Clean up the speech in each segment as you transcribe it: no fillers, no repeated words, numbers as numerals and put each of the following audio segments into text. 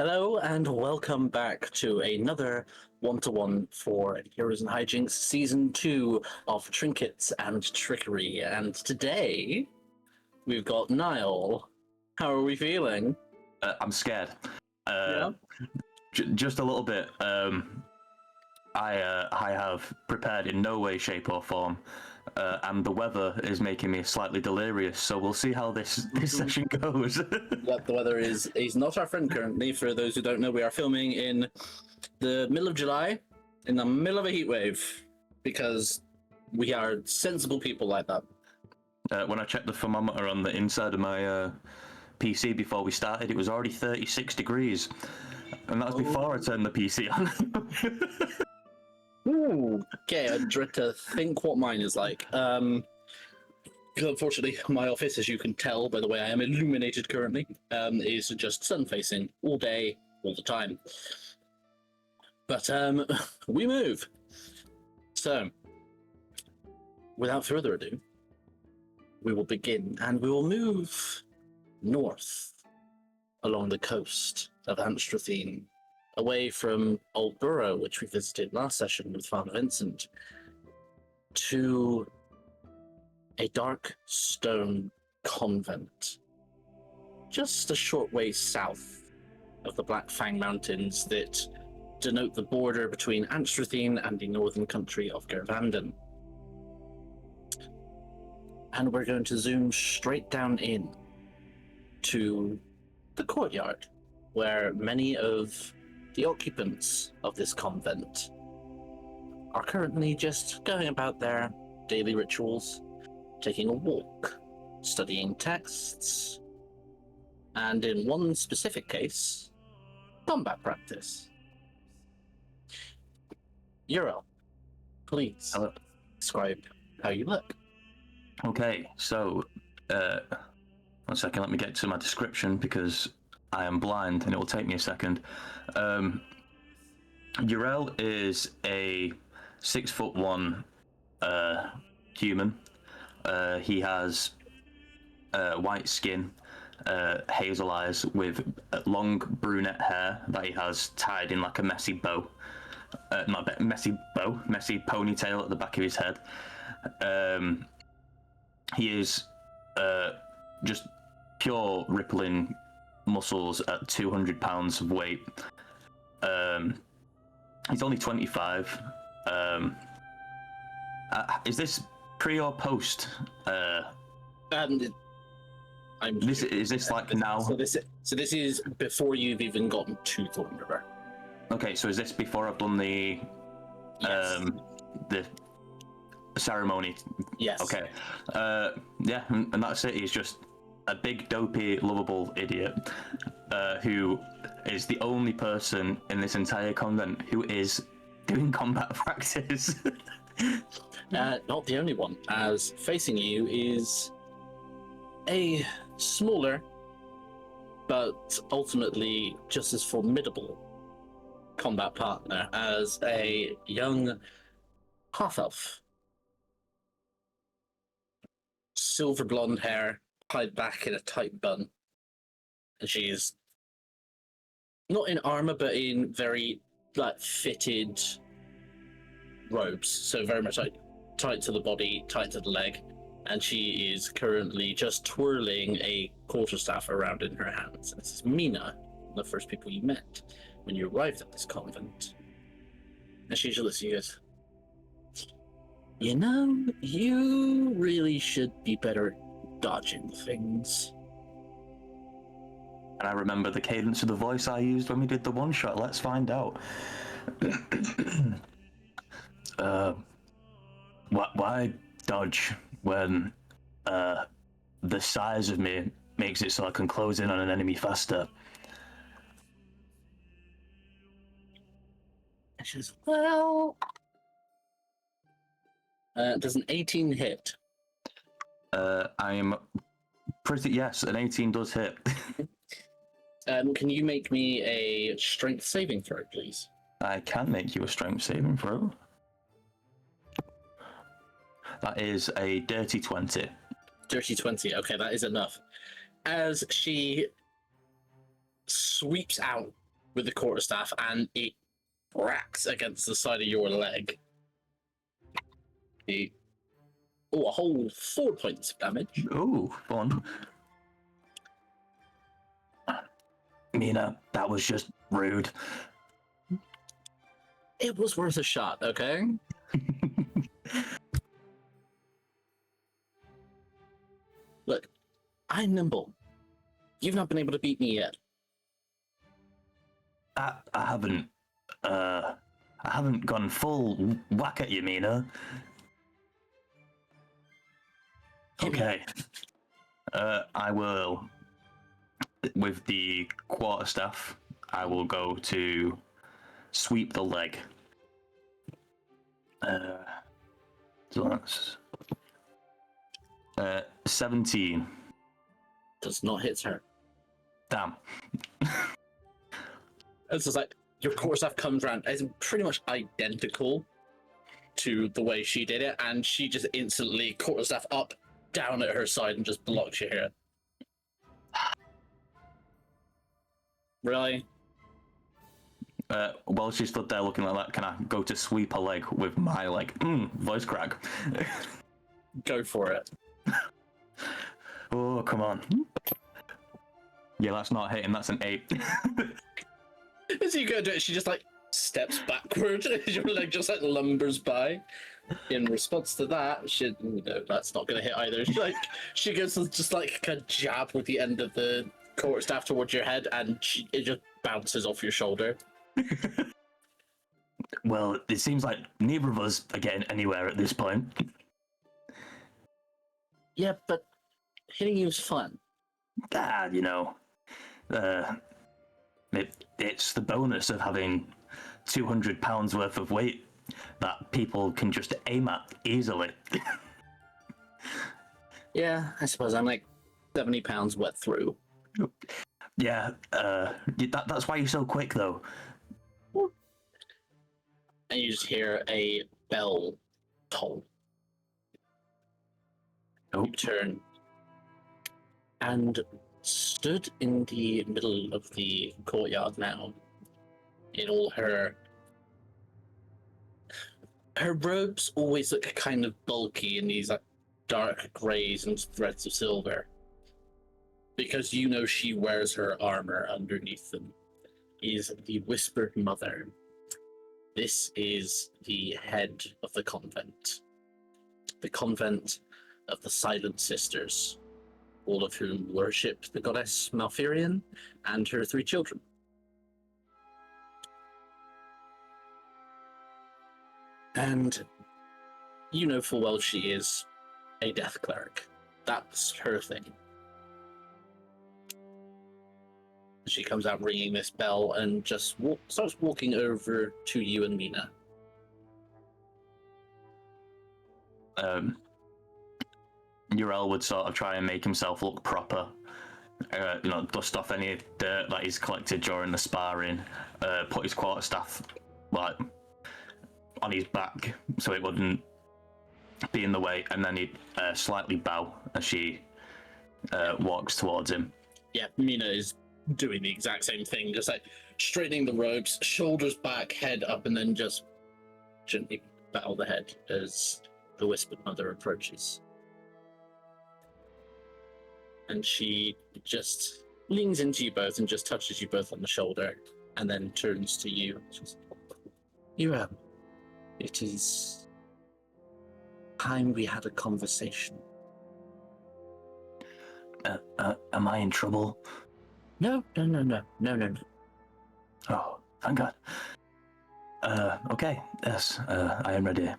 Hello and welcome back to another one-to-one for Heroes and Hijinks Season 2 of Trinkets and Trickery. And today, we've got Niall. How are we feeling? I'm scared. Yeah? Just a little bit. I have prepared in no way, shape, or form, and the weather is making me slightly delirious. So we'll see how this session goes. Yep, the weather is not our friend currently. For those who don't know, we are filming in the middle of July, in the middle of a heat wave, because we are sensible people like that. When I checked the thermometer on the inside of my PC before we started, it was already 36 degrees, and that was before I turned the PC on. Ooh, okay, I dread to think what mine is like. Unfortunately, my office, as you can tell by the way I am illuminated currently, is just sun-facing all day, all the time. But we move. So, without further ado, we will begin, and we will move north along the coast of Anstrathine, away from Old Borough, which we visited last session with Father Vincent, to a dark stone convent, just a short way south of the Black Fang Mountains that denote the border between Anstrathine and the northern country of Gervanden. And we're going to zoom straight down in to the courtyard, where many of the occupants of this convent are currently just going about their daily rituals, taking a walk, studying texts, and in one specific case, combat practice. Uriel, please describe how you look. Okay, so 1 second, let me get to my description because I am blind and it will take me a second. Uriel is a 6'1" human. He has white skin, hazel eyes with long brunette hair that he has tied in like a messy ponytail at the back of his head. He is just pure rippling muscles at 200 pounds of weight. He's only 25. Is this pre or post? Is this like now? So this is before you've even gotten to Thorn River. Okay, so is this before I've done the the ceremony? Yes. Okay. Yeah, and that's it. He's just a big, dopey, lovable idiot who is the only person in this entire convent who is doing combat practice. Not the only one, as facing you is a smaller, but ultimately just as formidable combat partner as a young half-elf. Silver blonde hair, tied back in a tight bun. And she's not in armor, but in very fitted robes. So very much like tight to the body, tight to the leg. And she is currently just twirling a quarterstaff around in her hands. And this is Mina, one of the first people you met when you arrived at this convent. And she just looks at you and goes, "You know, you really should be better at dodging things." And I remember the cadence of the voice I used when we did the one-shot. Let's find out. Why dodge when the size of me makes it so I can close in on an enemy faster? And she says, "Well, does an 18 hit?" I'm pretty... Yes, an 18 does hit. Can you make me a strength saving throw, please? I can make you a strength saving throw. That is a dirty 20. Dirty 20, okay, that is enough. As she sweeps out with the quarterstaff, and it cracks against the side of your leg. A whole 4 points of damage. Ooh, fun. Mina, that was just rude. It was worth a shot, okay? Look, I'm nimble. You've not been able to beat me yet. I haven't gone full whack at you, Mina. Okay. I will, with the quarterstaff, I will go to sweep the leg. So that's 17. Does not hit her. Damn. It's just like your quarterstaff comes around. It's pretty much identical to the way she did it, and she just instantly quarterstaff up, down at her side, and just blocks you here. Really? While she stood there looking like that, can I go to sweep a leg with my voice crack? Go for it. Oh, come on. Yeah, that's not hitting, that's an 8. As you go to it, she just like steps backward as your leg just like lumbers by. In response to that, that's not going to hit either. She goes to just like a jab with the end of the quarterstaff towards your head, and it just bounces off your shoulder. Well, it seems like neither of us are getting anywhere at this point. Yeah, but hitting you is fun. It's the bonus of having 200 pounds worth of weight that people can just aim at easily. Yeah, I suppose I'm like 70 pounds wet through. Yeah, that's why you're so quick, though. And you just hear a bell toll. Oh. You turn, and stood in the middle of the courtyard now, in all her robes always look kind of bulky in these like dark greys and threads of silver, because you know she wears her armor underneath them, is the Whispered Mother. This is the head of the convent of the Silent Sisters, all of whom worship the goddess Malfurion and her 3 children. And you know full well she is a death cleric. That's her thing. She comes out ringing this bell and just starts walking over to you and Mina. Uriel would sort of try and make himself look proper. Dust off any dirt that he's collected during the sparring. Put his quarterstaff on his back so it wouldn't be in the way, and then he'd slightly bow as she walks towards him. Yeah, Mina is doing the exact same thing, just like straightening the robes, shoulders back, head up, and then just gently bow the head as the Whispered Mother approaches. And she just leans into you both and just touches you both on the shoulder, and then turns to you. It is time we had a conversation. Am I in trouble? No. Oh, thank God. Okay, yes, I am ready.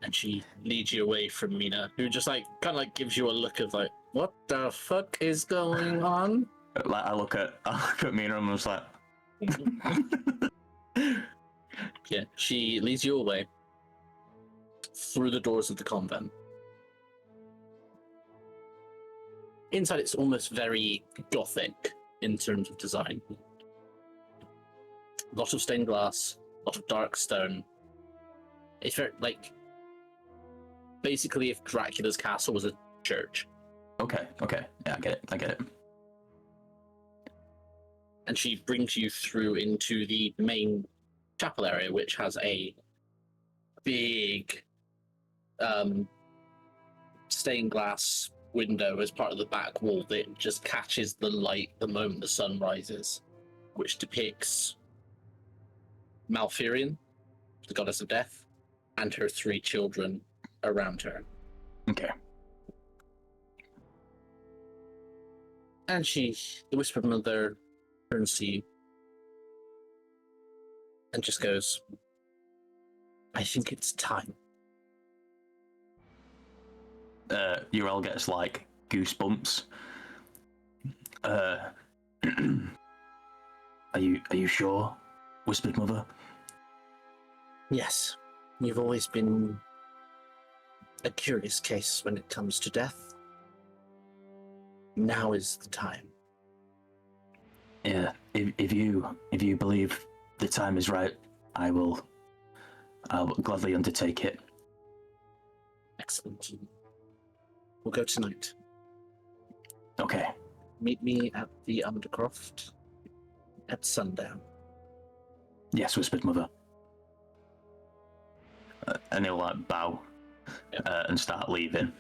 And she leads you away from Mina, who just kind of gives you a look of what the fuck is going on? I look at Mina and I'm just like... Yeah, she leads you away through the doors of the convent. Inside, it's almost very gothic in terms of design. A lot of stained glass, a lot of dark stone. It's very, basically if Dracula's castle was a church. Okay. Yeah, I get it. and she brings you through into the main chapel area, which has a big stained glass window as part of the back wall that just catches the light the moment the sun rises, which depicts Malfurion, the goddess of death, and her 3 children around her. Okay. And the Whispered Mother, turns to you and just goes, I think it's time. Urel gets like goosebumps. Are you sure, Whispered Mother? Yes, you've always been a curious case when it comes to death. Now is the time. Yeah. If you believe the time is right, I'll gladly undertake it. Excellent. We'll go tonight. Okay. Meet me at the Undercroft at sundown. Yes, Whispered Mother. And he'll like bow and start leaving.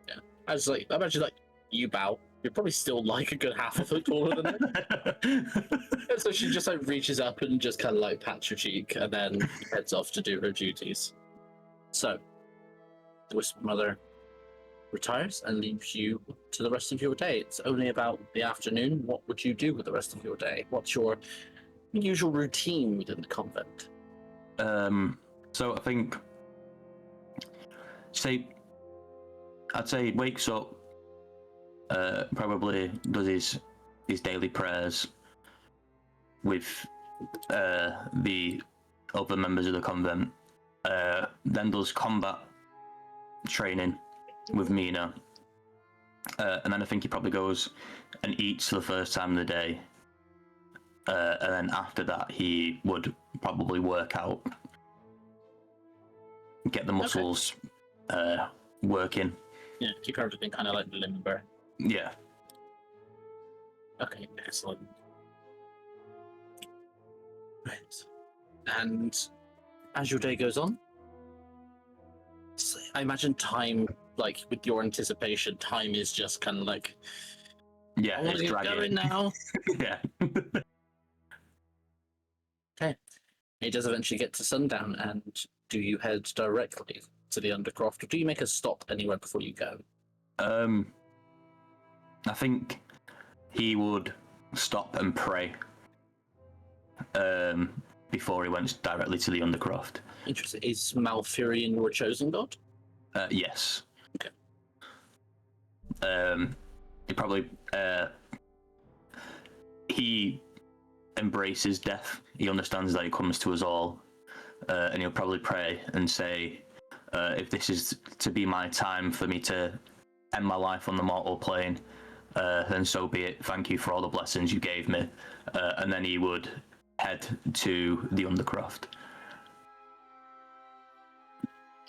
Yeah. I was like, I imagine like you bow. You're probably still like a good half a foot taller than her. And so she just like reaches up and just kind of like pats your cheek and then heads off to do her duties. So, the Whispered Mother retires and leaves you to the rest of your day. It's only about the afternoon. What would you do with the rest of your day? What's your usual routine within the convent? So I think, I'd say wakes up, probably does his daily prayers with the other members of the convent, then does combat training with Mina, and then I think he probably goes and eats for the first time of the day, and then after that he would probably work out, get the muscles working. Yeah, keep everything kind of like limber. Yeah. Okay, excellent. Right. And as your day goes on, I imagine time, like with your anticipation, time is just kind of like, Yeah, I want it's to get going dragging. now. Yeah. Okay. It does eventually get to sundown, and do you head directly to the Undercroft, or do you make a stop anywhere before you go? I think he would stop and pray before he went directly to the Undercroft. Interesting. Is Malfurion your chosen god? Yes. Okay. He probably he embraces death. He understands that it comes to us all, and he'll probably pray and say, if this is to be my time for me to end my life on the mortal plane, then so be it. Thank you for all the blessings you gave me. And then he would head to the Undercroft.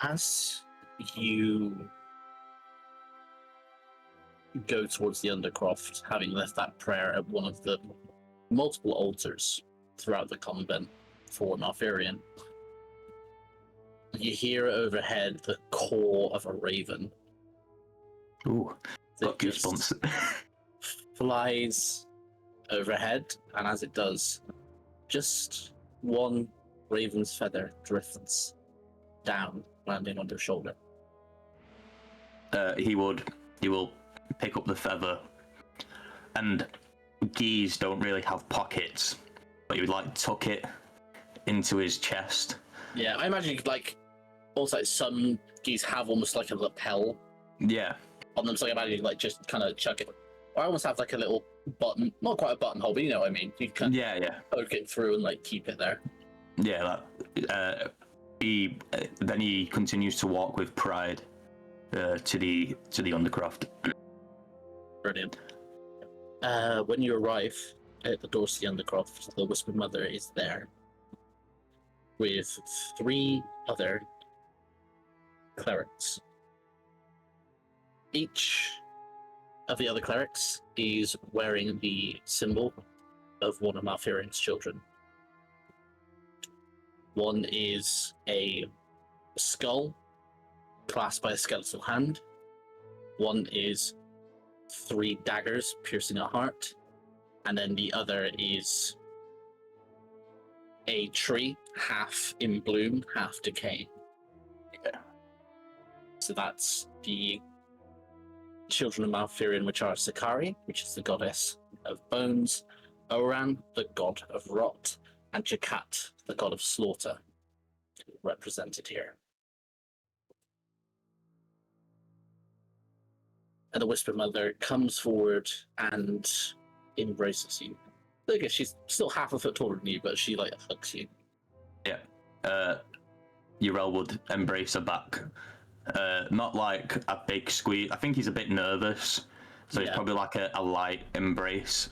As you go towards the Undercroft, having left that prayer at one of the multiple altars throughout the convent for Malfurion, you hear overhead the caw of a raven. Ooh, got that just goosebumps. flies overhead, and as it does, just one raven's feather drifts down, landing on your shoulder. He will pick up the feather, and geese don't really have pockets, but he would like tuck it into his chest. Yeah, I imagine like also some geese have almost like a lapel Yeah. on them, so I imagine like just kind of chuck it. Or I almost have like a little button, not quite a buttonhole, but you know what I mean. You can Yeah. poke it through and like keep it there. Yeah. Then he continues to walk with pride to the Undercroft. Brilliant. When you arrive at the doors of the Undercroft, the Whispered Mother is there with 3 other clerics. Each of the other clerics is wearing the symbol of one of Malfurion's children. One is a skull clasped by a skeletal hand. One is 3 daggers piercing a heart. And then the other is a tree, half in bloom, half decaying. Yeah. So that's the children of Malfurion, which are Sakari, which is the goddess of bones, Oran, the god of rot, and Jakat, the god of slaughter, represented here. And the Whisper Mother comes forward and embraces you. I guess she's still half a foot taller than you, but she hugs you. Yeah. Urel would embrace her back. Not like a big squeeze. I think he's a bit nervous, so it's probably like a light embrace.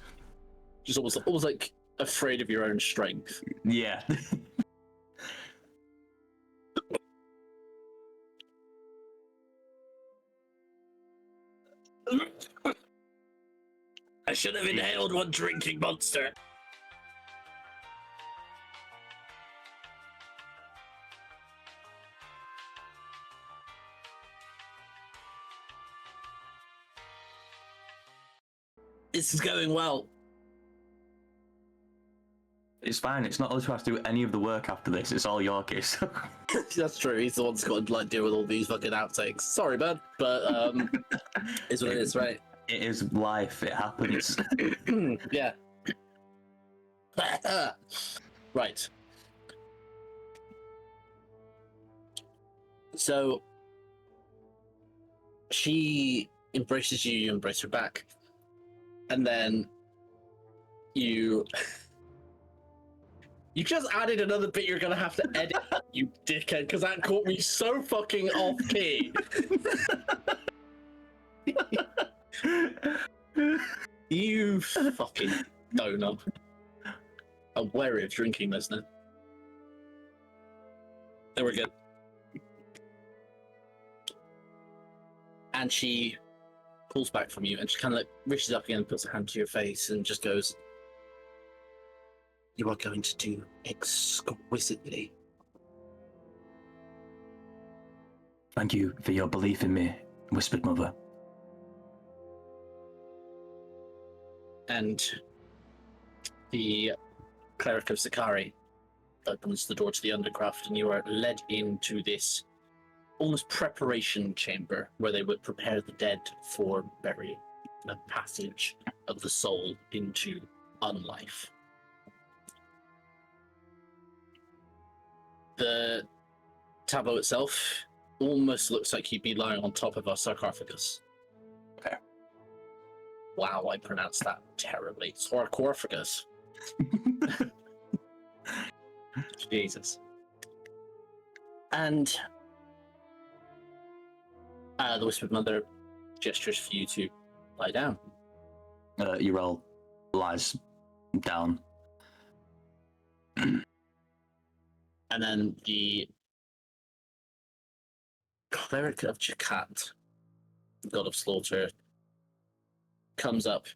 Just almost like afraid of your own strength. Yeah. I should have inhaled one drinking monster. This is going well. It's fine. It's not us who has to do any of the work after this. It's all Yorkies. That's true. He's the one that's got to deal with all these fucking outtakes. Sorry, bud, but it's what it is, right? It is life. It happens. Yeah. Right. So she embraces you, you embrace her back, and then you just added another bit you're gonna have to edit, you dickhead, because that caught me so fucking off key. You fucking donut. I'm wary of drinking this now. There we go. And she pulls back from you and she kind of reaches up again and puts her hand to your face and just goes, "You are going to do exquisitely." Thank you for your belief in me, Whispered Mother. And the cleric of Sakari opens the door to the undercroft, and you are led into this almost preparation chamber where they would prepare the dead for burial, a passage of the soul into unlife. The tableau itself almost looks like you'd be lying on top of a sarcophagus. Okay. Wow, I pronounced that terribly. Sarcophagus. Jesus. And the Whispered Mother gestures for you to lie down. Urel lies down. And then the cleric of Jakat, god of slaughter, comes up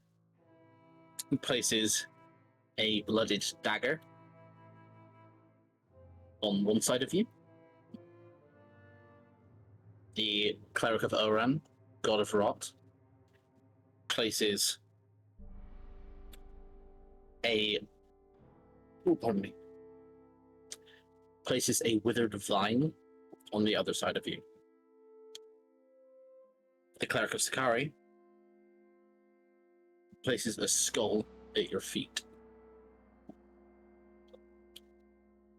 and places a blooded dagger on one side of you. The cleric of Oran, god of rot, places a withered vine on the other side of you. The cleric of Sakari places a skull at your feet.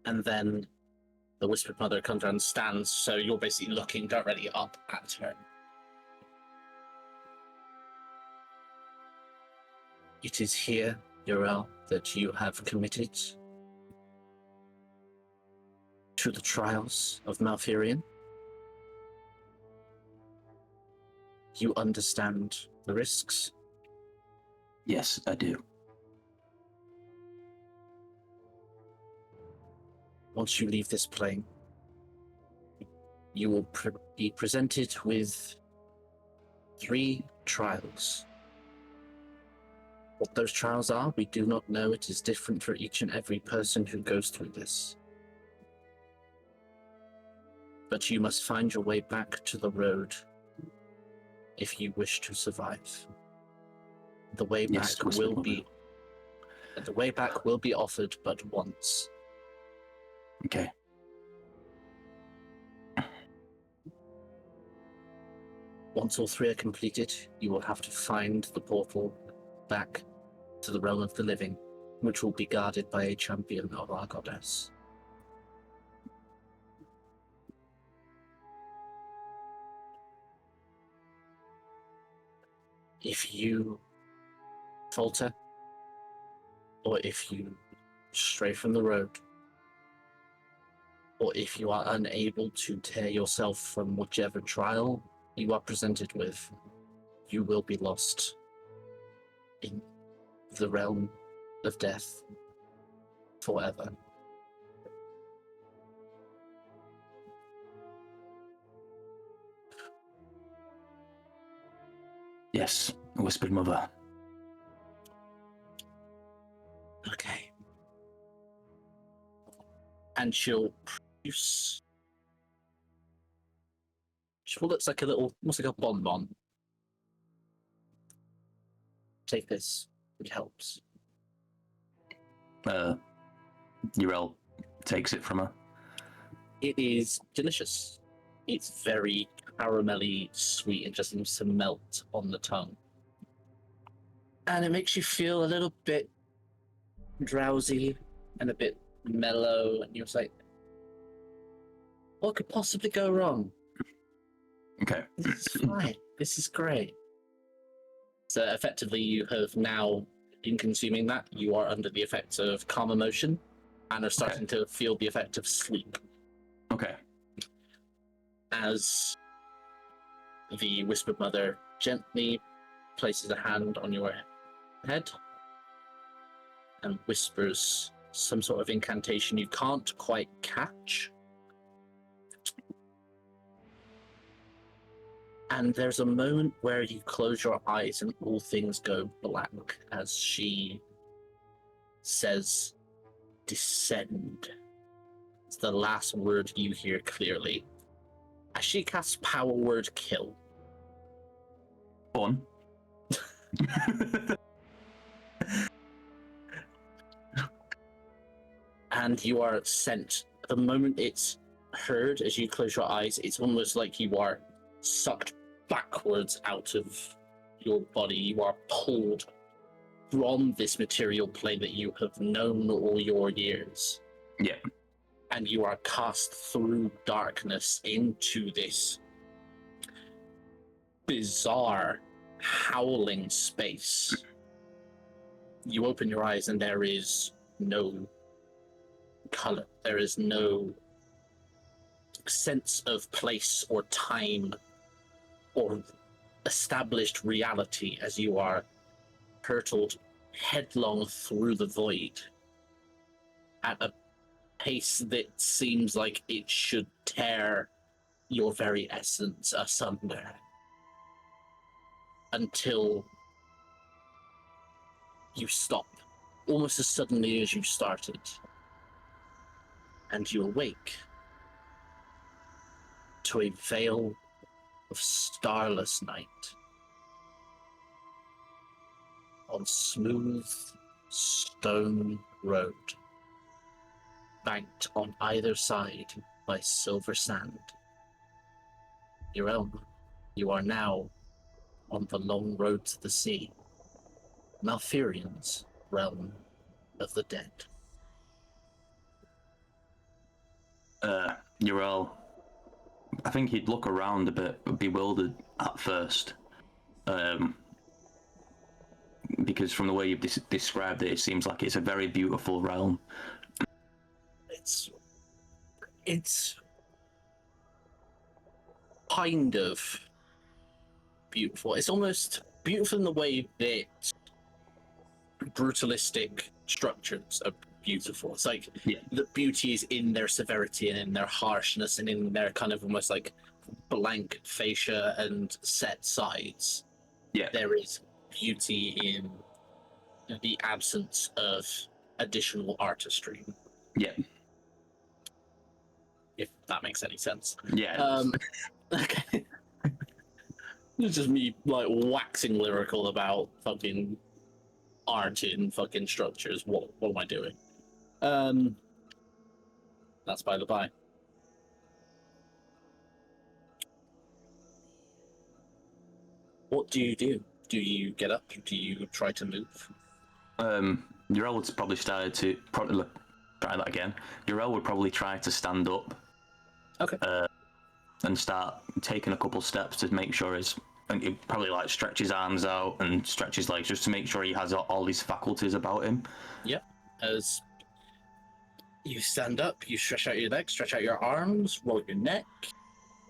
And then the Whispered Mother comes around and stands, so you're basically looking directly up at her. It is here, Urel, that you have committed to the trials of Malfurion. You understand the risks? Yes, I do. Once you leave this plane, you will be presented with 3 trials. What those trials are, we do not know. It is different for each and every person who goes through this. But you must find your way back to the road if you wish to survive. The way Yes, back Whispered will Mother. be the way back will be offered but once. Okay. Once all three are completed, you will have to find the portal back to the realm of the living, which will be guarded by a champion of our goddess. If you falter, or if you stray from the road, or if you are unable to tear yourself from whichever trial you are presented with, you will be lost in the realm of death forever. Yes, Whispered Mother. Okay. And she'll produce. She looks like a little, almost like a bonbon. Take this, it helps. Urel takes it from her. It is delicious. It's very caramelly sweet and just seems to melt on the tongue. And it makes you feel a little bit drowsy and a bit mellow, and you're just like, what could possibly go wrong? Okay. This is fine. This is great. So effectively, you have now, in consuming that, you are under the effects of calm emotion and are starting to feel the effect of sleep. Okay. As the Whispered Mother gently places a hand on your head and whispers some sort of incantation you can't quite catch. And there's a moment where you close your eyes and all things go black as she says, "Descend." It's the last word you hear clearly. As she casts power word kill. On. And you are sent. The moment it's heard, as you close your eyes, it's almost like you are sucked backwards out of your body. You are pulled from this material plane that you have known all your years. Yeah. And you are cast through darkness into this bizarre, howling space. You open your eyes and there is no color. There is no sense of place or time or established reality as you are hurtled headlong through the void at a pace that seems like it should tear your very essence asunder until you stop almost as suddenly as you started, and you awake to a veil of starless night on smooth stone road, banked on either side by silver sand. Your you are now on the long road to the sea, Malfurion's realm of the dead. Urel, I think he'd look around a bit bewildered at first. Because from the way you've described it, it seems like it's a very beautiful realm. It's kind of beautiful. It's almost beautiful in the way that brutalistic structures are beautiful. It's like the beauty is in their severity and in their harshness and in their kind of almost like blank fascia and set sides. Yeah. There is beauty in the absence of additional artistry, Yeah. if that makes any sense. Yeah. Okay. It's just me like waxing lyrical about fucking art in fucking structures. What am I doing? That's by the by. What do you do? Do you get up? Do you try to move? Urel would probably started to probably try that again. Urel would probably try to stand up Okay. and start taking a couple steps to make sure and he probably like stretch his arms out and stretch his legs just to make sure he has all these faculties about him. Yep. As you stand up, you stretch out your legs, stretch out your arms, roll your neck.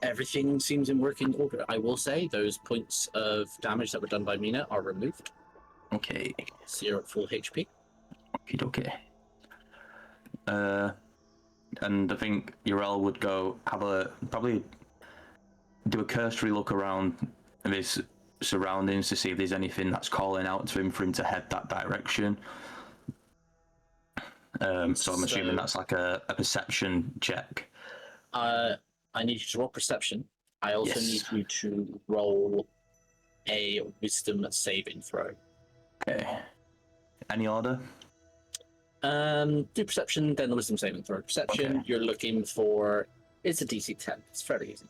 Everything seems in working order. I will say those points of damage that were done by Mina are removed. Okay. So you're at full HP. Okay. And I think Urel would go probably do a cursory look around his surroundings to see if there's anything that's calling out to him for him to head that direction. So I'm assuming that's like a perception check. I need you to roll perception. I also need you to roll a wisdom saving throw. Okay. Any order? Do perception, then the wisdom saving throw. Perception, Okay. you're looking for. It's a DC 10. It's fairly easy.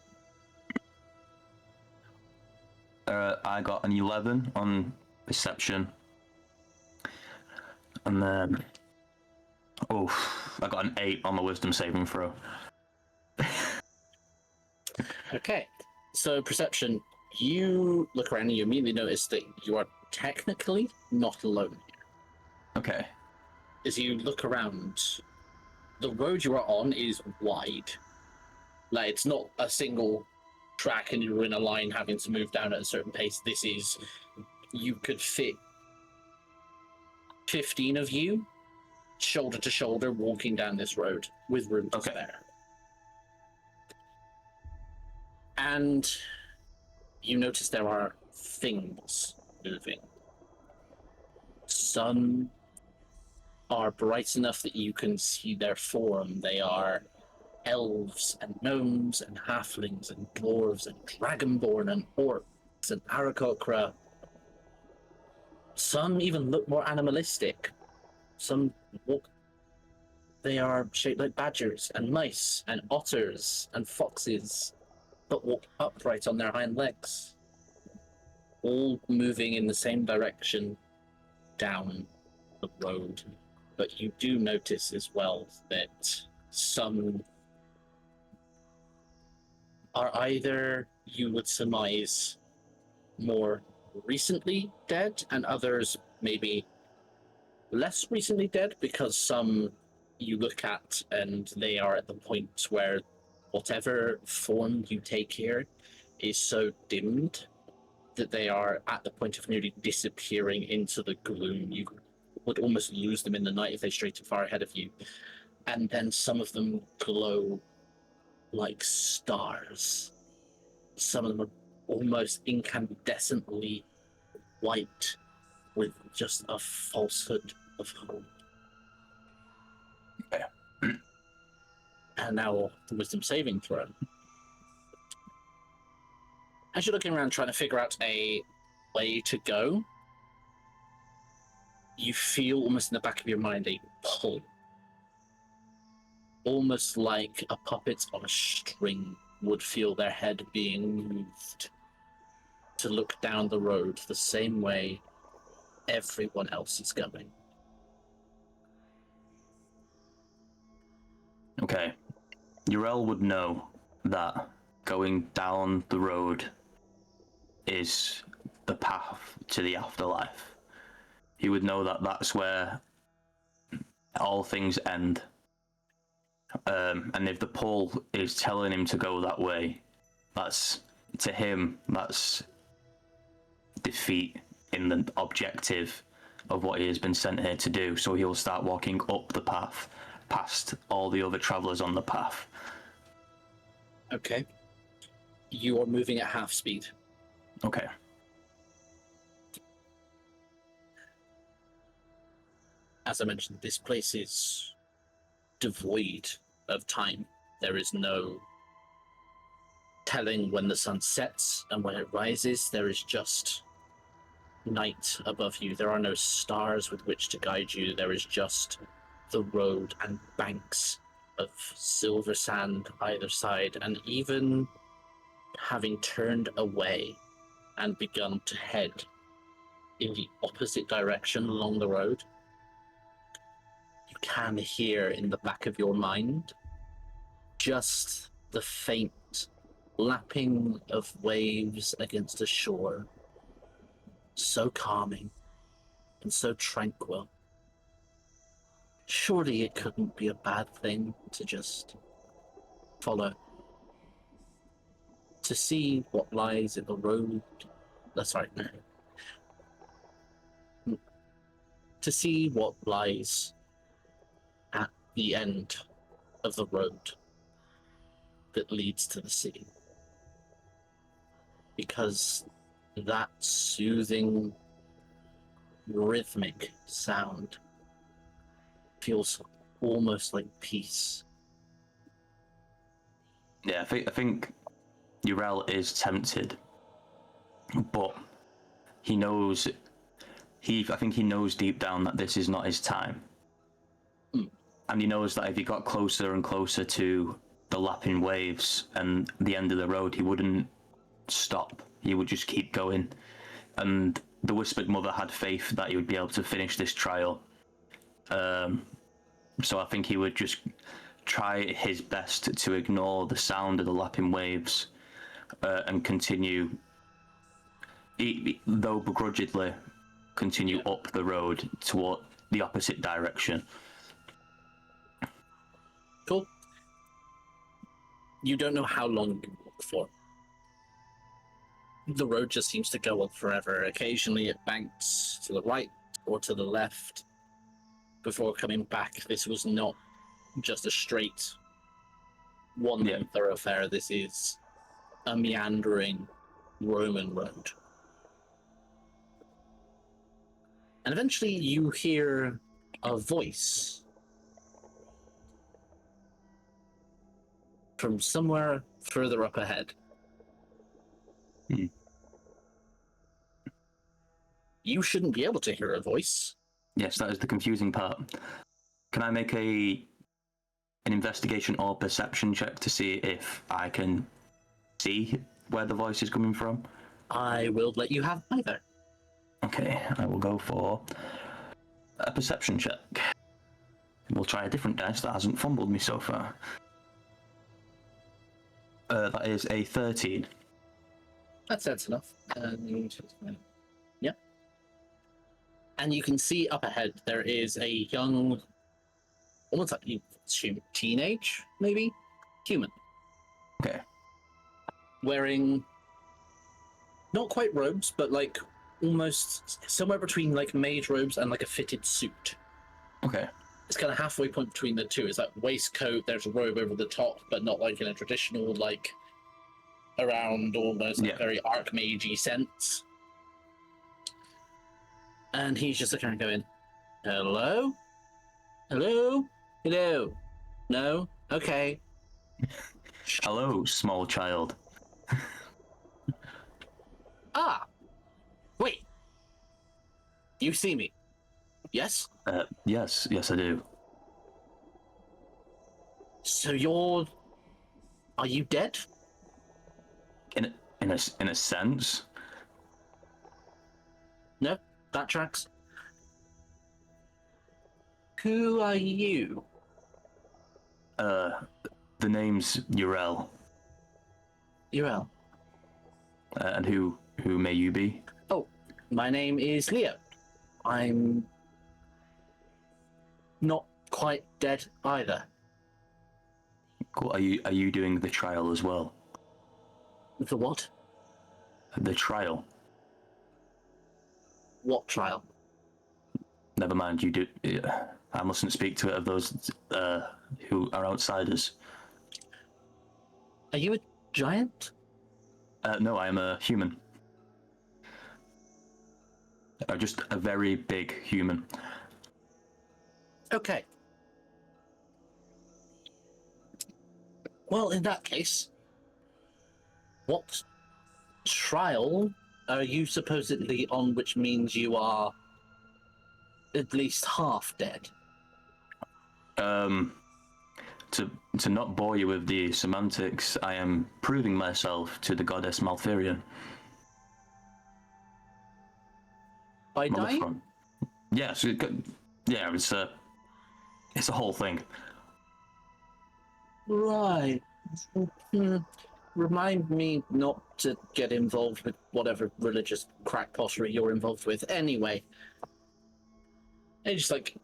I got an 11 on perception. And then. I got an 8 on the wisdom saving throw. Okay. So, perception, you look around and you immediately notice that you are technically not alone here. Okay. As you look around, the road you are on is wide. Like, it's not a single track and you're in a line having to move down at a certain pace. This is, you could fit 15 of you shoulder to shoulder walking down this road with room to spare. And you notice there are things moving. Some are bright enough that you can see their form. They are elves and gnomes and halflings and dwarves and dragonborn and orcs and aarakocra. Some even look more animalistic. Some walk. They are shaped like badgers and mice and otters and foxes, but walk upright on their hind legs. All moving in the same direction down the road. But you do notice as well that some are either, you would surmise, more recently dead, and others maybe less recently dead, because some you look at and they are at the point where whatever form you take here is so dimmed that they are at the point of nearly disappearing into the gloom. You would almost lose them in the night if they strayed far ahead of you. And then some of them glow like stars. Some of them are almost incandescently white with just a falsehood of hope. Yeah. And now the wisdom saving throw. As you're looking around trying to figure out a way to go, you feel almost in the back of your mind a pull. Almost like a puppet on a string would feel their head being moved to look down the road the same way everyone else is going. Okay. Urel would know that going down the road is the path to the afterlife. He would know that that's where all things end. And if the pull is telling him to go that way, that's, to him, that's defeat in the objective of what he has been sent here to do. So he'll start walking up the path, past all the other travelers on the path. Okay. You are moving at half speed. Okay. as I mentioned, this place is devoid of time. There is no telling when the sun sets and when it rises. There is just night above you. There are no stars with which to guide you. There is just the road and banks of silver sand either side, and even having turned away and begun to head in the opposite direction along the road, you can hear in the back of your mind just the faint lapping of waves against the shore, so calming and so tranquil. Surely it couldn't be a bad thing to just follow, to see what lies in the road. Sorry. To see what lies at the end of the road that leads to the sea. Because that soothing, rhythmic sound feels almost like peace. Yeah, I think Urel is tempted, but he knows. I think he knows deep down that this is not his time, and he knows that if he got closer and closer to the lapping waves and the end of the road, he wouldn't stop. He would just keep going, and the Whispered Mother had faith that he would be able to finish this trial. So I think he would just try his best to ignore the sound of the lapping waves and continue, though begrudgingly, continue up the road toward the opposite direction. Cool. You don't know how long you walk for. The road just seems to go on forever. Occasionally it banks to the right or to the left before coming back. This was not just a straight one-lane thoroughfare. This is a meandering Roman road. And eventually you hear a voice from somewhere further up ahead. You shouldn't be able to hear a voice. Yes, that is the confusing part. Can I make an investigation or perception check to see if I can see where the voice is coming from? I will let you have either. Okay, I will go for a perception check. We'll try a different dice that hasn't fumbled me so far. That is a 13. That's enough. Yeah. And you can see up ahead there is a young, almost like you assume teenage, maybe, human. Okay. Wearing not quite robes, but like almost somewhere between like mage robes and like a fitted suit. Okay. It's kind of halfway point between the two. It's like waistcoat, there's a robe over the top, but not like in a traditional like around almost like very archmage-y sense. And he's just kind of going, hello? Hello? Hello? No? Okay. Hello, small child. Ah! Wait! You see me? Yes? Yes, I do. So are you dead? In a sense. No? That tracks. Who are you? The name's Urel. Urel. And who may you be? Oh, my name is Leo. I'm not quite dead either. Cool. Are you doing the trial as well? The what? The trial. What trial? Never mind. You do. I mustn't speak to it of those who are outsiders. Are you a giant? No, I am a human. Just a very big human. Okay. Well, in that case, what trial are you supposedly on, which means you are at least half dead? To not bore you with the semantics, I am proving myself to the goddess Malfurion. By dying? Motherfront. Yes, yeah, it's a whole thing. Right. Remind me not to get involved with whatever religious crackpottery you're involved with. Anyway, it's just like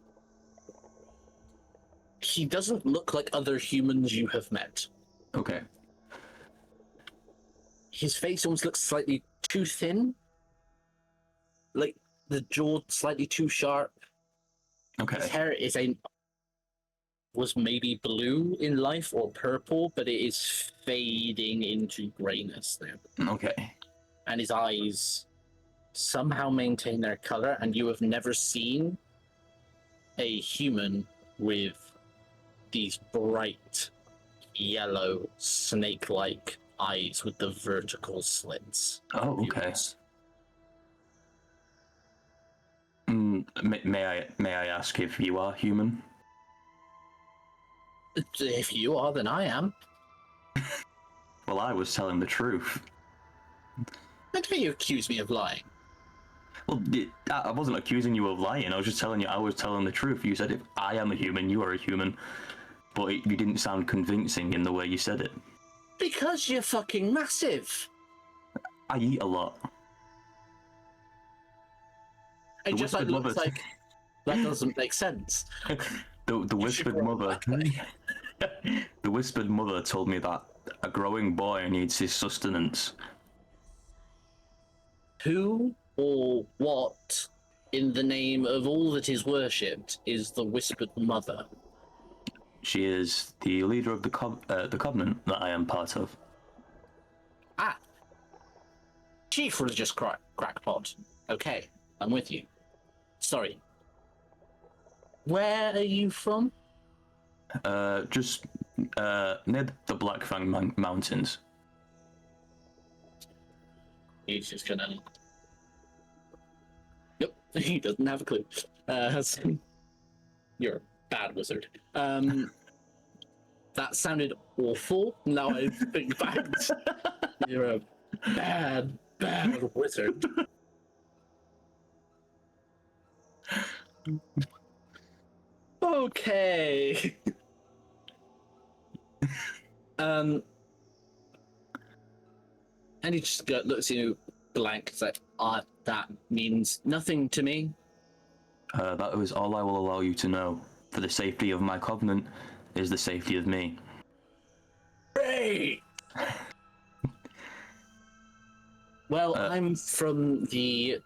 he doesn't look like other humans you have met. Okay. His face almost looks slightly too thin, like the jaw slightly too sharp. Okay. His hair was maybe blue in life or purple, but it is fading into grayness now. Okay. And his eyes somehow maintain their color, and you have never seen a human with these bright yellow snake-like eyes with the vertical slits. Oh, okay. May I ask if you are human? If you are, then I am. Well, I was telling the truth. How do you accuse me of lying? Well, I wasn't accusing you of lying. I was just telling you I was telling the truth. You said if I am a human, you are a human. But you didn't sound convincing in the way you said it. Because you're fucking massive. I eat a lot. It just like looks like that doesn't make sense. The whispered mother. The whispered mother told me that a growing boy needs his sustenance. Who or what, in the name of all that is worshipped, is the whispered mother? She is the leader of the covenant that I am part of. Ah, chief religious crackpot. Okay, I'm with you. Sorry. Where are you from? Just near the Black Fang Mountains. He's just gonna. Yep, he doesn't have a clue. You're a bad wizard. That sounded awful. Now I think back. You're a bad wizard. Okay. And he just looks at you blank. It's like, that means nothing to me. That is all I will allow you to know. For the safety of my covenant is the safety of me. Great. Well, I'm from the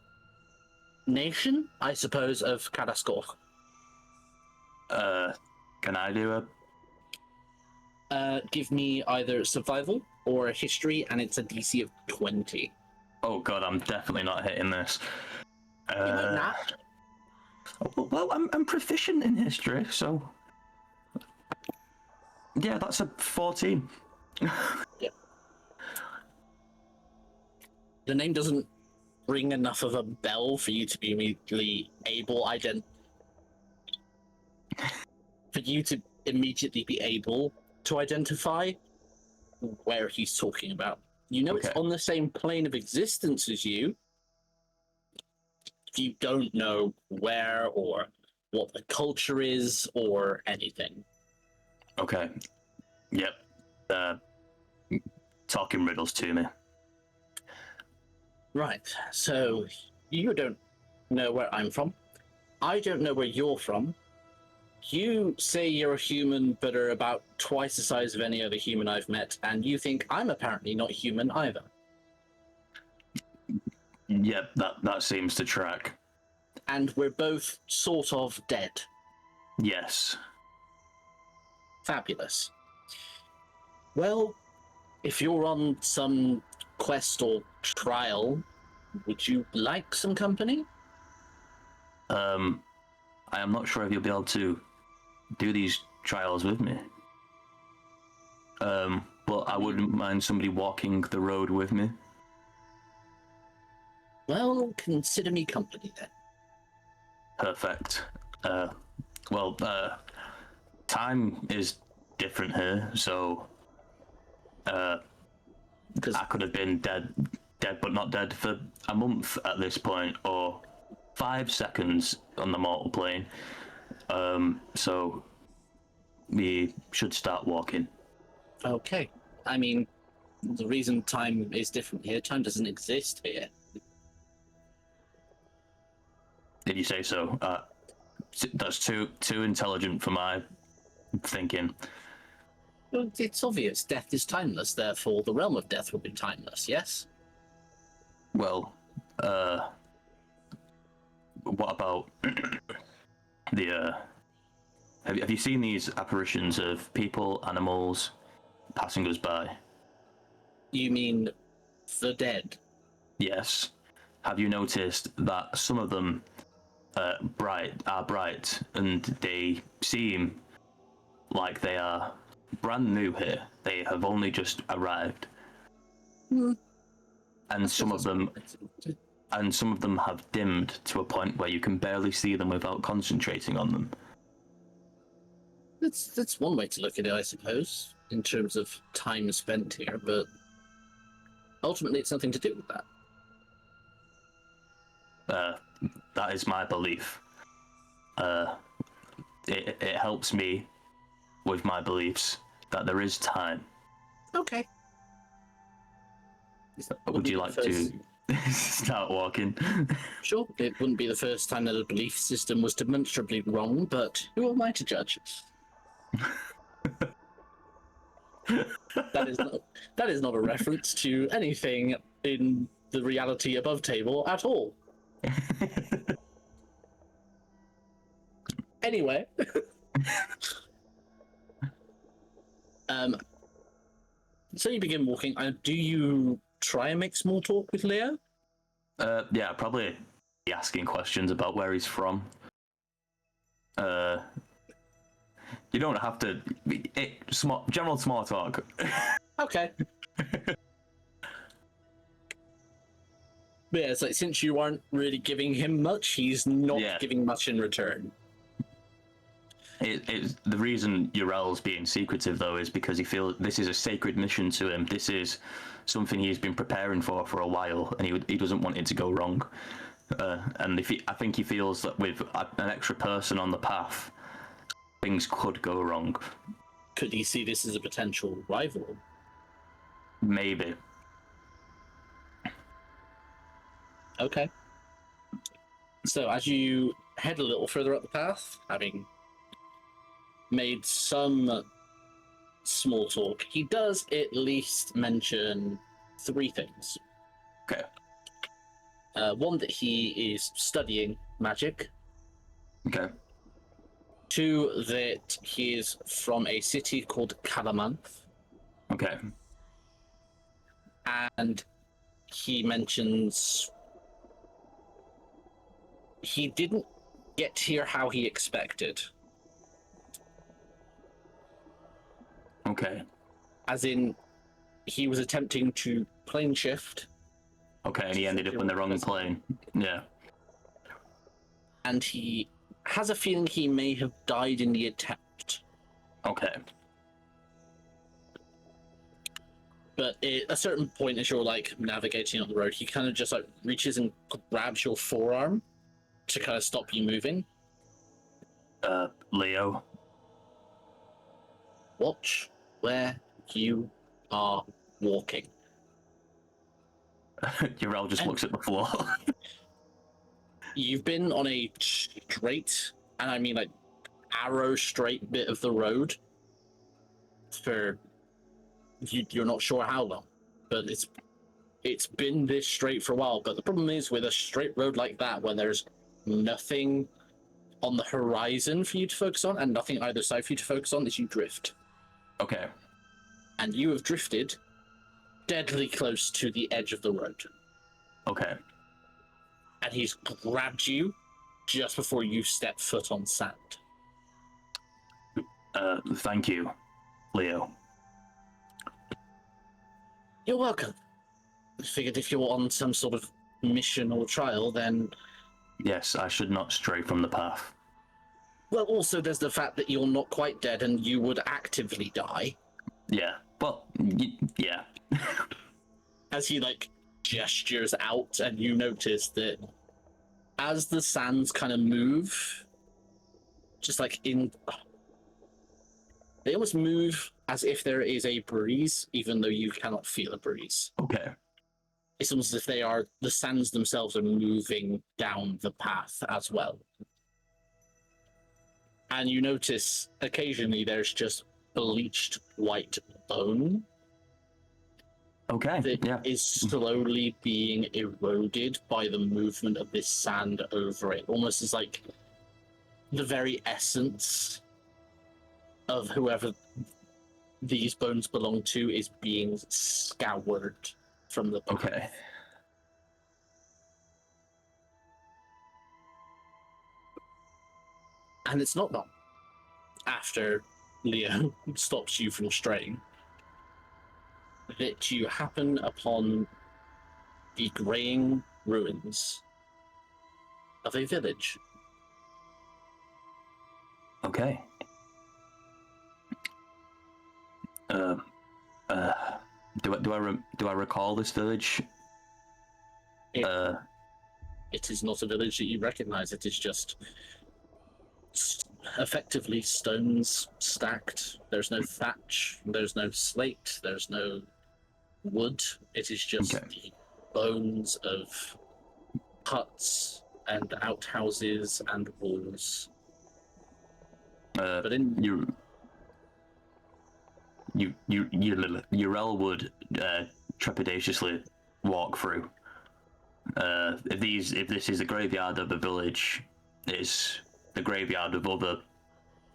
nation, I suppose, of Karaskor. Can I do Give me either survival or a history, and it's a DC of 20. Oh god, I'm definitely not hitting this. You might not. Well, I'm proficient in history, so yeah, that's a 14. Yeah. The name doesn't ring enough of a bell for you to be immediately be able to identify where he's talking about. You know, okay. It's on the same plane of existence as you. You don't know where or what the culture is or anything. Okay. Yep. Talking riddles to me. Right. So you don't know where I'm from. I don't know where you're from. You say you're a human, but are about twice the size of any other human I've met, and you think I'm apparently not human either. Yep, that seems to track. And we're both sort of dead. Yes. Fabulous. Well, if you're on some quest or trial, would you like some company? I am not sure if you'll be able to do these trials with me. But I wouldn't mind somebody walking the road with me. Well, consider me company then. Perfect. Time is different here, so Because I could have been dead but not dead for a month at this point, or 5 seconds on the mortal plane. So we should start walking. okay, I mean, the reason time is different here, time doesn't exist here. Did you say so? That's too intelligent for my thinking. Well, it's obvious death is timeless, therefore the realm of death will be timeless, yes? Well, what about the have you seen these apparitions of people, animals passing us by? You mean the dead? Yes. Have you noticed that some of them are bright and they seem like they are brand new here? They have only just arrived. And some of them have dimmed to a point where you can barely see them without concentrating on them. That's one way to look at it, I suppose, in terms of time spent here, but ultimately it's nothing to do with that. That is my belief. It helps me with my beliefs that there is time. Okay. Would you like to start walking? Sure, it wouldn't be the first time that a belief system was demonstrably wrong, but who am I to judge? That is not a reference to anything in the reality above table at all. Anyway. So you begin walking. Do you try and make small talk with Leo? Yeah, probably be asking questions about where he's from. You don't have to. General small talk. Okay. But yeah, it's like since you aren't really giving him much, he's not giving much in return. It's the reason Urel's being secretive though is because he feels this is a sacred mission to him. This is something he's been preparing for a while, and he doesn't want it to go wrong. And I think he feels that with an extra person on the path, things could go wrong. Could he see this as a potential rival? Maybe. Okay. So as you head a little further up the path, having made some small talk, he does at least mention 3 things. Okay. One, that he is studying magic. Okay. 2, that he is from a city called Calamanth. Okay. And he mentions he didn't get here how he expected. Okay. As in, he was attempting to plane shift. Okay, and he ended up on the wrong plane. Yeah. And he has a feeling he may have died in the attempt. Okay. But at a certain point, as you're like navigating on the road, he kind of just like reaches and grabs your forearm to kind of stop you moving. Leo. Watch where you are walking. Urel just looks at the floor. You've been on a straight, and I mean like arrow straight bit of the road for you're not sure how long, but it's been this straight for a while. But the problem is with a straight road like that, when there's nothing on the horizon for you to focus on and nothing either side for you to focus on, is you drift. Okay. And you have drifted deadly close to the edge of the road. Okay. And he's grabbed you just before you step foot on sand. Thank you, Leo. You're welcome. I figured if you're on some sort of mission or trial, then... Yes, I should not stray from the path. Well, also there's the fact that you're not quite dead and you would actively die. Yeah, well, yeah. As he, like, gestures out, and you notice that as the sands kind of move, just like they almost move as if there is a breeze, even though you cannot feel a breeze. Okay. It's almost as if the sands themselves are moving down the path as well. And you notice occasionally there's just bleached white bone. Okay, That is slowly being eroded by the movement of this sand over it. Almost as like the very essence of whoever these bones belong to is being scoured from the path. Okay. And it's not long after Leo stops you from straying that you happen upon the greying ruins of a village. Okay. Do I recall this village? It is not a village that you recognize. It is just effectively stones stacked. There's no thatch. There's no slate. There's no wood. It is just the bones of huts and outhouses and walls. But in Urel would trepidatiously walk through. If this is a graveyard of a village, it's the graveyard of other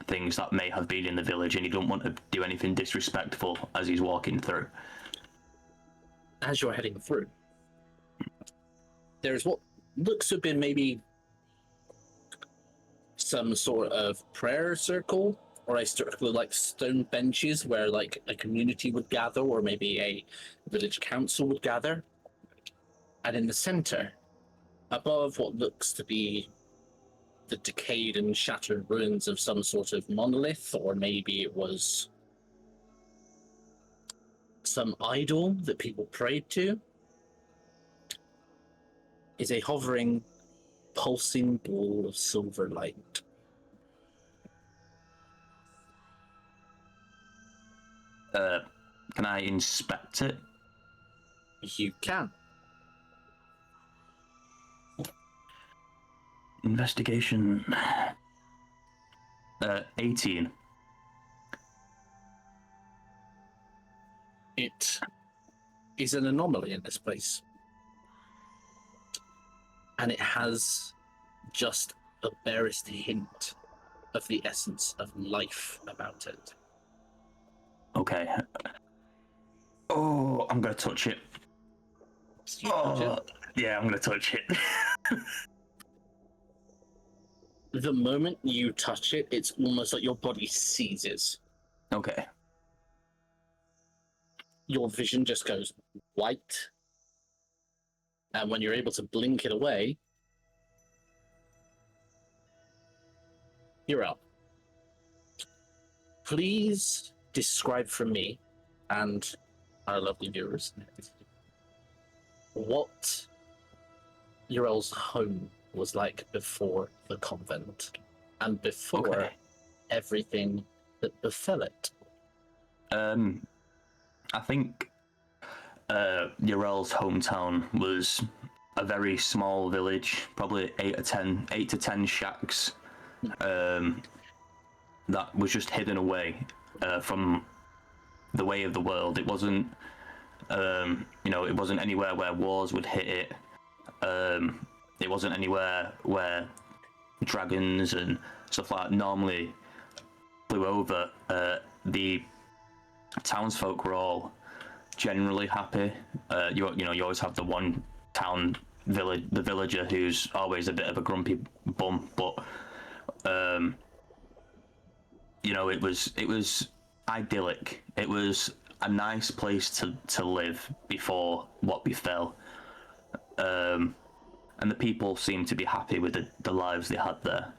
things that may have been in the village, and you don't want to do anything disrespectful as he's walking through. As you're heading through, there's what looks to have been maybe some sort of prayer circle, or a circle of like stone benches where like a community would gather, or maybe a village council would gather. And in the center, above what looks to be the decayed and shattered ruins of some sort of monolith, or maybe it was some idol that people prayed to, is a hovering, pulsing ball of silver light. Can I inspect it? You can. Investigation. 18. It is an anomaly in this place. And it has just the barest hint of the essence of life about it. Okay. Oh, I'm gonna touch it. Yeah, I'm gonna touch it. The moment you touch it, it's almost like your body seizes. Okay. Your vision just goes white. And when you're able to blink it away, you're up. Please describe for me and our lovely viewers what Urel's home was like before the convent and before everything that befell it. I think Urel's hometown was a very small village, probably 8 to 10 shacks, that was just hidden away from the way of the world. It wasn't, it wasn't anywhere where wars would hit it. It wasn't anywhere where dragons and stuff like that normally flew over. The townsfolk were all generally happy. You always have the one the villager who's always a bit of a grumpy bum, but you know, it was idyllic. It was a nice place to live before what befell. And the people seemed to be happy with the lives they had there.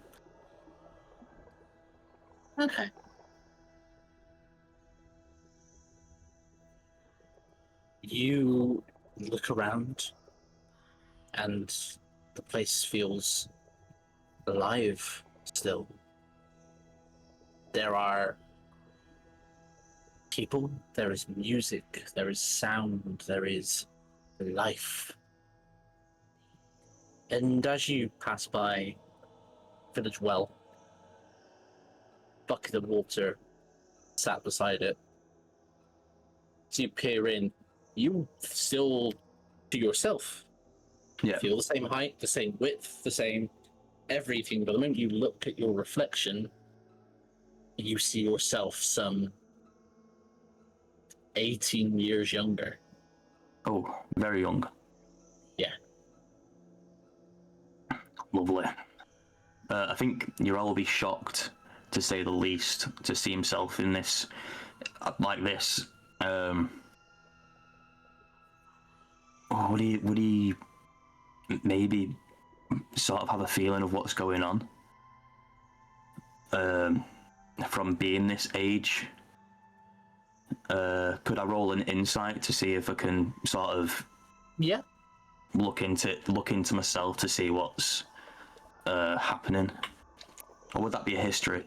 Okay. You look around, and the place feels alive still. There are people, there is music, there is sound, there is life. And as you pass by village well, bucket of water sat beside it. As you peer in, you still to yourself Yeah. feel the same height, the same width, the same everything. But the moment you look at your reflection, you see yourself some 18 years younger. Oh, very young. Yeah. Lovely. I think Yrel will be shocked, to say the least, to see himself in this, like this. Would he maybe sort of have a feeling of what's going on? From being this age? Could I roll an insight to see if I can sort of Yeah. look into myself to see what's happening? Or would that be a history?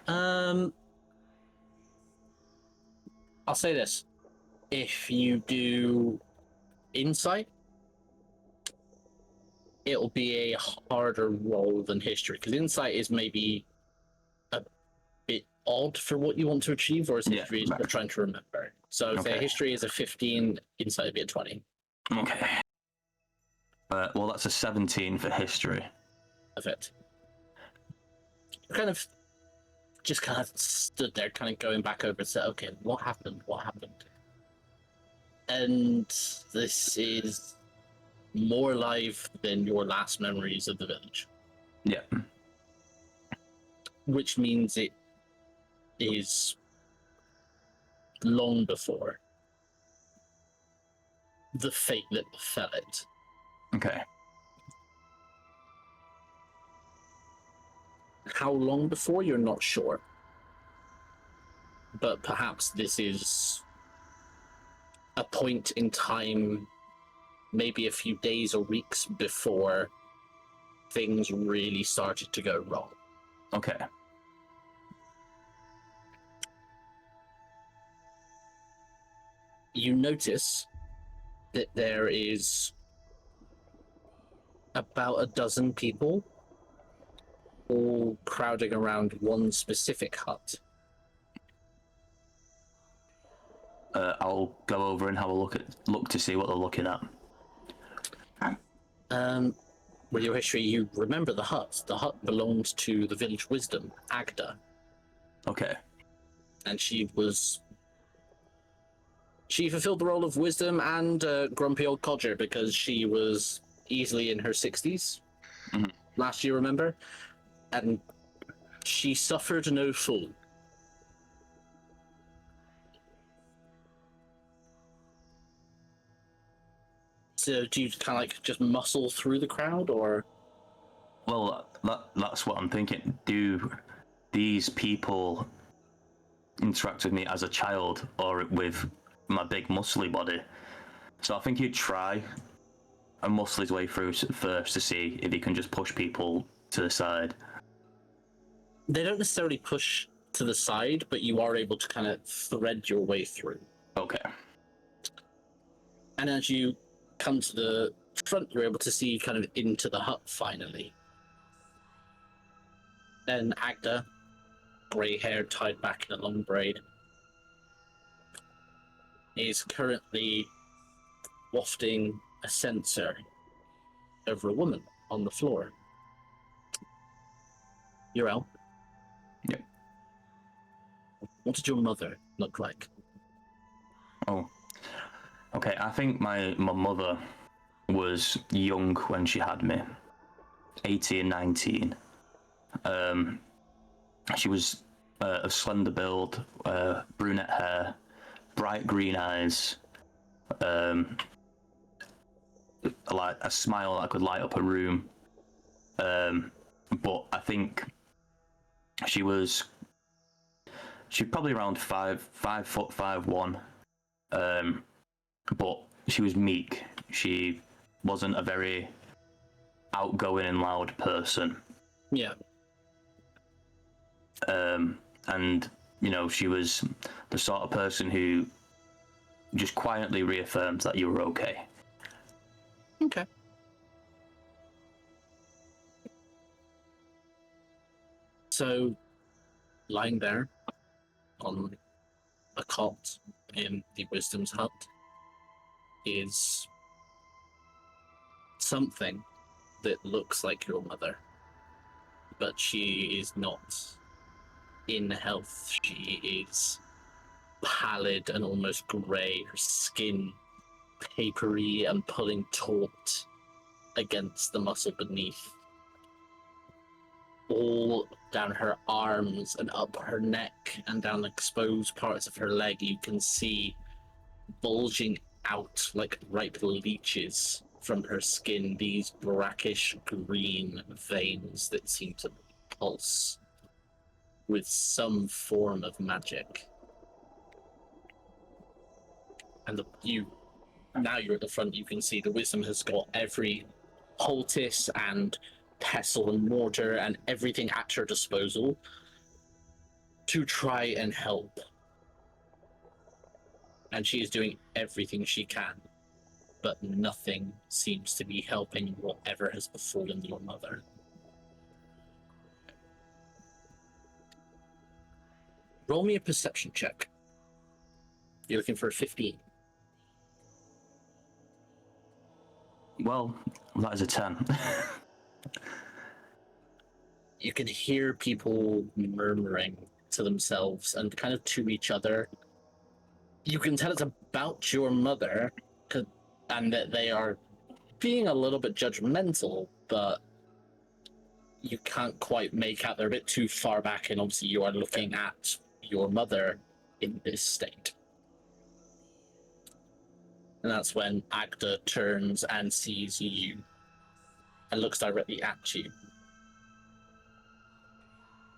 I'll say this. If you do insight, it'll be a harder roll than history, because insight is maybe a bit odd for what you want to achieve, whereas history is you're trying to remember. So if Okay. history is a 15, insight would be a 20. Okay. Well, that's a 17 for history. Of it. Kind of stood there, kind of going back over and said, okay, what happened? What happened? And this is more alive than your last memories of the village. Yeah. Which means it is long before the fate that befell it. Okay. How long before, you're not sure. But perhaps this is a point in time, maybe a few days or weeks before things really started to go wrong. Okay. You notice that there is about a dozen people all crowding around one specific hut. I'll go over and have a look to see what they're looking at. With your history, you remember the hut. The hut belonged to the village wisdom, Agda. Okay. And she fulfilled the role of wisdom and grumpy old codger, because she was easily in her 60s. Mhm. Last year, remember? And she suffered no fool. So do you kind of like just muscle through the crowd, or? Well, that's what I'm thinking. Do these people interact with me as a child or with my big muscly body? So I think he'd try and muscle his way through first to see if he can just push people to the side. They don't necessarily push to the side, but you are able to kind of thread your way through. Okay. And as you come to the front, you're able to see kind of into the hut finally. Then Agda, grey hair tied back in a long braid, is currently wafting a censer over a woman on the floor. Yrel. Yep. What did your mother look like? Oh. Okay, I think my mother was young when she had me. 18, 19. She was of slender build, brunette hair, bright green eyes, like a smile that could light up a room. But I think she was probably around 5'1", but she was meek. She wasn't a very outgoing and loud person. Yeah. And she was the sort of person who just quietly reaffirmed that you were okay. Okay. So, lying there on a cot in the Wisdom's Hut is something that looks like your mother, but she is not in health. She is pallid and almost grey, her skin papery and pulling taut against the muscle beneath. All down her arms and up her neck and down exposed parts of her leg, you can see bulging out like ripe leeches from her skin, these brackish green veins that seem to pulse with some form of magic. And now you're at the front, you can see the Wisdom has got every poultice and pestle and mortar and everything at her disposal to try and help. And she is doing everything she can, but nothing seems to be helping whatever has befallen your mother. Roll me a perception check. You're looking for a 15. Well, that is a 10. You can hear people murmuring to themselves and kind of to each other. You can tell it's about your mother, and that they are being a little bit judgmental, but you can't quite make out. They're a bit too far back, and obviously you are looking at your mother in this state. And that's when Agda turns and sees you and looks directly at you.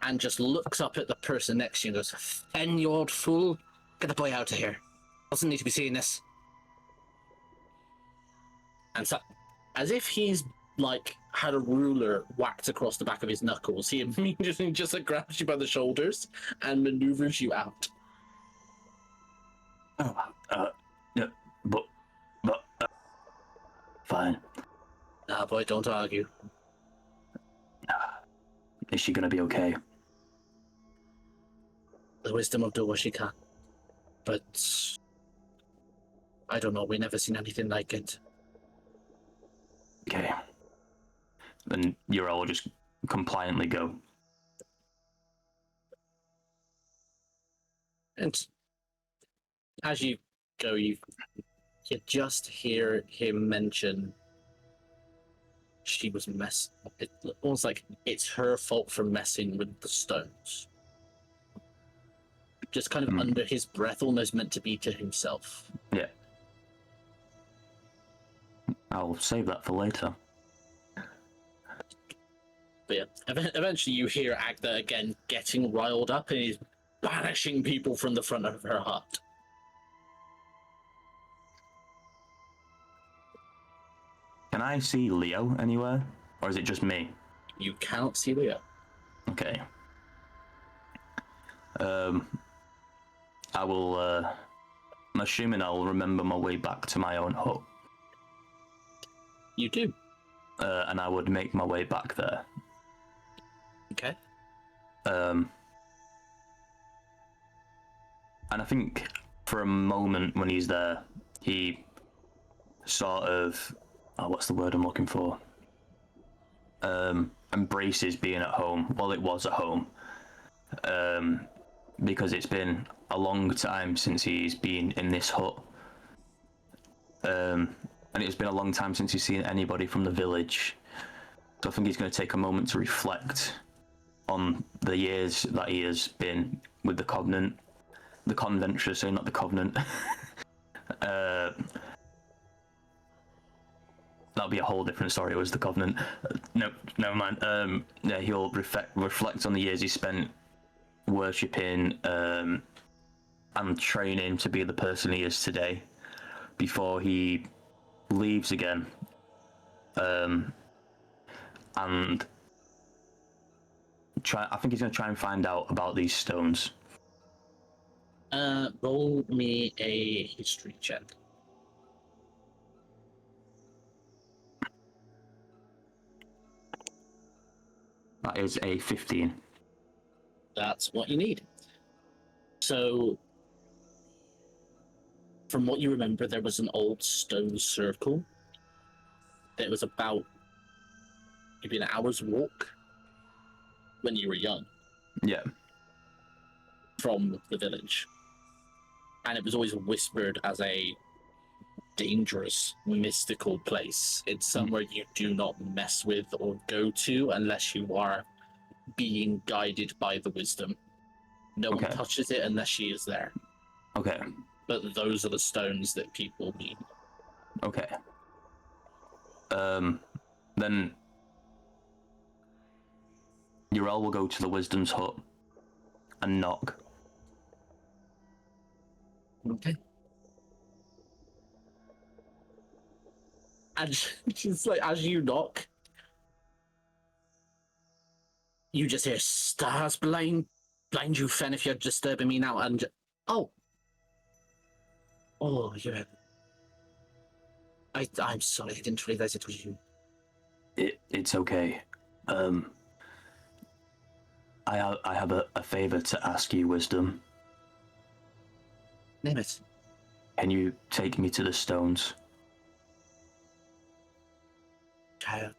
And just looks up at the person next to you and goes, "Fen, you old fool, get the boy out of here. Doesn't need to be seeing this." And so, as if he's like had a ruler whacked across the back of his knuckles, he immediately just grabs you by the shoulders and maneuvers you out. Yeah, but fine. Ah, boy, don't argue. Is she gonna be okay? The Wisdom will do what she can, but I don't know. We never seen anything like it. Okay. Then you're all just compliantly go. And as you go, you just hear him mention she was almost like it's her fault for messing with the stones. Just kind of under his breath, almost meant to be to himself. Yeah. I'll save that for later. But yeah, eventually you hear Agda again getting riled up and is banishing people from the front of her hut. Can I see Leo anywhere? Or is it just me? You cannot see Leo. Okay. I will, I'm assuming I'll remember my way back to my own hut. You do. And I would make my way back there. Okay. And I think for a moment when he's there, he sort of, what's the word I'm looking for? Embraces being at home. Well, it was at home. Because it's been a long time since he's been in this hut. And it's been a long time since he's seen anybody from the village. So I think he's going to take a moment to reflect on the years that he has been with the Covenant. The Convent, should I say, not the Covenant. That'll be a whole different story. It was the Covenant. No, never mind. Yeah, he'll reflect on the years he spent worshipping and training to be the person he is today before he leaves again. And I think he's going to try and find out about these stones. Roll me a history check. That is a 15. That's what you need. So, from what you remember, there was an old stone circle that was about maybe an hour's walk when you were young. Yeah. From the village. And it was always whispered as a dangerous, mystical place. It's somewhere you do not mess with or go to unless you are being guided by the wisdom. No one touches it unless she is there. Okay. But those are the stones that people need. Okay. Then Yrel will go to the wisdom's hut and knock. Okay. And she's like, as you knock, you just hear stars blind you, Fen, if you're disturbing me now. And oh, you're. I'm sorry, I didn't realize it was you. It's okay. I have a favor to ask you, Wisdom. Name it. Can you take me to the stones? Child.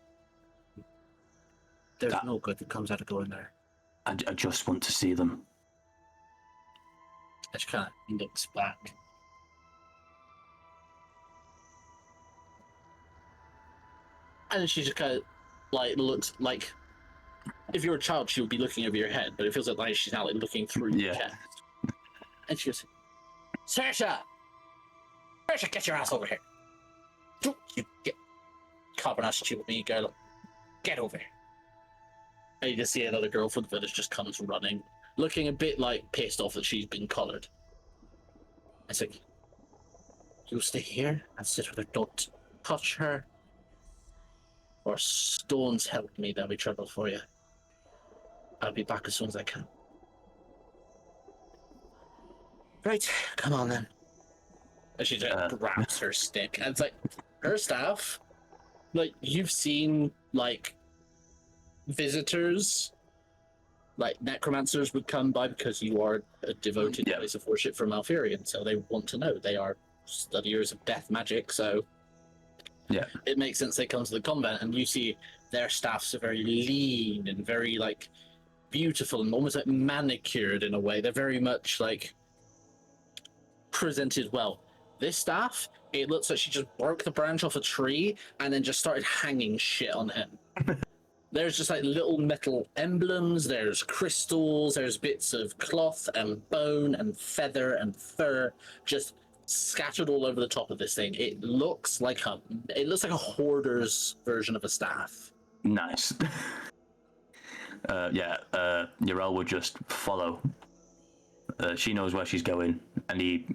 There's no good that comes out of going there. I just want to see them. And she kind of looks back. And she just kind of looks like, if you're a child, she would be looking over your head, but it feels like she's now looking through your chest. And she goes, Saoirse, get your ass over here. Don't you get copping ass shit with me, girl. Get over here. And you just see another girl from the village just comes running, looking a bit pissed off that she's been collared. It's like, you stay here and sit with her. Don't touch her. Or stones help me, there'll be trouble for you. I'll be back as soon as I can. Right, come on then. And she just grabs her stick. And it's like, her staff, you've seen, visitors, necromancers would come by because you are a devoted place of worship for Malfurion, so they want to know. They are studiers of death magic, so it makes sense they come to the convent, and you see their staffs are very lean and very, beautiful and almost manicured in a way. They're very much, presented well. This staff, it looks like she just broke the branch off a tree and then just started hanging shit on him. There's just little metal emblems, there's crystals, there's bits of cloth and bone and feather and fur just scattered all over the top of this thing. It looks like a hoarder's version of a staff. Nice. Yrel would just follow. She knows where she's going, and he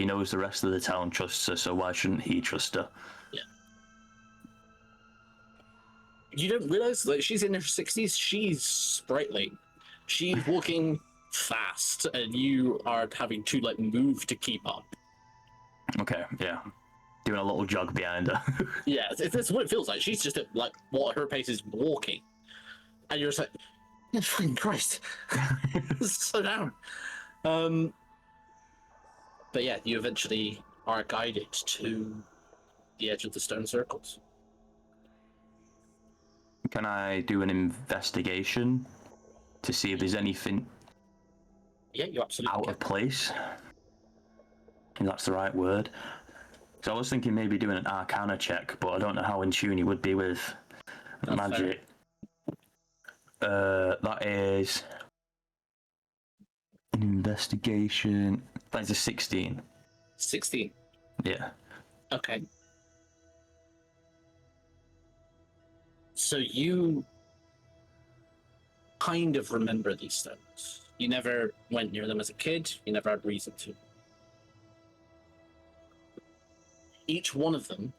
knows the rest of the town trusts her, so why shouldn't he trust her? Yeah. You don't realize she's in her 60s. She's sprightly. She's walking fast, and you are having to move to keep up. Okay, yeah. Doing a little jog behind her. Yeah, it's what it feels like. She's just at what her pace is walking. And you're just like, yeah, fucking Christ. Slow down. But yeah, you eventually are guided to the edge of the stone circles. Can I do an investigation to see if there's anything you absolutely out of place? If that's the right word. So I was thinking maybe doing an Arcana check, but I don't know how in tune he would be with magic. That is an investigation. That is a 16. 16. Yeah. Okay. So you kind of remember these stones. You never went near them as a kid. You never had reason to. Each one of them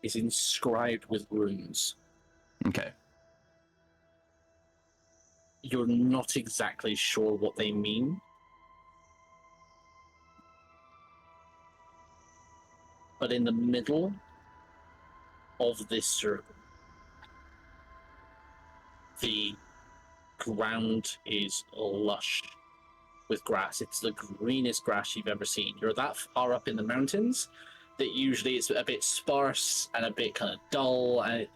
is inscribed with runes. Okay. You're not exactly sure what they mean. But in the middle of this circle, the ground is lush with grass. It's the greenest grass you've ever seen. You're that far up in the mountains that usually it's a bit sparse and a bit kind of dull, and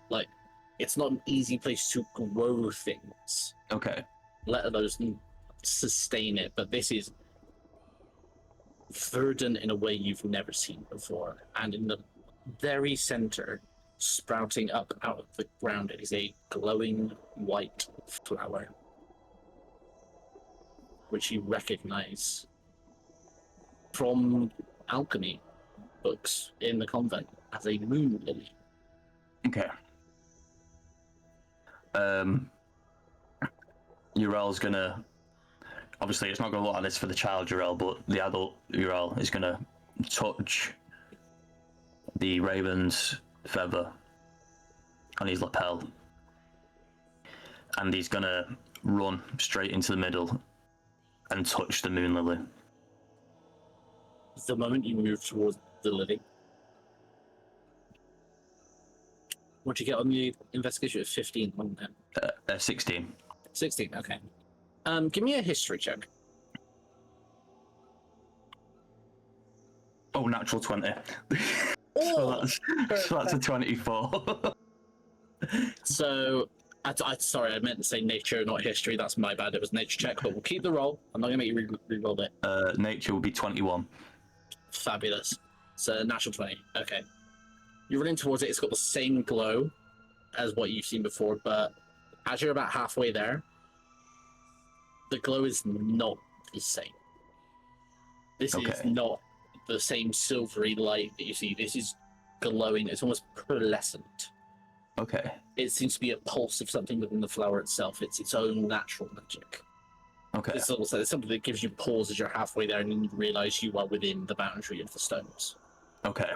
it's not an easy place to grow things. Okay. Let alone sustain it. But this is verdant in a way you've never seen before. And in the very center, sprouting up out of the ground, is a glowing white flower, which you recognize from alchemy books in the convent as a moon lily. Okay. Urel's gonna... Obviously, it's not gonna look like this for the child Urel, but the adult Urel is gonna touch the raven's feather on his lapel, and he's gonna run straight into the middle and touch the moon lily. The moment you move towards the lily, what'd you get on the investigation? 15, wasn't it? 16. 16, okay. Give me a history check. Oh, natural 20. Oh! so that's a 24. So, sorry, I meant to say nature, not history. That's my bad. It was nature check, but we'll keep the roll. I'm not going to make you re-roll it. Nature will be 21. Fabulous. So, natural 20. Okay. You're running towards it. It's got the same glow as what you've seen before, but as you're about halfway there, the glow is not the same. This is not the same silvery light that you see. This is glowing. It's almost pearlescent. Okay. It seems to be a pulse of something within the flower itself. It's its own natural magic. Okay. It's also something that gives you pause as you're halfway there and then you realize you are within the boundary of the stones. Okay.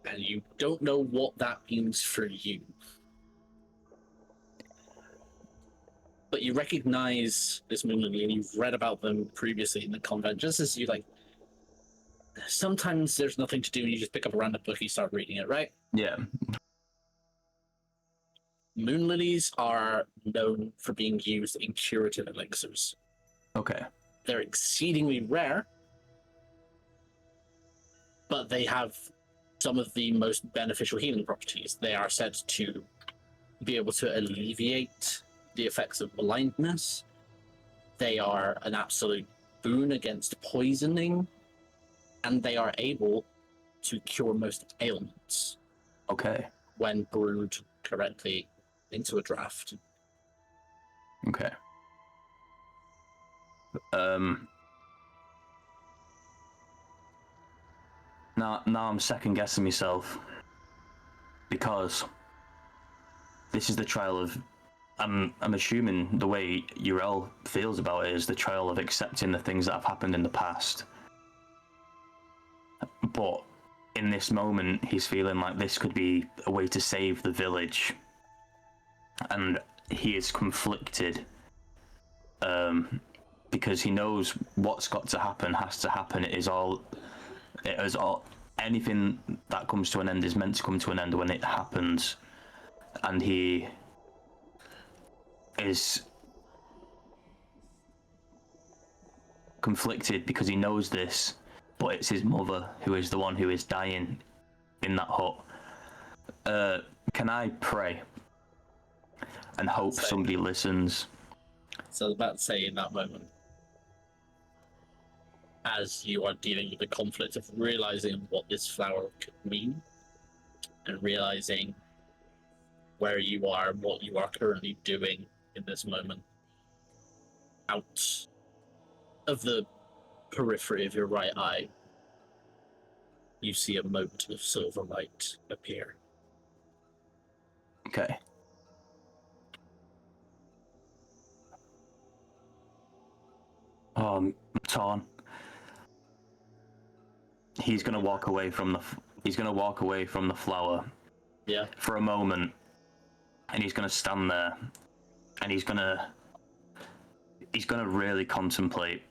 And you don't know what that means for you. But you recognize this moon lily and you've read about them previously in the convent, just as you sometimes there's nothing to do and you just pick up a random book and you start reading it, right? Yeah. Moon lilies are known for being used in curative elixirs. Okay. They're exceedingly rare, but they have some of the most beneficial healing properties. They are said to be able to alleviate the effects of blindness. They are an absolute boon against poisoning, and they are able to cure most ailments. Okay. When brewed correctly into a draft. Okay. Now I'm second guessing myself because this is the trial of. I'm assuming the way Urel feels about it is the trial of accepting the things that have happened in the past. But in this moment, he's feeling like this could be a way to save the village, and he is conflicted because he knows what's got to happen has to happen. It is all. Anything that comes to an end is meant to come to an end when it happens, and he is conflicted because he knows this, but it's his mother who is the one who is dying in that hut. Can I pray and hope somebody listens? So I was about to say, in that moment, as you are dealing with the conflict of realizing what this flower could mean and realizing where you are and what you are currently doing in this moment. Out of the periphery of your right eye, you see a mote of silver light appear. Okay. Torn. He's gonna walk away from the flower. Yeah. For a moment, and he's gonna stand there, and he's gonna really contemplate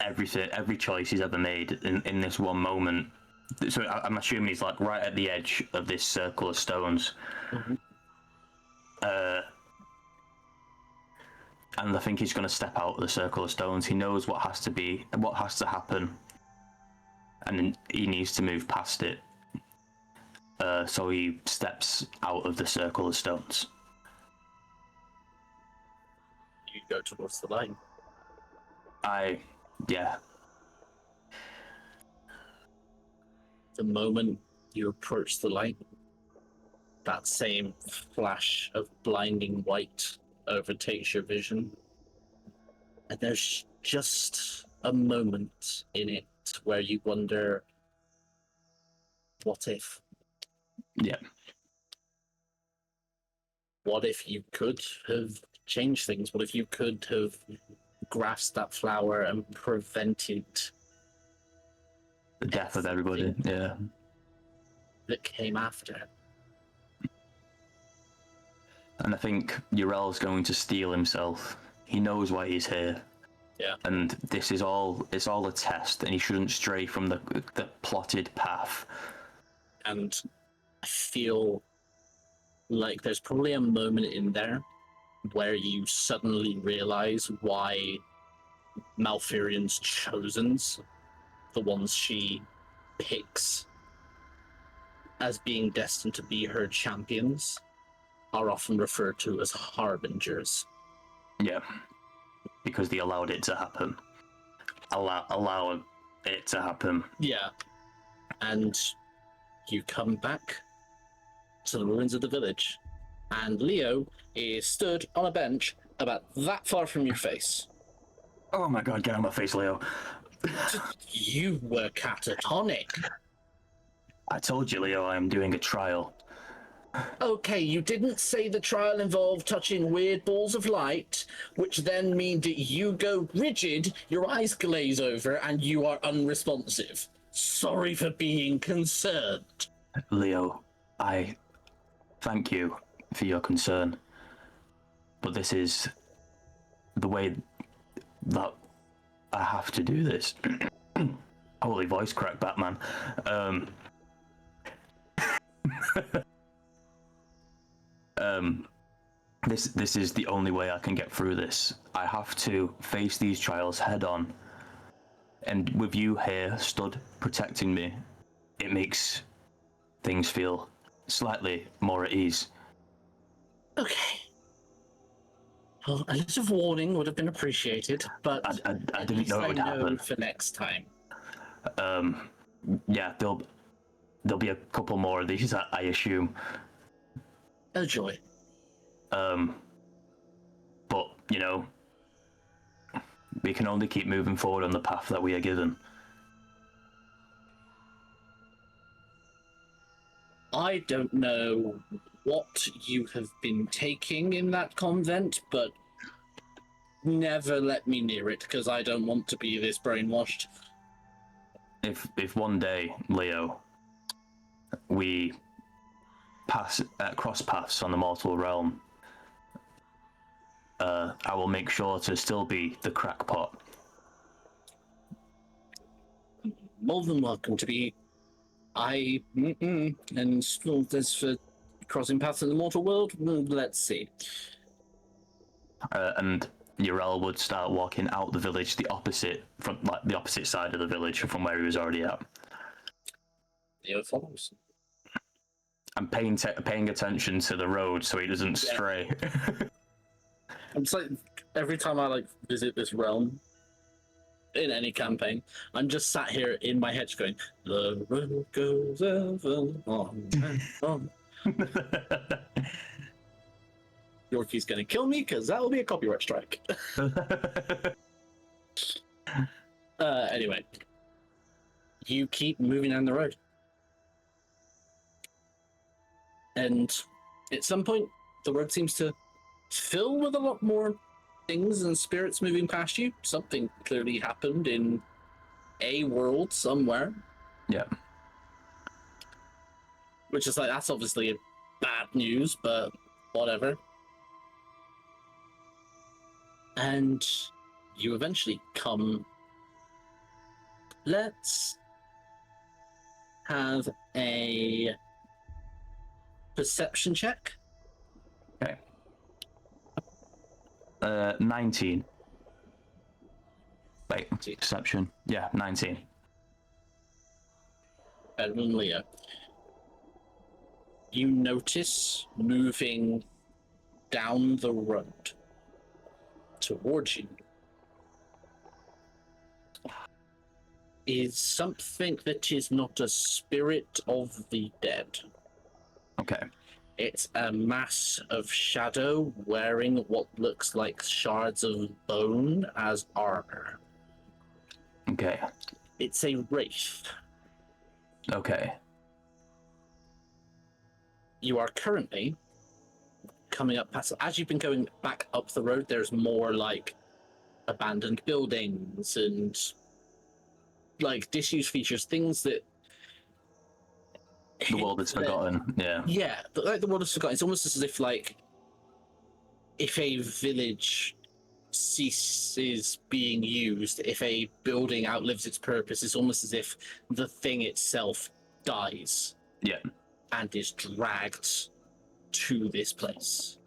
everything, every choice he's ever made in this one moment. So I'm assuming he's like right at the edge of this circle of stones. Mm-hmm. And I think he's going to step out of the circle of stones. He knows what has to happen, and he needs to move past it. So he steps out of the circle of stones. You go towards the line. Yeah. The moment you approach the light, that same flash of blinding white overtakes your vision. And there's just a moment in it where you wonder, what if? Yeah. What if you could have changed things? What if you could have grasped that flower and prevented The death of everybody, yeah. that came after? And I think Urel's going to steel himself. He knows why he's here. Yeah. And this is all a test, and he shouldn't stray from the plotted path. And I feel like there's probably a moment in there where you suddenly realize why Malfurion's chosens, the ones she picks as being destined to be her champions, are often referred to as harbingers. Yeah. Because they allowed it to happen. Allow it to happen. Yeah. And you come back to the ruins of the village, and Leo is stood on a bench about that far from your face. Oh my god, get out of my face, Leo. You were catatonic. I told you, Leo, I am doing a trial. Okay, you didn't say the trial involved touching weird balls of light, which then mean that you go rigid, your eyes glaze over, and you are unresponsive. Sorry for being concerned. Leo, I thank you for your concern, but this is the way that I have to do this. Holy voice crack, Batman. This is the only way I can get through this. I have to face these trials head on. And with you here, stood, protecting me, it makes things feel slightly more at ease. Okay. Well, a little warning would have been appreciated, but I didn't know it would happen. For next time. Yeah, there'll be a couple more of these, I assume. A joy. But, you know, we can only keep moving forward on the path that we are given. I don't know what you have been taking in that convent, but never let me near it, because I don't want to be this brainwashed. If one day, Leo, we cross paths on the mortal realm, I will make sure to still be the crackpot. More than welcome to be. And well, as for crossing paths in the mortal world, let's see. And Urel would start walking out the village, the opposite side of the village from where he was already at. Leo follows. I'm paying attention to the road so he doesn't stray. It's like every time I visit this realm in any campaign, I'm just sat here in my head going, the road goes ever on and on. Yorkie's going to kill me because that will be a copyright strike. Anyway, you keep moving down the road. And at some point, the road seems to fill with a lot more things and spirits moving past you. Something clearly happened in a world somewhere. Yeah. Which is like, that's obviously bad news, but whatever. And you eventually come. Let's have a perception check. Okay. 19. Wait, perception. Yeah, 19. Better than Leo. You notice moving down the road towards you is something that is not a spirit of the dead. Okay. It's a mass of shadow wearing what looks like shards of bone as armor. Okay. It's a wraith. Okay. You are currently coming up past, as you've been going back up the road, there's more like abandoned buildings and like disused features, things that The world is forgotten. Yeah. Yeah, like the world is forgotten. It's almost as if like if a village ceases being used, if a building outlives its purpose, it's almost as if the thing itself dies. Yeah. And is dragged to this place.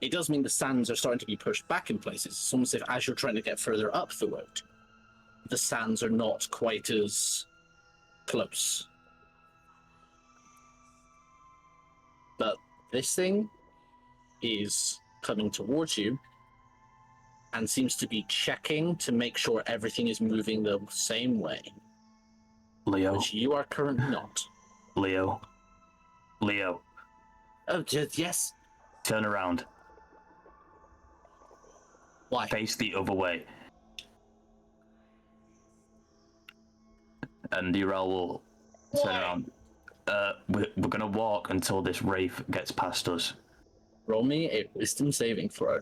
It does mean the sands are starting to be pushed back in places. It's almost as if as you're trying to get further up the road, the sands are not quite as close. But this thing is coming towards you and seems to be checking to make sure everything is moving the same way. Leo. Which you are currently not. Leo. Oh, yes. Turn around. Why? Face the other way. And Urel will turn around. We're gonna walk until this wraith gets past us. Roll me a wisdom saving throw.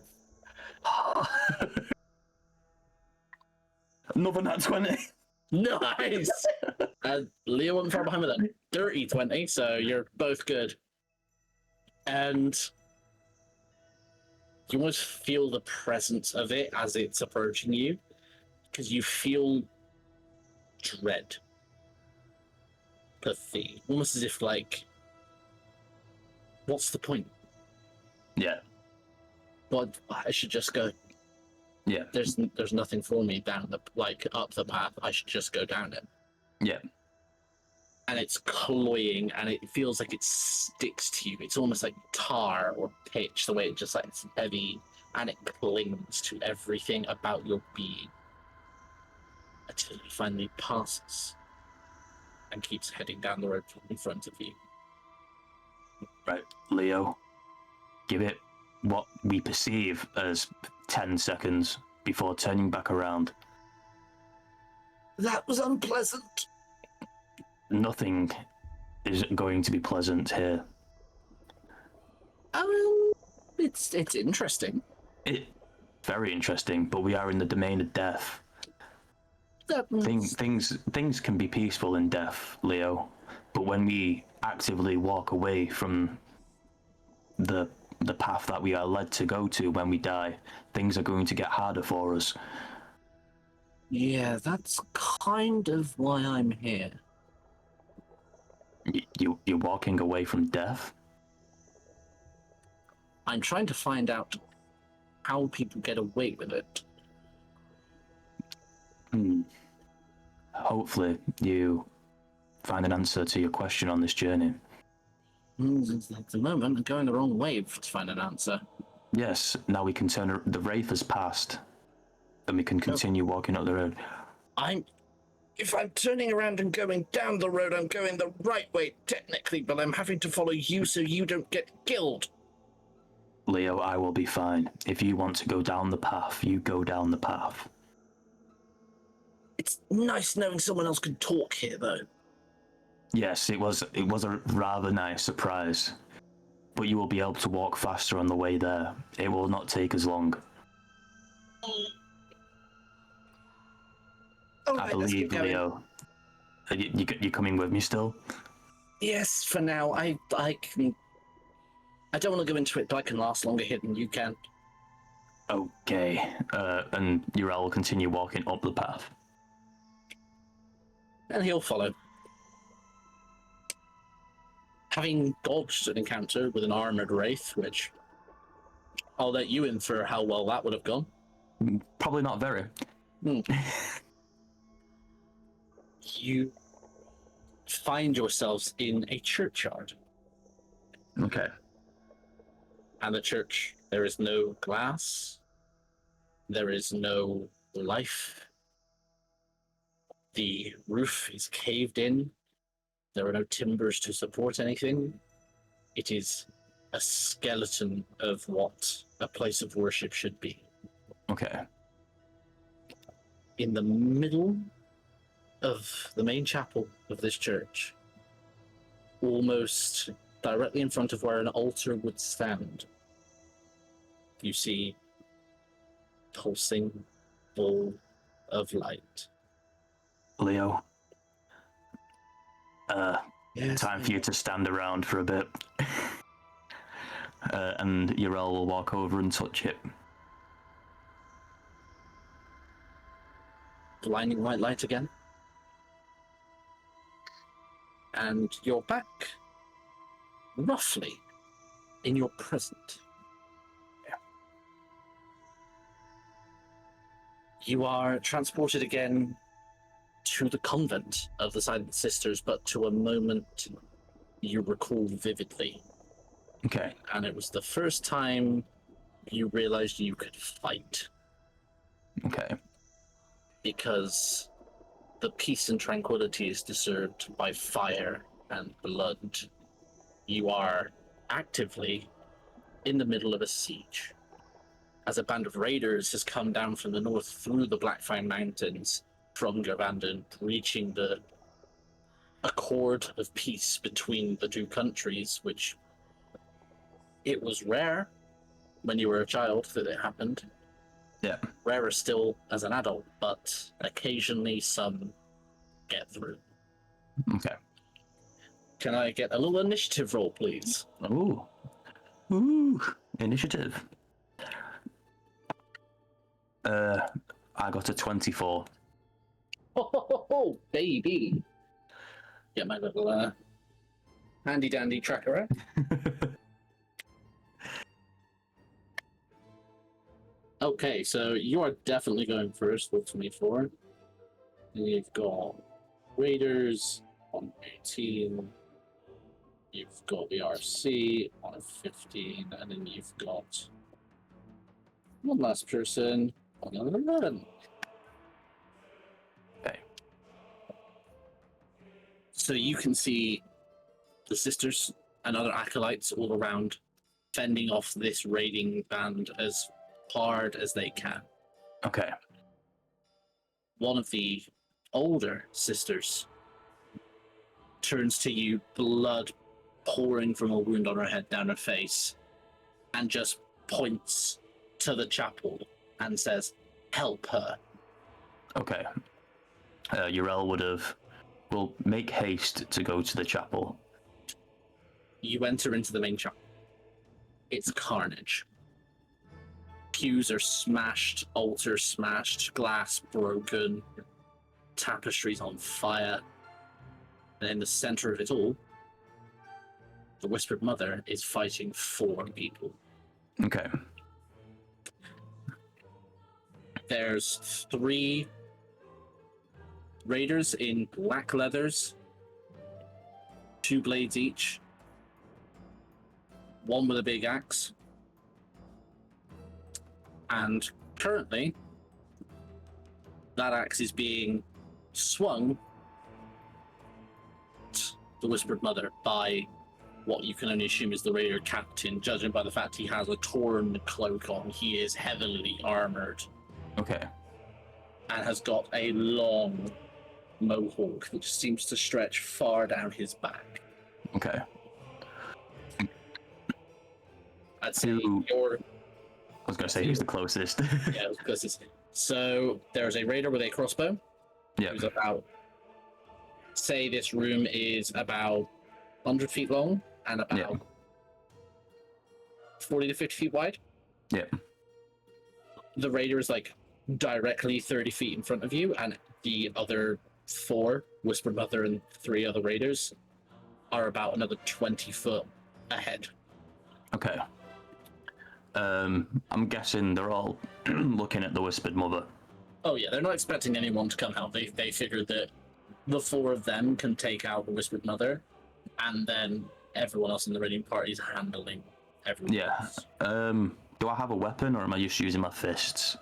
Another nat 20. Nice! Leo wasn't far behind with a dirty 20, so you're both good. And you almost feel the presence of it as it's approaching you, because you feel dread. Apathy. Almost as if, like, what's the point? Yeah. But I should just go. Yeah. There's nothing for me down the, like, up the path. I should just go down it. Yeah. And it's cloying, and it feels like it sticks to you. It's almost like tar or pitch, the way it just, like, it's heavy, and it clings to everything about your being. Until it finally passes and keeps heading down the road in front of you. Right, Leo. Give it what we perceive as 10 seconds before turning back around. That was unpleasant. Nothing is going to be pleasant here. It's interesting. Very interesting, but we are in the domain of death. Things can be peaceful in death, Leo, but when we actively walk away from the path that we are led to go to when we die, things are going to get harder for us. Yeah, that's kind of why I'm here. You're walking away from death? I'm trying to find out how people get away with it. Hopefully you find an answer to your question on this journey. At the moment, I'm going the wrong way to find an answer. Yes, now we can turn the wraith has passed, and we can continue walking up the road. If I'm turning around and going down the road, I'm going the right way, technically, but I'm having to follow you so you don't get killed. Leo, I will be fine. If you want to go down the path, you go down the path. It's nice knowing someone else can talk here, though. Yes, it was a rather nice surprise. But you will be able to walk faster on the way there. It will not take as long. I believe, Leo. You coming with me still? Yes, for now. I can. I don't want to go into it, but I can last longer here than you can. Okay. And Uriel will continue walking up the path. And he'll follow. Having dodged an encounter with an armored wraith, which I'll let you infer how well that would have gone. Probably not very. You find yourselves in a churchyard. Okay. And the church, there is no glass. There is no life. The roof is caved in. There are no timbers to support anything. It is a skeleton of what a place of worship should be. Okay. In the middle of the main chapel of this church, almost directly in front of where an altar would stand, you see a pulsing ball of light. Leo. Yes, Time for you to stand around for a bit. And Uriel will walk over and touch it. blinding white light again. And you're back, roughly, in your present. You are transported again to the convent of the Silent Sisters, but to a moment you recall vividly. Okay. And it was the first time you realized you could fight. Okay. Because the peace and tranquility is disturbed by fire and blood. You are actively in the middle of a siege. As a band of raiders has come down from the north through the Blackfire Mountains from Gavandon, reaching the accord of peace between the two countries, which it was rare when you were a child that it happened. Yeah. Rarer still as an adult, but occasionally some get through. Okay. Can I get a little initiative roll, please? Ooh. Ooh. Initiative. I got a 24. Oh, baby. Get my little handy dandy tracker out. Okay, so you are definitely going first with 24. And you've got Raiders on 18. You've got the RC on a 15. And then you've got one last person on an 11. Okay. So you can see the sisters and other acolytes all around fending off this raiding band as hard as they can. Okay. One of the older sisters turns to you, blood pouring from a wound on her head down her face, and just points to the chapel and says, "Help her." Okay. Uriel will make haste to go to the chapel. You enter into the main chapel. It's carnage. Pews are smashed, altars smashed, glass broken, tapestries on fire. And in the center of it all, the Whispered Mother is fighting 4 people. Okay. There's 3 raiders in black leathers, 2 blades each, 1 with a big axe. And currently, that axe is being swung at the Whispered Mother by what you can only assume is the raider captain, judging by the fact he has a torn cloak on. He is heavily armored Okay. and has got a long mohawk which seems to stretch far down his back. Okay. I'd say Who- you're... I was going to say who's the closest. Yeah, because it's... So there's a raider with a crossbow. Yeah. Who's about... Say this room is about 100 feet long and about 40 to 50 feet wide. Yeah. The raider is like directly 30 feet in front of you, and the other 4, Whispered Mother and 3 other raiders, are about another 20 foot ahead. Okay. I'm guessing they're all looking at the Whispered Mother. Oh yeah, they're not expecting anyone to come help. They figured that the 4 of them can take out the Whispered Mother, and then everyone else in the raiding party is handling everyone else. Do I have a weapon, or am I just using my fists?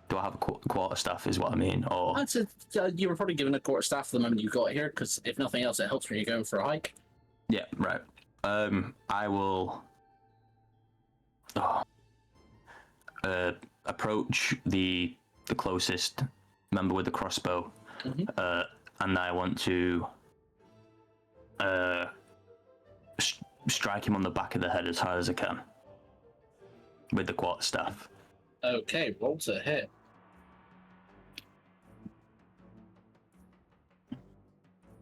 Do I have a quarterstaff, is what I mean? Or I'd say you were probably given a quarterstaff the moment you got here, because if nothing else, it helps when you're going for a hike. yeah, right. I will approach the closest member with the crossbow, and I want to strike him on the back of the head as hard as I can with the quarterstaff. Okay, roll to hit.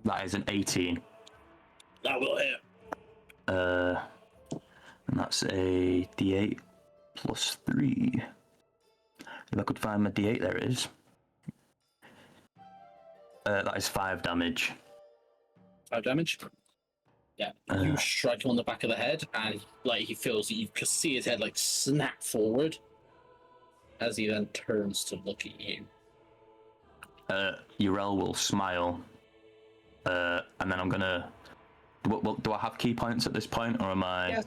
That is an 18. That will hit. And that's a D8 plus 3. If I could find my D8, there it is. That is 5 damage. 5 damage. Yeah, you strike him on the back of the head, and like he feels you can see his head like snap forward as he then turns to look at you. Urel will smile, and then I'm gonna. Do I have key points at this point, or am I? Yeah.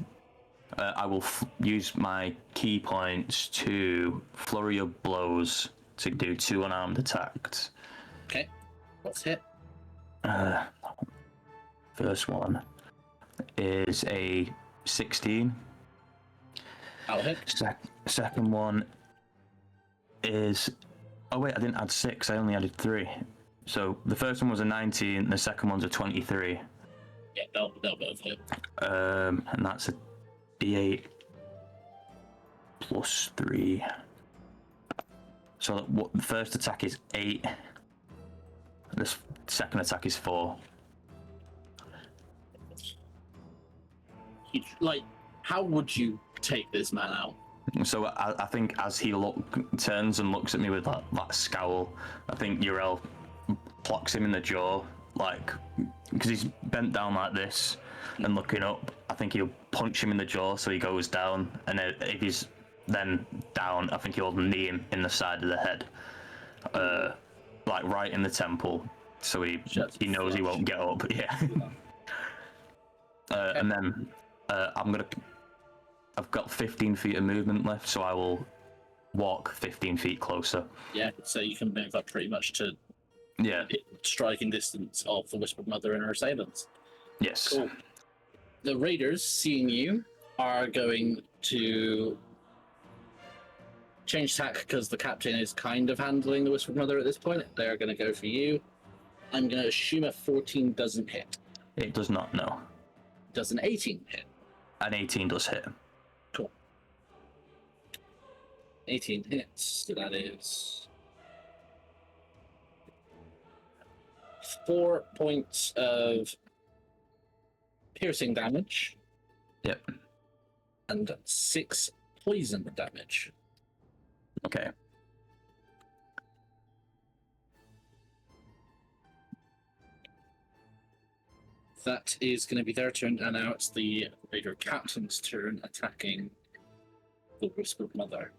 I will use my key points to flurry of blows to do 2 unarmed attacks. Okay, let's hit. First one is a 16. I'll hit. Second one is... Oh wait, I didn't add 6, I only added 3. So the first one was a 19, the second one's a 23. Yeah, they'll both hit. And that's a D8 plus 3. So what the first attack is 8. This second attack is 4. Like, how would you take this man out? So I think as he turns and looks at me with that scowl, I think Urel plucks him in the jaw, like, because he's bent down like this and looking up. I think he'll punch him in the jaw so he goes down, and if he's then down, I think he'll knee him in the side of the head, like right in the temple, so he knows he won't get up. Yeah. Okay. And then I've got 15 feet of movement left, so I will walk 15 feet closer. Yeah, so you can move up pretty much to striking distance of the Whispered Mother and her assailants. Yes. Cool. The raiders, seeing you, are going to change tack because the captain is kind of handling the Whispered Mother at this point. They're going to go for you. I'm going to assume a 14 doesn't hit. It does not, no. Does an 18 hit? An 18 does hit. Cool. 18 hits, so that is 4 points of piercing damage. Yep. And 6 poison damage. Okay. That is going to be their turn, and now it's the Raider Captain's turn attacking the Whispered Mother.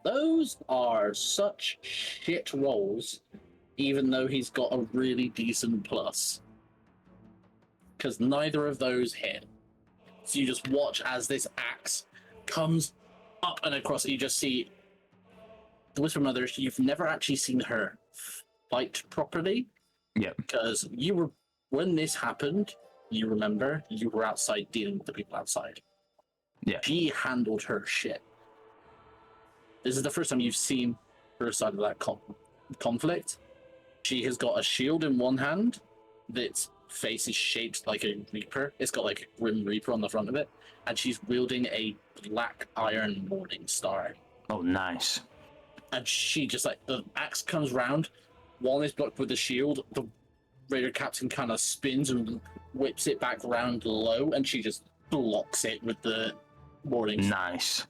Those are such shit rolls, even though he's got a really decent plus. Because neither of those hit. So you just watch as this axe comes up and across. You just see the Whispered Mother. You've never actually seen her fight properly. Yeah. Because you were when this happened, you remember you were outside dealing with the people outside. Yeah. She handled her shit. This is the first time you've seen her side of that conflict. She has got a shield in one hand that's face is shaped like a reaper. It's got like a grim reaper on the front of it, and she's wielding a black iron morning star. Oh, nice. And she just like the axe comes round, one is blocked with the shield. The raider captain kind of spins and whips it back round low, and she just blocks it with the morning star. Nice.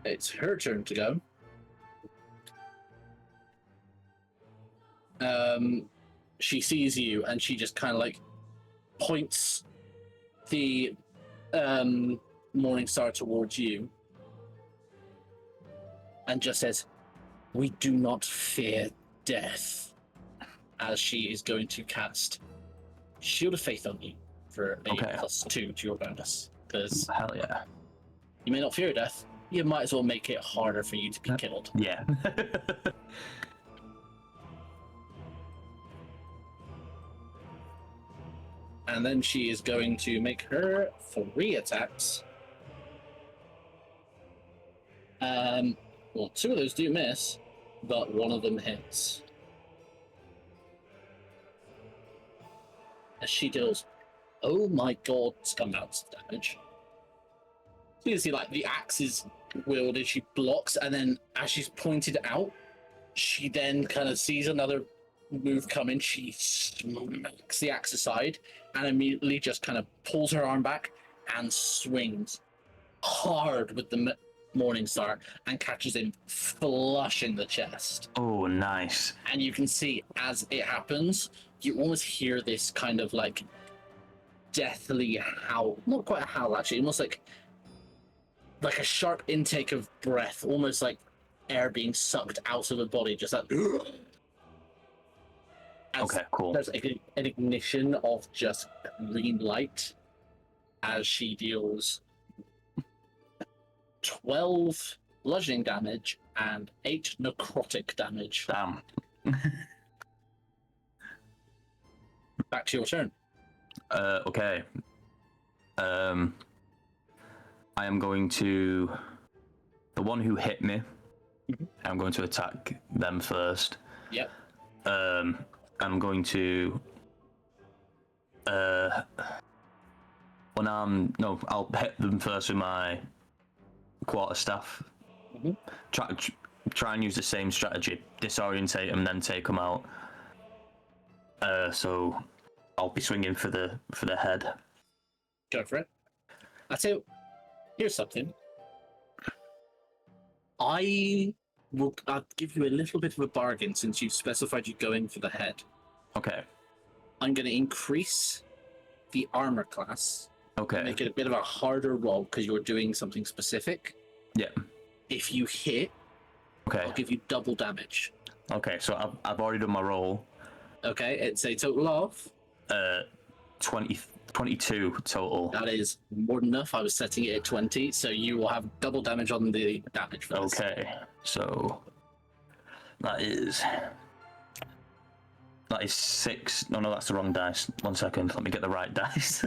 It's her turn to go. She sees you and she just kind of like points the morning star towards you and just says, "We do not fear death," as she is going to cast Shield of Faith on you for a +2 to your bonus. Because hell yeah, you may not fear death, you might as well make it harder for you to be killed. Yeah. And then she is going to make her 3 attacks. Well, 2 of those do miss, but 1 of them hits. As she deals, oh my god, some amounts of damage. So you can see, like, the axe is wielded, she blocks, and then as she's pointed out, she then kind of sees another move coming. She smacks the axe aside and immediately just kind of pulls her arm back and swings hard with the morning star and catches him flush in the chest. Oh, nice. And you can see as it happens, you almost hear this kind of like deathly howl. Not quite a howl, actually, almost like a sharp intake of breath, almost like air being sucked out of the body, just like okay, cool. There's an ignition of just green light as she deals 12 bludgeoning damage and 8 necrotic damage. Damn. Back to your turn. Okay. I am going to... The one who hit me, I'm going to attack them first. Yep. I'm going to... I'll hit them first with my quarterstaff. Try and use the same strategy. Disorientate them, then take them out. So I'll be swinging for the head. Go for it. I'll here's something. I'll give you a little bit of a bargain since you've specified you're going for the head. Okay. I'm going to increase the armor class. Okay. Make it a bit of a harder roll because you're doing something specific. Yeah. If you hit, okay, I'll give you double damage. Okay, so I've already done my roll. Okay, it's a total of 22 total. That is more than enough. I was setting it at 20, so you will have double damage on the damage for this. Okay, so that is 6. No, that's the wrong dice. 1 second, let me get the right dice.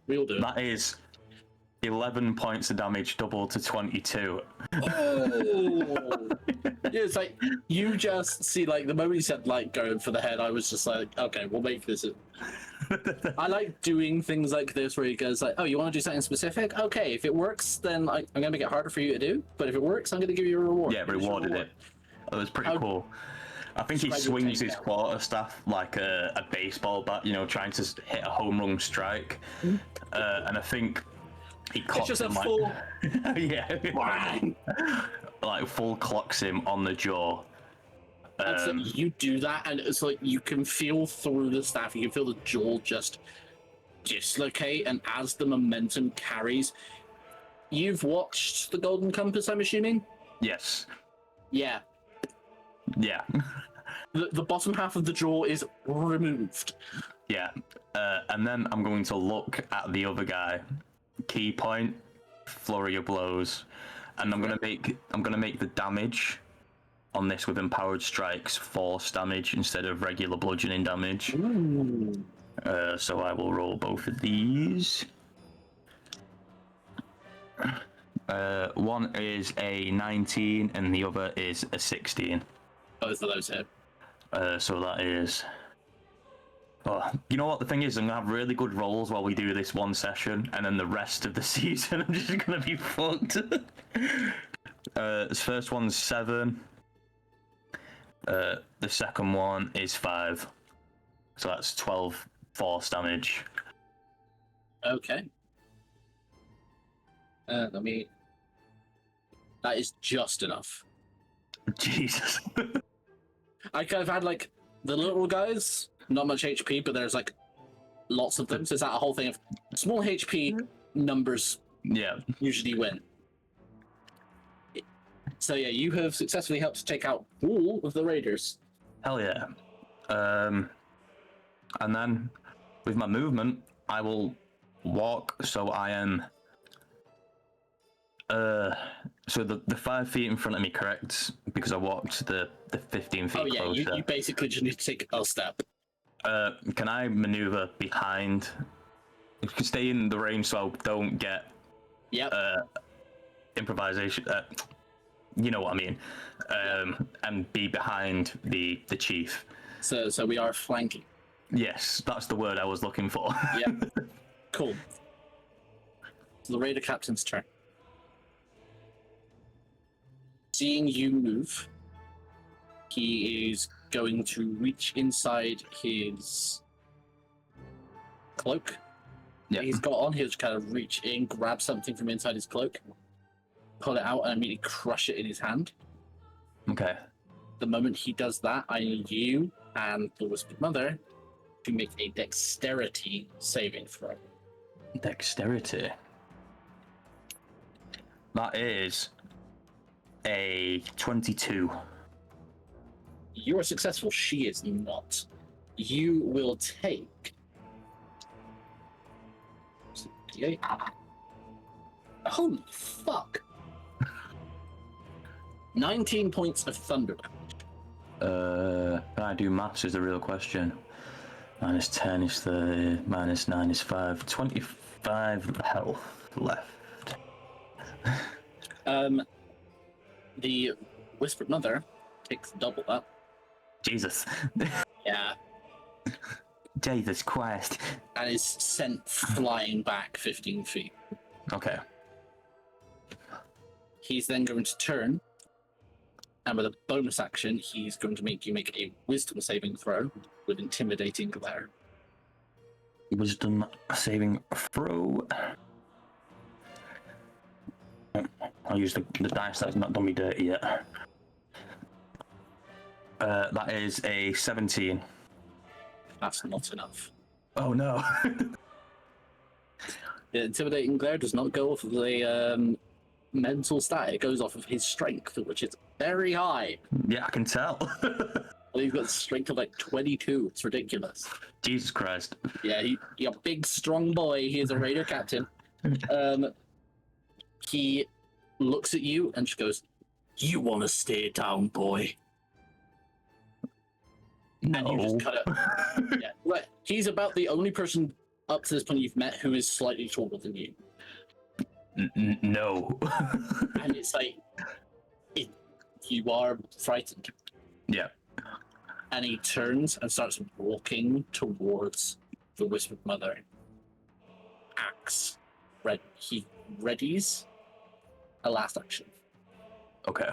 We'll do it. That is 11 points of damage, double to 22. Oh! Yeah, it's like, you just see, like, the moment you said, like, going for the head, I was just like, okay, we'll make this. I like doing things like this where he goes like, oh, you want to do something specific? Okay, if it works, then I'm going to make it harder for you to do. But if it works, I'm going to give you a reward. Yeah, rewarded it. That was pretty cool. I think he swings his quarterstaff like a baseball bat, trying to hit a home run strike. And I think he clocks it's just him a full... yeah. Like full clocks him on the jaw. So you do that, and it's like you can feel through the staff, you can feel the jaw just dislocate, and as the momentum carries, you've watched The Golden Compass, I'm assuming? Yes. Yeah. Yeah. The bottom half of the jaw is removed. Yeah. And then I'm going to look at the other guy. Key point, flurry of blows, and I'm gonna make the damage on this with empowered strikes, force damage instead of regular bludgeoning damage. Ooh. So I will roll both of these. One is a 19 and the other is a 16. Both of those hit. So that is... Oh, you know what the thing is? I'm going to have really good rolls while we do this one session, and then the rest of the season I'm just going to be fucked. This first one's 7. The second one is 5. So that's 12 force damage. Okay. Let me... That is just enough. Jesus. I kind of had, like, the little guys, not much HP, but there's, like, lots of them. So it's that whole thing of small HP numbers Yeah. usually win. So yeah, you have successfully helped to take out all of the raiders. Hell yeah. And then with my movement, I will walk, so I am... so the 5 feet in front of me, correct? Because I walked the 15 feet closer. Oh yeah, you basically just need to take a step. Can I maneuver behind? Stay in the range so I don't get improvisation. You know what I mean. And be behind the chief. So we are flanking. Yes, that's the word I was looking for. Yeah. Cool. So the raider captain's turn. Seeing you move, he is going to reach inside his cloak that he's got on. He'll just kind of reach in, grab something from inside his cloak, pull it out, and immediately crush it in his hand. Okay. The moment he does that, I need you and the Whispered Mother to make a dexterity saving throw. Dexterity. That is a 22. You are successful, she is not. You will take... 68. Holy fuck! 19 points of thunder damage. Can I do maths is the real question. Minus 10 is 30, minus 9 is 5. 25 health left. The Whispered Mother takes double that. Jesus. Yeah. Jesus Christ. And is sent flying back 15 feet. Okay. He's then going to turn, and with a bonus action, he's going to make you make a wisdom saving throw with intimidating glare. Wisdom saving throw. I'll use the dice that's not done me dirty yet. That is a 17. That's not enough. Oh no. The intimidating glare does not go off of the mental stat. It goes off of his strength, which is very high. Yeah, I can tell. Well, he's got a strength of like 22. It's ridiculous. Jesus Christ. Yeah, he's a big, strong boy. He is a raider captain. He looks at you and just goes, "You want to stay down, boy?" No. And you just cut it. Yeah, well, he's about the only person up to this point you've met who is slightly taller than you. No. And it's like, you are frightened. Yeah. And he turns and starts walking towards the Whispered Mother. Axe. He readies a last action. Okay.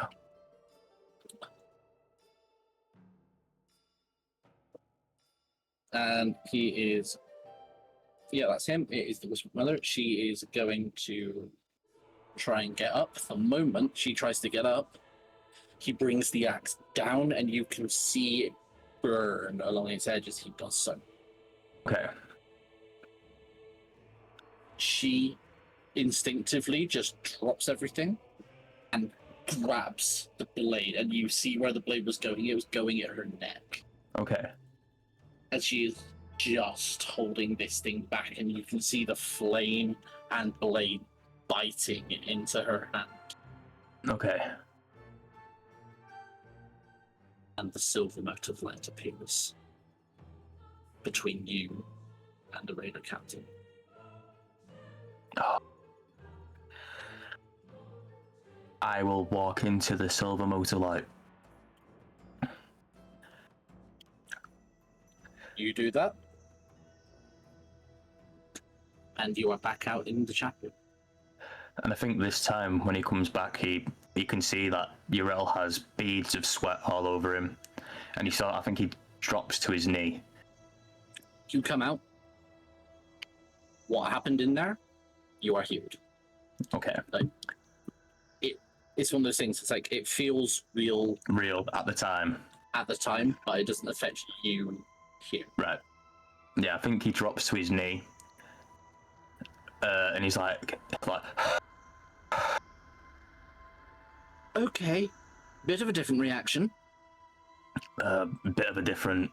And he is... Yeah, that's him. It is the Whispered Mother. She is going to try and get up. The moment she tries to get up, he brings the axe down, and you can see it burn along its edge as he does so. Okay. She instinctively just drops everything and grabs the blade, and you see where the blade was going. It was going at her neck. Okay. And she is just holding this thing back, and you can see the flame and blade biting into her hand. Okay. and the silver mote of light appears between you and the raider captain. I will walk into the silver motor light. You do that, and you are back out in the chapel. And I think this time when he comes back, he can see that Yrel has beads of sweat all over him. And I think he drops to his knee. You come out. What happened in there? You are healed. Okay. It's one of those things, it's like, it feels real at the time, but it doesn't affect you here. Right. Yeah, I think he drops to his knee. And he's like... Okay. Bit of a different reaction. Bit of a different...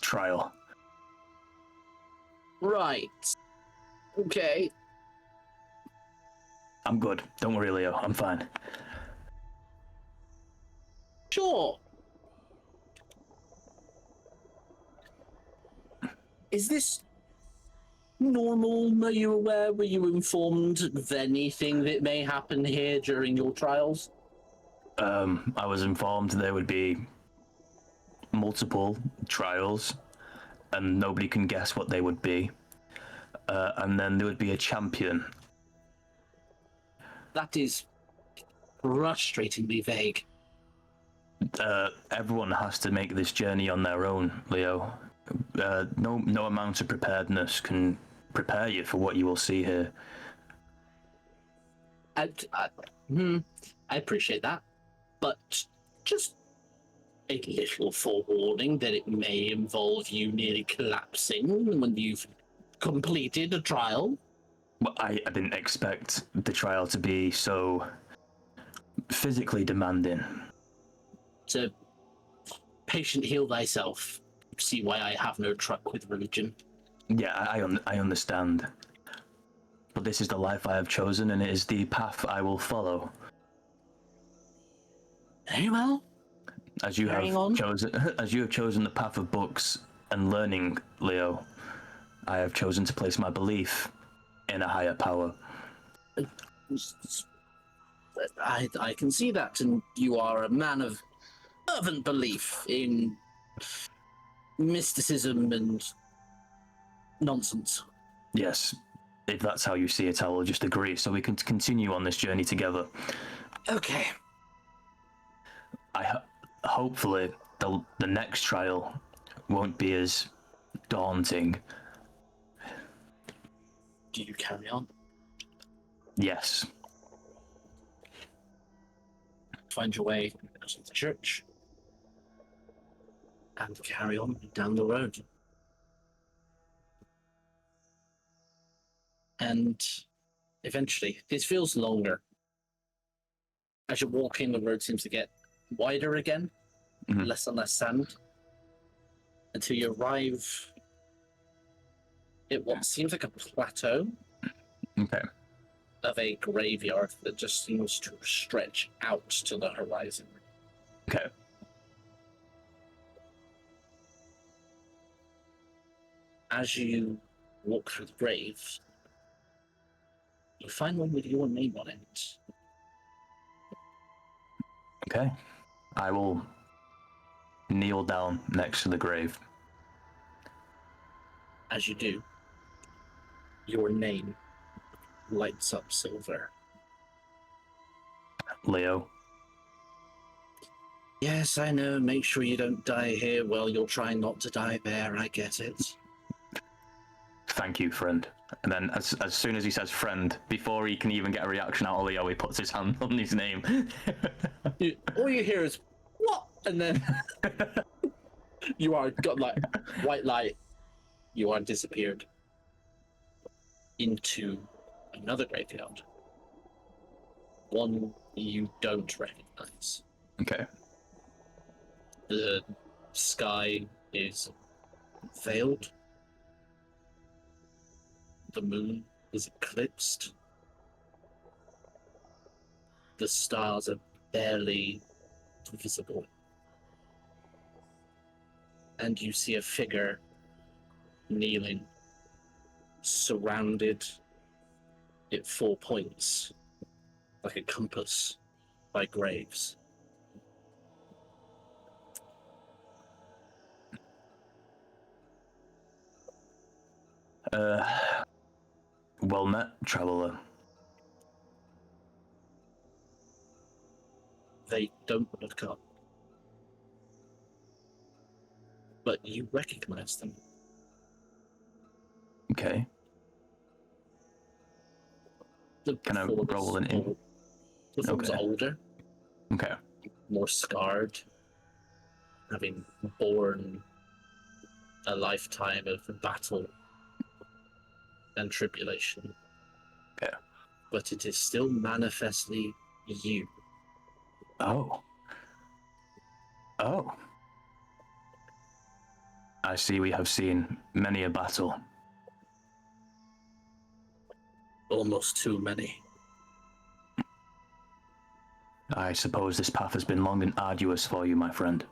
trial. Right. Okay. I'm good. Don't worry, Leo. I'm fine. Sure. Is this normal? Are you aware? Were you informed of anything that may happen here during your trials? I was informed there would be multiple trials, and nobody can guess what they would be. And then there would be a champion. That is frustratingly vague. Everyone has to make this journey on their own, Leo. No amount of preparedness can prepare you for what you will see here. I appreciate that, but just a little forewarning that it may involve you nearly collapsing when you've completed a trial. Well, I didn't expect the trial to be so physically demanding. So, patient heal thyself. See why I have no truck with religion. Yeah, I understand. But this is the life I have chosen, and it is the path I will follow. Very well. As you have chosen the path of books and learning, Leo, I have chosen to place my belief in a higher power. I can see that, and you are a man of fervent belief in mysticism and nonsense. Yes, if that's how you see it, I will just agree, so we can continue on this journey together. Okay. Hopefully the next trial won't be as daunting. Do you carry on? Yes. Find your way to the church and carry on down the road. And eventually, this feels longer. As you're walking, the road seems to get wider again, less and less sand, until you arrive at what seems like a plateau. Okay. Of a graveyard that just seems to stretch out to the horizon. Okay. As you walk through the grave, you find one with your name on it. Okay. I will kneel down next to the grave. As you do, your name lights up silver. Leo. Yes, I know. Make sure you don't die here. Well, you're trying not to die there. I get it. Thank you, friend. And then as soon as he says friend, before he can even get a reaction out of Leo, he puts his hand on his name. All you hear is, what? And then you are got like white light. You are disappeared into another graveyard. One you don't recognize. Okay. The sky is veiled. The moon is eclipsed. The stars are barely visible. And you see a figure kneeling, surrounded at 4 points, like a compass, by graves. Well met, traveler. They don't look up, but you recognize them. Okay. Can I roll an in? The form's Okay. older, Okay. more scarred, having borne a lifetime of battle and tribulation. Okay. But it is still manifestly you. Oh. Oh. I see we have seen many a battle. Almost too many. I suppose this path has been long and arduous for you, my friend.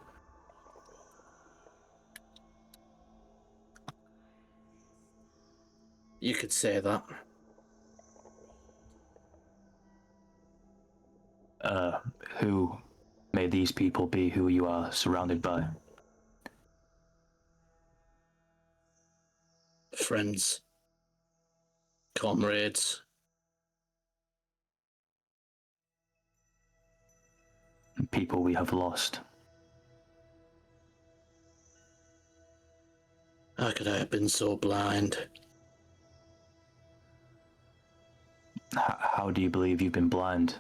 You could say that. Who may these people be who you are surrounded by? Friends. Comrades. People we have lost. How could I have been so blind? How do you believe you've been blind?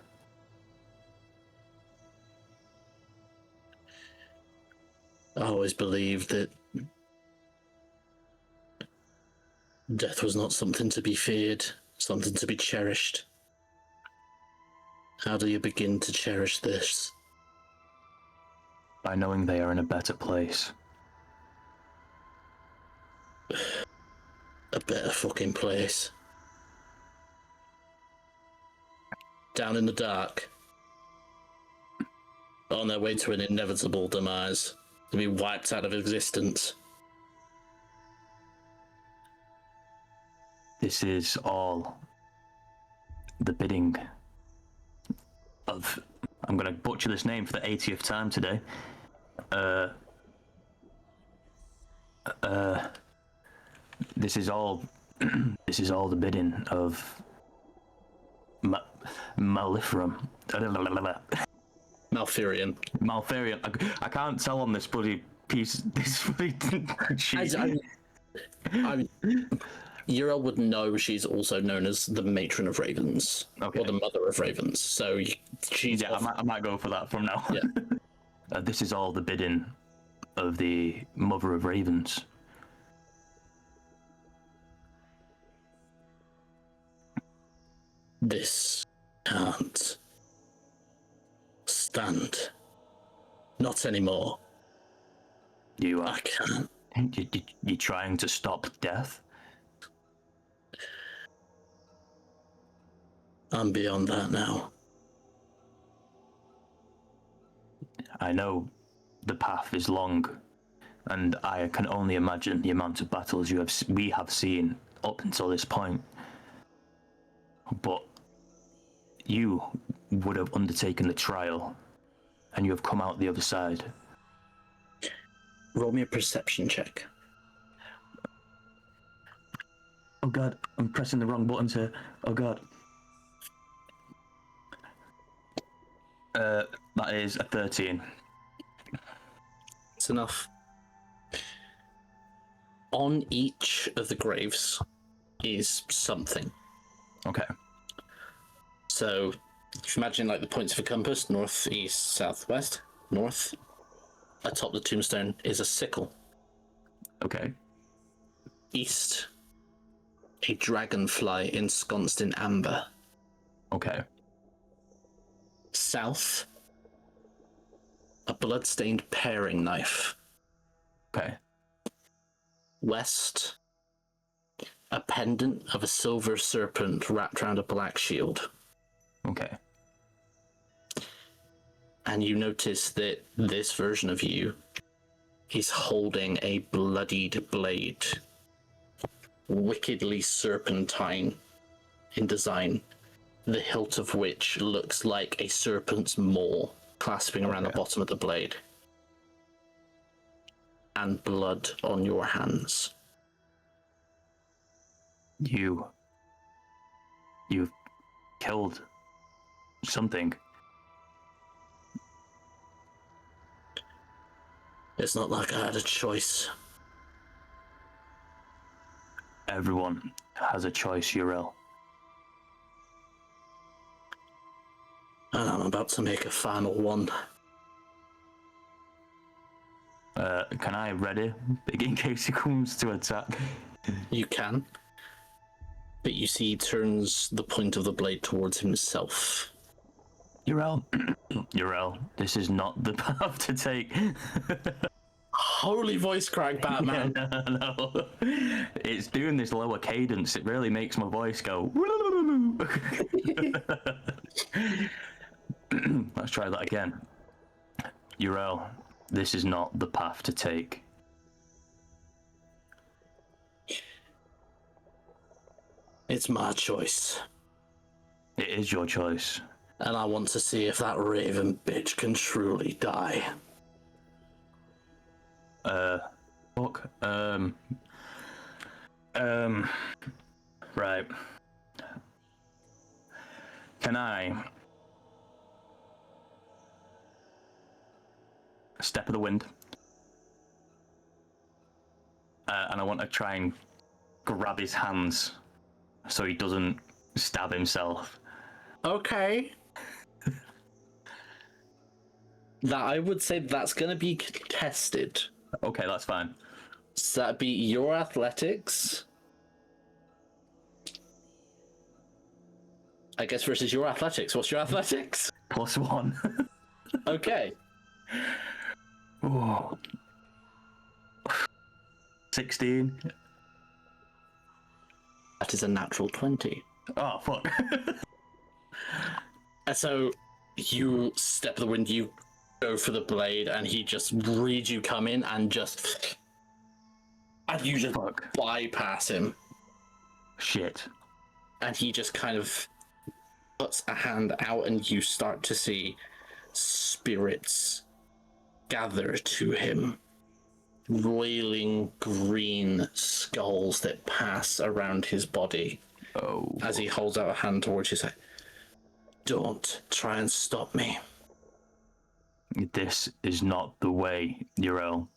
I always believed that death was not something to be feared, something to be cherished. How do you begin to cherish this? By knowing they are in a better place. A better fucking place. Down in the dark. On their way to an inevitable demise. To be wiped out of existence. This is all the bidding of... I'm going to butcher this name for the 80th time today. This is all... this is all the bidding of... Maleferum. Malfurion. Malfurion. I can't tell on this bloody piece... This bloody sheet. Uriel would know she's also known as the Matron of Ravens. Okay. Or the Mother of Ravens. So she's... Yeah, I might go for that from now. Yeah. This is all the bidding of the Mother of Ravens. This can't stand. Not anymore. You I can't. You're trying to stop death? I'm beyond that now. I know the path is long, and I can only imagine the amount of battles we have seen up until this point. But you would have undertaken the trial, and you have come out the other side. Roll me a perception check. Oh god, I'm pressing the wrong buttons here. Oh god. That is a 13. It's enough. On each of the graves is something. Okay. So, if you imagine like the points of a compass, north, east, south, west, north. Atop the tombstone is a sickle. Okay. East, a dragonfly ensconced in amber. Okay. South, a blood-stained paring knife. Okay. West, a pendant of a silver serpent wrapped around a black shield. Okay. and you notice that this version of you is holding a bloodied blade, wickedly serpentine in design, the hilt of which looks like a serpent's maw clasping around the bottom of the blade, and blood on your hands. You've killed something. It's not like I had a choice. Everyone has a choice, Uriel. And I'm about to make a final one. Can I ready in case he comes to attack? You can. But you see he turns the point of the blade towards himself. Uriel, Uriel, this is not the path to take. Holy voice crack, Batman! No. It's doing this lower cadence. It really makes my voice go. Let's try that again. Uriel, this is not the path to take. It's my choice. It is your choice. And I want to see if that raven bitch can truly die. Fuck. Right. Can I step of the wind? And I want to try and grab his hands so he doesn't stab himself. Okay. That I would say that's going to be contested. Okay, that's fine. So that'd be your athletics, I guess, versus your athletics. What's your athletics? +1. Okay. Ooh. 16. That is a natural 20. Oh, fuck. And so you step the wind, you go for the blade, and he just reads you come in and just... And you just bypass him. Shit. And he just kind of puts a hand out, and you start to see spirits gather to him. Roiling green skulls that pass around his body. Oh. As he holds out a hand towards you, say, "Don't try and stop me." This is not the way, Uriel.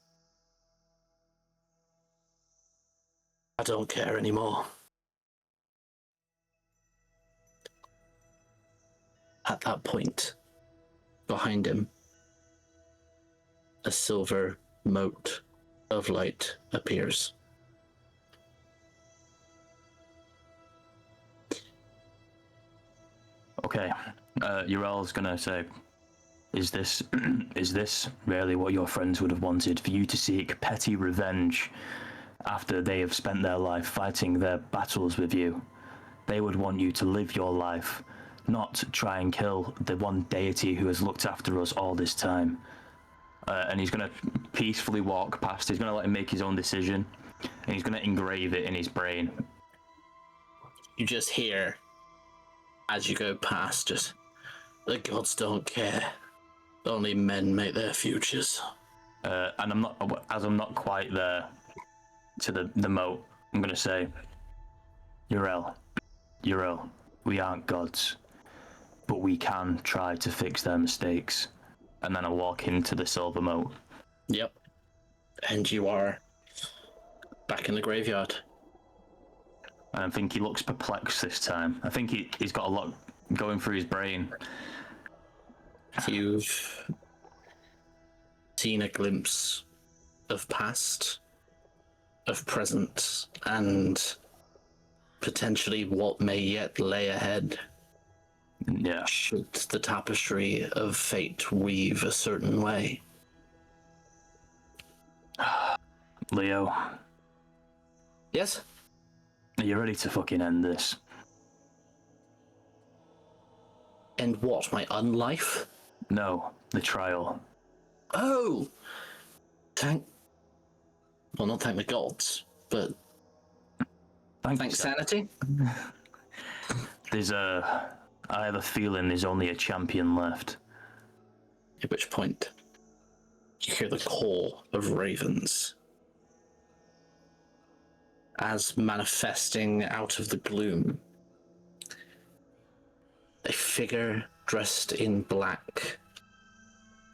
I don't care anymore. At that point, behind him, a silver mote of light appears. Okay, Uriel's gonna say, is this really what your friends would have wanted? For you to seek petty revenge after they have spent their life fighting their battles with you? They would want you to live your life, not try and kill the one deity who has looked after us all this time. And he's gonna peacefully walk past. He's gonna let him make his own decision, and he's gonna engrave it in his brain. You just hear, as you go past, just, "The gods don't care. Only men make their futures." And I'm not quite there to the moat. I'm gonna say, Uriel, we aren't gods, but we can try to fix their mistakes. And then I walk into the silver moat. Yep. And you are back in the graveyard. And I think he looks perplexed this time. I think he's got a lot going through his brain. You've seen a glimpse of past, of present, and potentially what may yet lay ahead. Yeah. Should the tapestry of fate weave a certain way? Leo, Yes? are you ready to fucking end this? And what, my unlife? No, the trial. Oh! Well, not thank the gods, but thank sanity? I have a feeling there's only a champion left. At which point, you hear the call of ravens. As manifesting out of the gloom, a figure dressed in black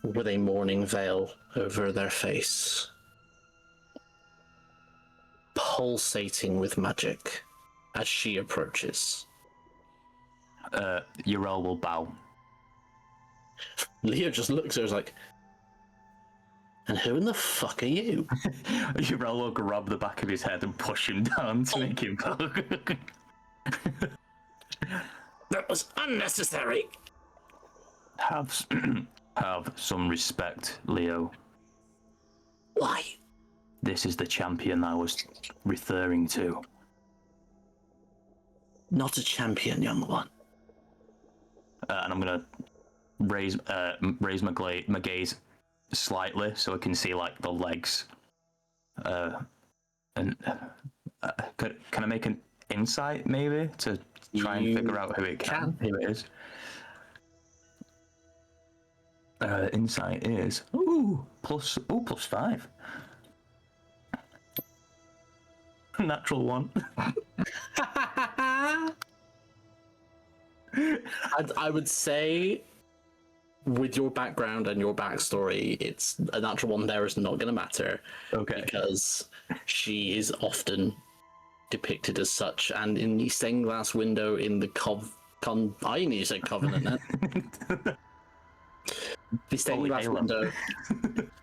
with a mourning veil over their face, pulsating with magic as she approaches. Yrel will bow. Leo just looks at her like, and who in the fuck are you? Yrel will grab the back of his head and push him down to make him bow. That was unnecessary. Have some respect, Leo. Why? This is the champion I was referring to. Not a champion, young one. And I'm gonna raise my gaze slightly so I can see like the legs. Can I make an insight maybe to try and figure out who it is? Insight is plus 5. Natural 1. I would say, with your background and your backstory, it's a natural one there is not going to matter. Okay. Because she is often depicted as such, and in the stained glass window in the I need to say covenant now. The stained glass window.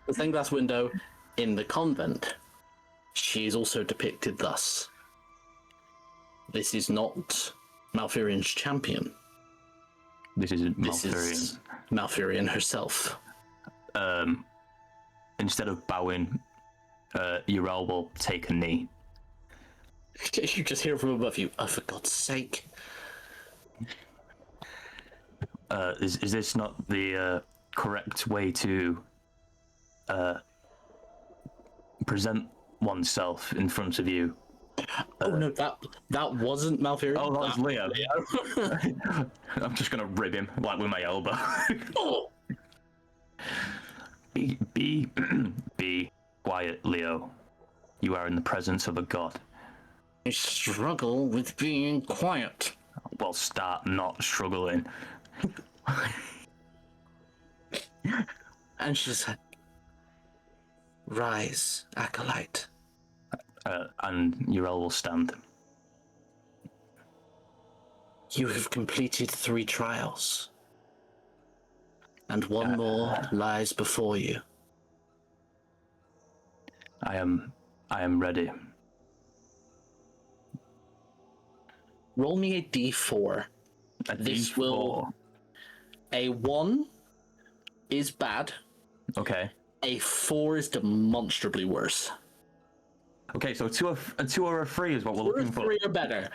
The stained glass window in the convent. She is also depicted thus. This is not Malfurion's champion. This is Malfurion. This is Malfurion herself. Instead of bowing, Yrel will take a knee. You just hear from above you, oh, for God's sake. Is this not the correct way to present oneself in front of you? Oh no, that wasn't Malfurion. Oh, that was Leo. I'm just gonna rib him like with my elbow. Oh. Be quiet, Leo. You are in the presence of a god. I struggle with being quiet. Well, start not struggling. And she said, "Rise, acolyte." And Yrel will stand. You have completed 3 trials, and one more lies before you. I am ready. Roll me a d4. This D4. will... A 1 is bad. Okay. A 4 is demonstrably worse. Okay, so a 2 or a 3 is what we're looking for. 3 are better.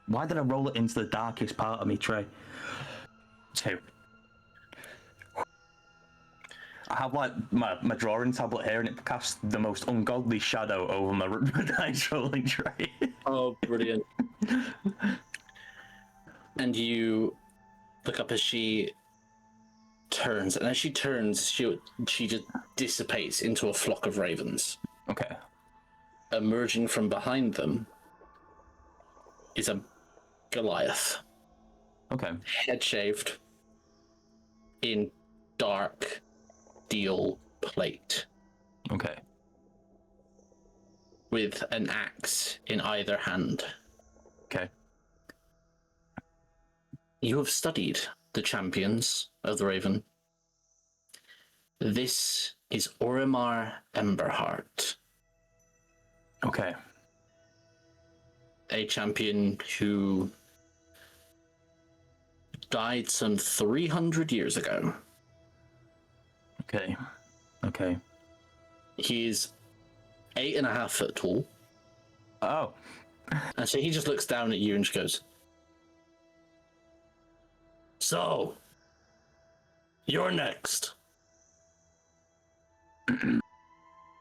Why did I roll it into the darkest part of me, Trey? 2. I have like my drawing tablet here, and it casts the most ungodly shadow over my dice rolling tray. Oh, brilliant. And you look up as she turns, and as she turns, she just dissipates into a flock of ravens. Okay. Emerging from behind them is a Goliath. Okay. Head shaved in dark steel plate. Okay. With an axe in either hand. Okay. You have studied the champions of the Raven. This is Oromar Emberheart. Okay. A champion who died some 300 years ago. Okay. Okay. He's 8.5 foot tall. Oh. And so he just looks down at you and just goes, So, you're next.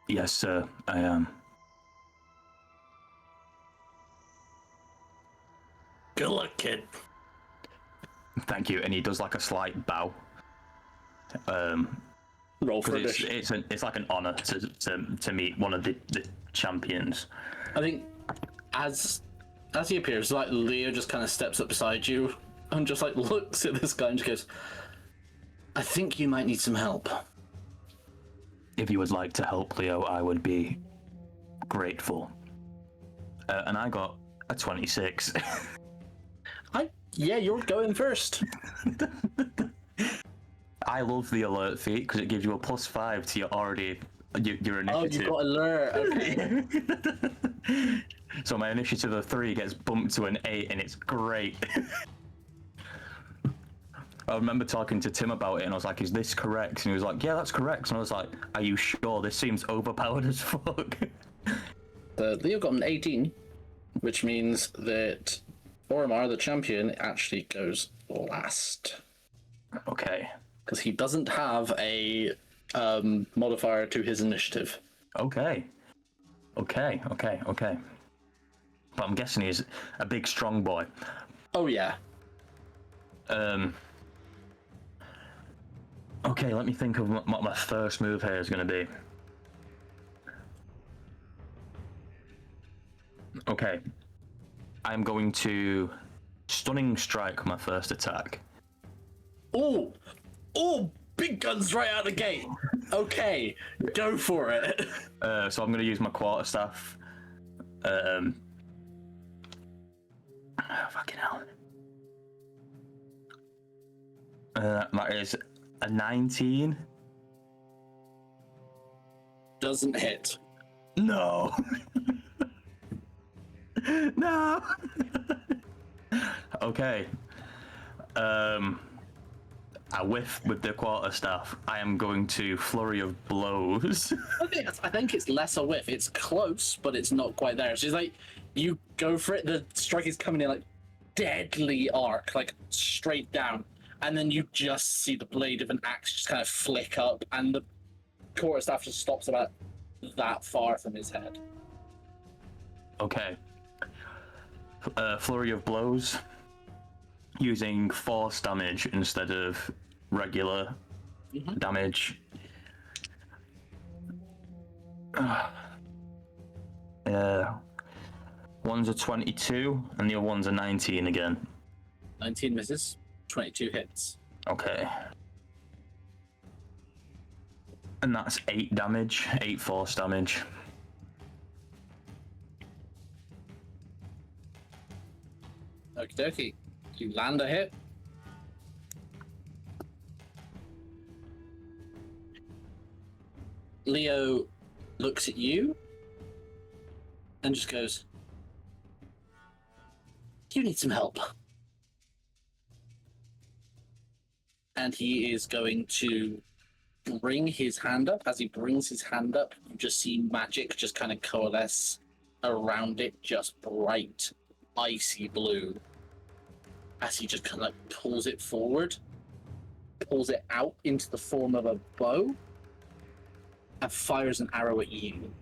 Yes, sir, I am. Good luck, kid. Thank you. And he does like a slight bow. Roll for Because addition. it's like an honor to meet one of the champions. I think as he appears, like Leo just kind of steps up beside you and just like looks at this guy and just goes, "I think you might need some help." If you would like to help Leo, I would be grateful. And I got a 26. Yeah, you're going first. I love the alert feat because it gives you a +5 to your initiative. Oh, you got alert. Okay. So my initiative of 3 gets bumped to an 8, and it's great. I remember talking to Tim about it, and I was like, "Is this correct?" And he was like, "Yeah, that's correct." And I was like, "Are you sure? This seems overpowered as fuck." Leo got an 18, which means that Oromar, the champion, actually goes last. Okay. Because he doesn't have a modifier to his initiative. Okay. But I'm guessing he's a big, strong boy. Oh, yeah. Okay, let me think of what my first move here is going to be. Okay. I'm going to stunning strike my first attack. Oh, big guns right out the gate. Okay, go for it. So I'm going to use my quarterstaff. Fucking hell. That is a 19. Doesn't hit. No. No. Okay. I whiff with the quarterstaff. I am going to flurry of blows. I think it's less a whiff. It's close, but it's not quite there. So it's like you go for it. The strike is coming in like deadly arc, like straight down, and then you just see the blade of an axe just kind of flick up, and the quarterstaff just stops about that far from his head. Okay. Flurry of blows. Using force damage instead of regular damage. One's a 22 and the other one's a 19 again. 19 misses, 22 hits. Okay. And that's 8 damage, 8 force damage. Okie dokie. You land a hit. Leo looks at you and just goes, "You need some help." And he is going to bring his hand up. As he brings his hand up, you just see magic just kind of coalesce around it, just bright, icy blue. As he just kind of like pulls it forward, pulls it out into the form of a bow, and fires an arrow at you.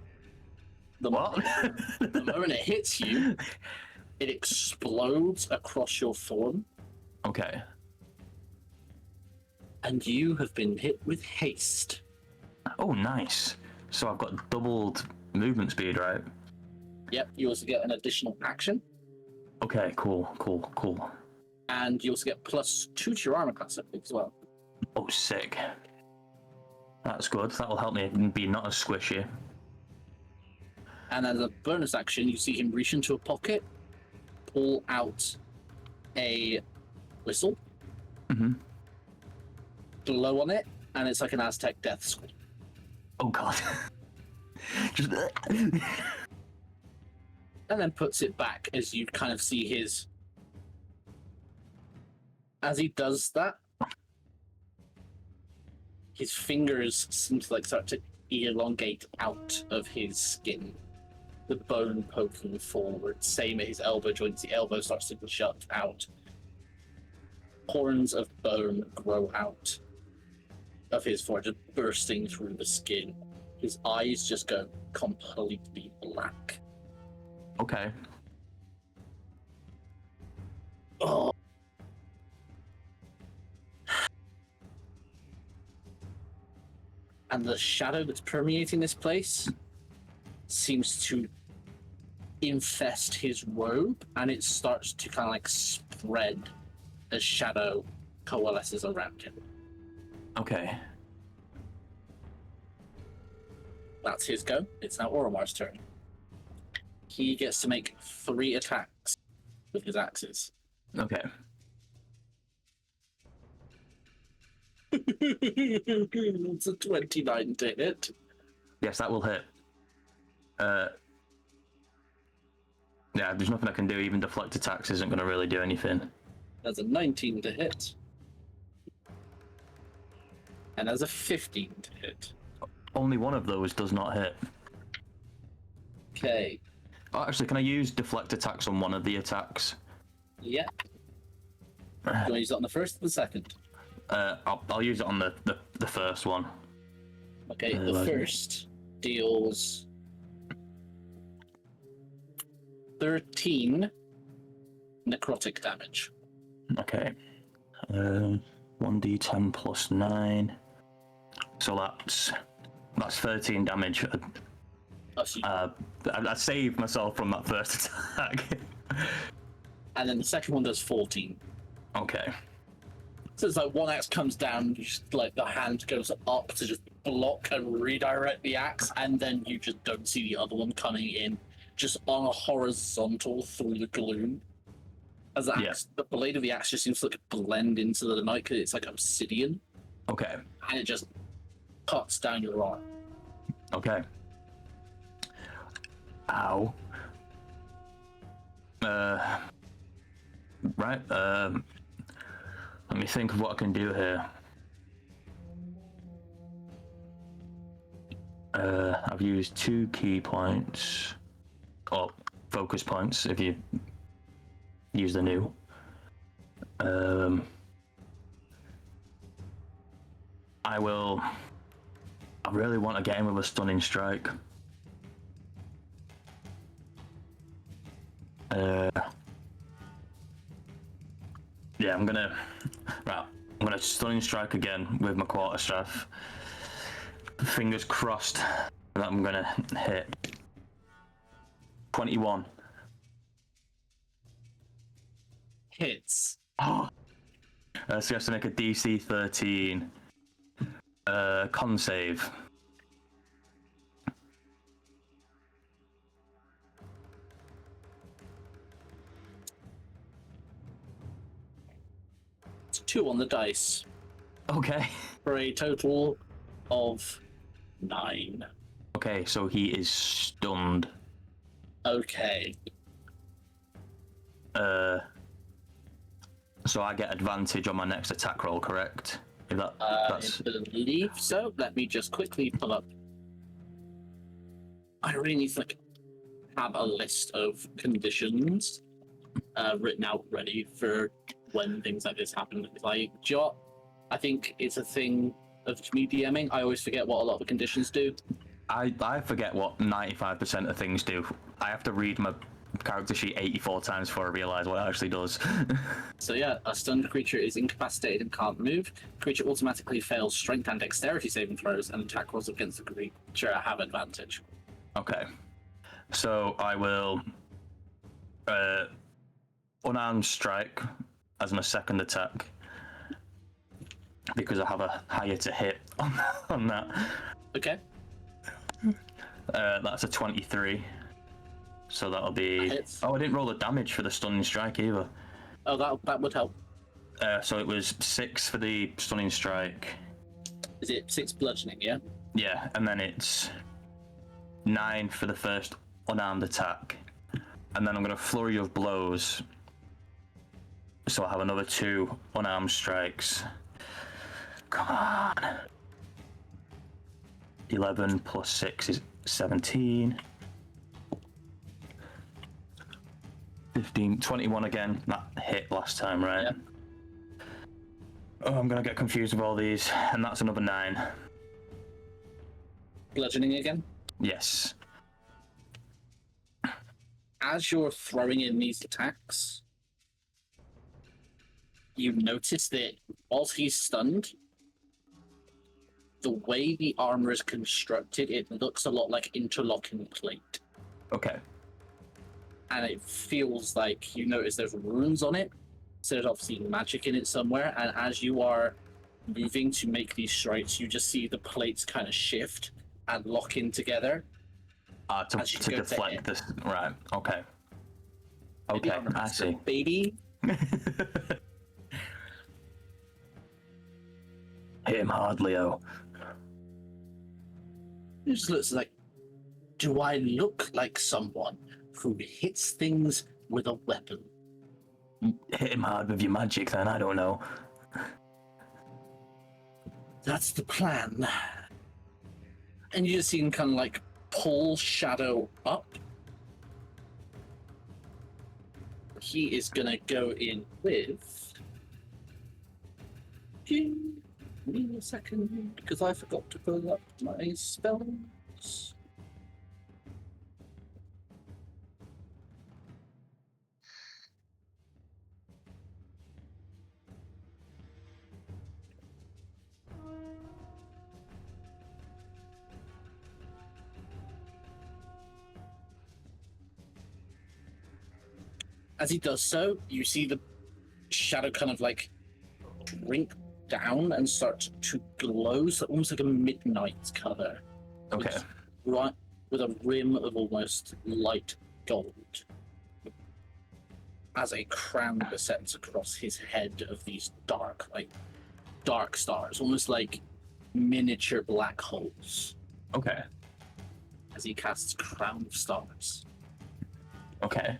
The moment it hits you, it explodes across your form. Okay. And you have been hit with haste. Oh, nice. So I've got doubled movement speed, right? Yep, you also get an additional action. Okay, cool. And you also get +2 to your armor class, I think, as well. Oh, sick. That's good. That'll help me be not as squishy. And as a bonus action, you see him reach into a pocket, pull out a whistle, blow on it, and it's like an Aztec death scroll. Oh, God. Just... And then puts it back as you kind of see his... As he does that, his fingers seem to like start to elongate out of his skin. The bone poking forward, same at his elbow joints. The elbow starts to shut out. horns of bone grow out of his forehead, just bursting through the skin. His eyes just go completely black. Okay. Oh. And the shadow that's permeating this place seems to infest his robe, and it starts to kind of like spread as shadow coalesces around him. Okay. That's his go. It's now Oromar's turn. He gets to make 3 attacks with his axes. Okay. It's a 29 to hit. Yes, that will hit. Yeah, there's nothing I can do. Even deflect attacks isn't going to really do anything. That's a 19 to hit. And that's a 15 to hit. Only one of those does not hit. Okay. Oh, actually, can I use deflect attacks on one of the attacks? Yeah. Do you want to use it on the first or the second? I'll use it on the first one. Okay, the first deals 13 necrotic damage. Okay. 1d10 plus 9. So that's 13 damage. I saved myself from that first attack. And then the second one does 14. Okay. So it's like one axe comes down, you just, like the hand goes up to just block and redirect the axe, and then you just don't see the other one coming in, just on a horizontal through the gloom. As the blade of the axe just seems to like blend into the night because it's like obsidian. Okay. And it just cuts down your arm. Okay. Ow. Right. Let me think of what I can do here. I've used 2 key points, or focus points if you use the new. I really want to get him with a stunning strike. Yeah, I'm gonna stunning strike again with my quarterstaff. Fingers crossed that I'm gonna hit. 21. Hits. So you have to make a DC 13 con save. It's 2 on the dice. Okay. For a total of 9. Okay, so he is stunned. Okay. So I get advantage on my next attack roll, correct? If that's... I believe so. Let me just quickly pull up. I really need to have a list of conditions written out ready for when things like this happen. I think it's a thing of me DMing. I always forget what a lot of the conditions do. I forget what 95% of things do. I have to read my character sheet 84 times before I realise what it actually does. So yeah, a stunned creature is incapacitated and can't move. Creature automatically fails strength and dexterity saving throws, and attack rolls against the creature have advantage. Okay. So I will unarmed strike as my second attack, because I have a higher to hit on that. Okay. That's a 23. So that'll be... Oh, I didn't roll the damage for the stunning strike either. Oh, that would help. So it was 6 for the stunning strike. Is it 6 bludgeoning, yeah? Yeah, and then it's 9 for the first unarmed attack. And then I'm going to flurry of blows. So I have another 2 unarmed strikes. Come on. 11 plus 6 is 17. 15, 21 again. That hit last time, right? Oh, I'm gonna get confused with all these, and that's another 9. Bludgeoning again. Yes. As you're throwing in these attacks, you notice that whilst he's stunned, the way the armor is constructed, it looks a lot like interlocking plate. Okay. And it feels like you notice there's runes on it, so there's obviously magic in it somewhere, and as you are moving to make these strikes, you just see the plates kind of shift and lock in together. To deflect this. Right, okay. Okay, I see. Baby. Hit him hard, Leo. It just looks like, do I look like someone who hits things with a weapon? Hit him hard with your magic, then, I don't know. That's the plan. And you just see him kind of like pull Shadow up. He is gonna go in with... Give me a second, because I forgot to pull up my spells. As he does so, you see the shadow kind of like shrink down and start to glow, so almost like a midnight color. Okay. Right, with a rim of almost light gold. As a crown descends across his head of these dark stars, almost like miniature black holes. Okay. As he casts Crown of Stars. Okay.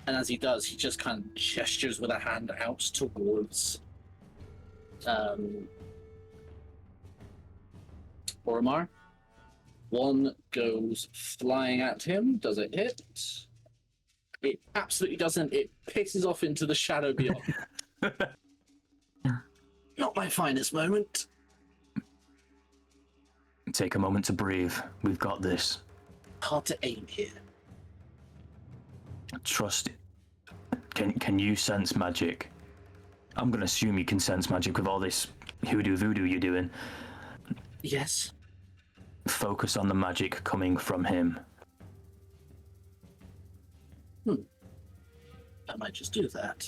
And as he does, he just kind of gestures with a hand out towards Oromar. One goes flying at him. Does it hit? It absolutely doesn't. It pisses off into the shadow beyond. Not my finest moment. Take a moment to breathe. We've got this. Hard to aim here. Trust. Can you sense magic? I'm gonna assume you can sense magic with all this hoodoo voodoo you're doing. Yes. Focus on the magic coming from him. I might just do that.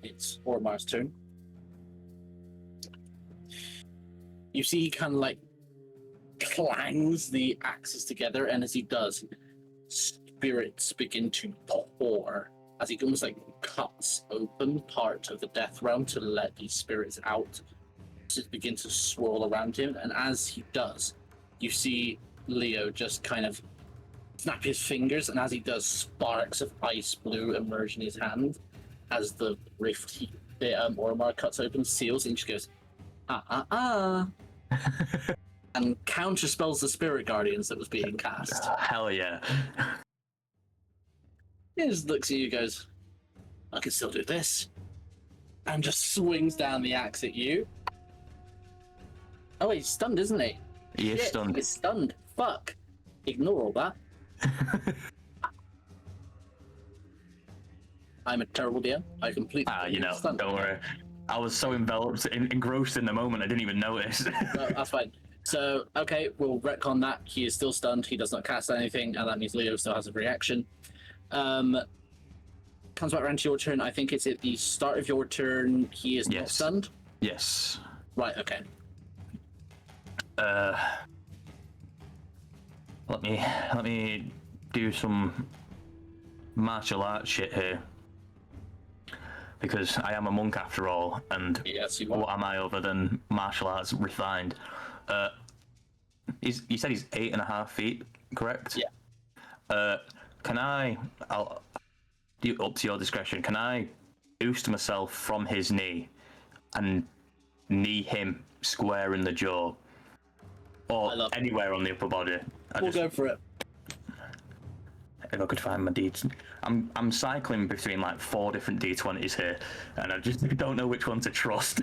It's Oromar's turn. You see he kind of like clangs the axes together, and as he does, spirits begin to pour as he almost like cuts open part of the death realm to let these spirits out to begin to swirl around him. And as he does, you see Leo just kind of snap his fingers, and as he does, sparks of ice blue emerge in his hand as the rift Oromar cuts open, seals, and just goes and counterspells the spirit guardians that was being cast. Hell yeah. He just looks at you, goes, I can still do this, and just swings down the axe at you. Oh, he's stunned, isn't he? He is stunned. He's stunned. Fuck. Ignore all that. I'm a terrible DM. I completely. Don't worry. I was so engrossed in the moment, I didn't even notice. No, that's fine. So, okay, we'll retcon that. He is still stunned. He does not cast anything, and that means Leo still has a reaction. Comes back around to your turn. I think it's at the start of your turn. He is not stunned. Yes. Right. Okay. Let me do some martial arts shit here, because I am a monk after all, and yes, you are. What am I other than martial arts refined? You said he's 8.5 feet, correct? Yeah. I'll up to your discretion. Can I boost myself from his knee and knee him square in the jaw, or anywhere on the upper body? We'll go for it. If I could find my D20. I'm cycling between like 4 different D20s here, and I just don't know which one to trust.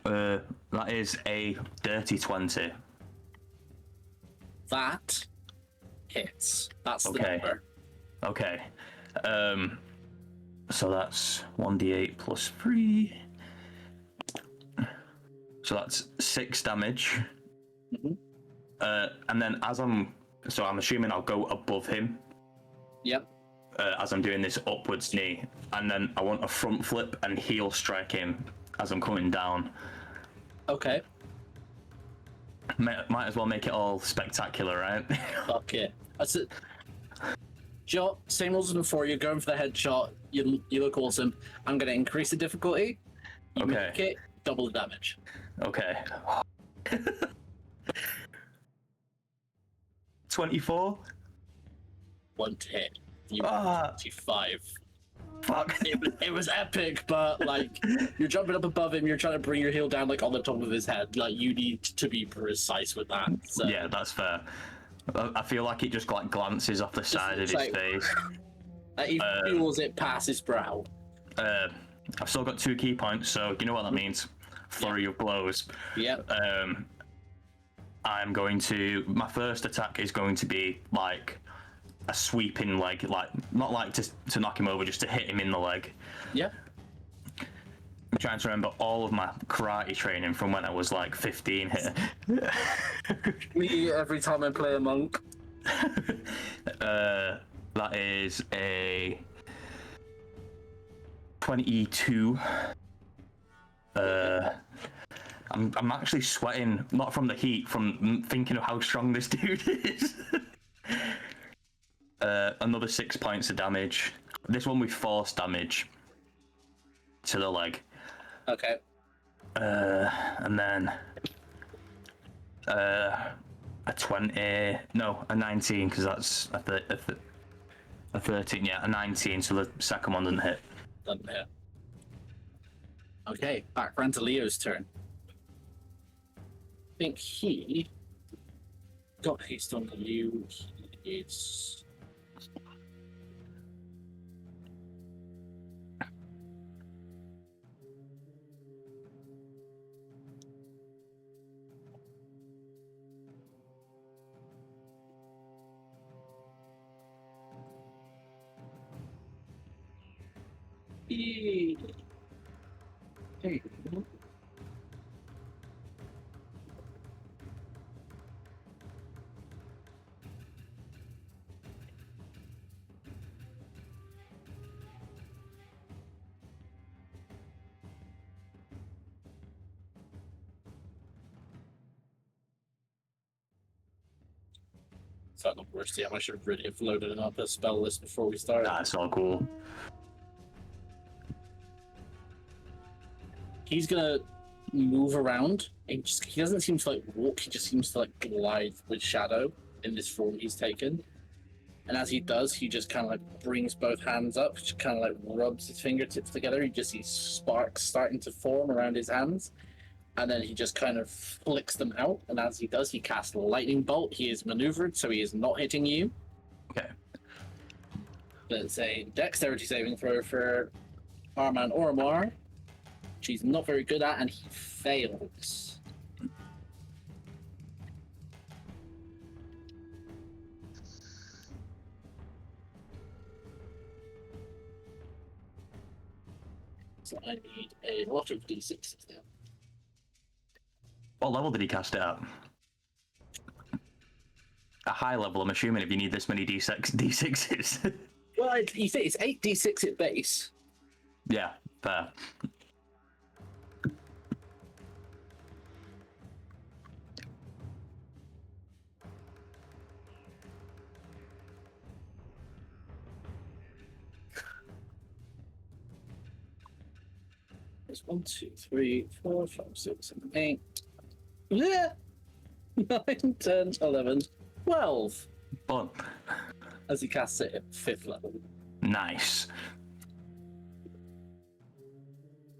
That is a dirty 20. That hits. That's the Okay. number. Okay. So that's 1d8 plus 3. So that's 6 damage. Mm-hmm. And then I'm assuming I'll go above him. Yep. As I'm doing this upwards knee, and then I want a front flip and heel strike him as I'm coming down. Okay. Might as well make it all spectacular, right? Fuck it. That's it. Joe, same rules as before. You're going for the headshot. You look awesome. I'm going to increase the difficulty. You Okay. make it, double the damage. Okay. 24? One to hit. You 25. Fuck. It was epic, but like you're jumping up above him, you're trying to bring your heel down like on the top of his head. Like you need to be precise with that. So. Yeah, that's fair. I feel like it just like glances off the side of his face. He feels it pass his brow. I've still got 2 key points, so you know what that means. Flurry of blows. Yep. My first attack is going to be like a sweeping leg, like not like to knock him over, just to hit him in the leg. Yeah. I'm trying to remember all of my karate training from when I was like 15 here. Me every time I play a monk. That is a 22. I'm actually sweating, not from the heat, from thinking of how strong this dude is. Another 6 points of damage. This one with force damage to the leg. Okay. And then a 19, because that's a 13. Yeah, a 19. So the second one doesn't hit. Doesn't hit. Okay, back round to Leo's turn. I think he got haste on you. He is. Hey. It's not the worst yet. I should have really have loaded up a spell list before we started. That's all cool. He's gonna move around. He doesn't seem to like walk. He just seems to like glide with shadow in this form he's taken. And as he does, he just kind of like brings both hands up, just kind of like rubs his fingertips together. You just see sparks starting to form around his hands. And then he just kind of flicks them out. And as he does, he casts a lightning bolt. He is maneuvered, so he is not hitting you. Okay. Let's say dexterity saving throw for Arman Oromar. She's not very good at, and he fails. So I need a lot of d6s now. What level did he cast it at? A high level, I'm assuming, if you need this many D6s. Well, you say it's 8d6 at base. Yeah, fair. There's 1, 2, 3, 4, 5, 6, 7, 8. Yeah! 9, 10, 11, 12. Fun. As he casts it at 5th level. Nice.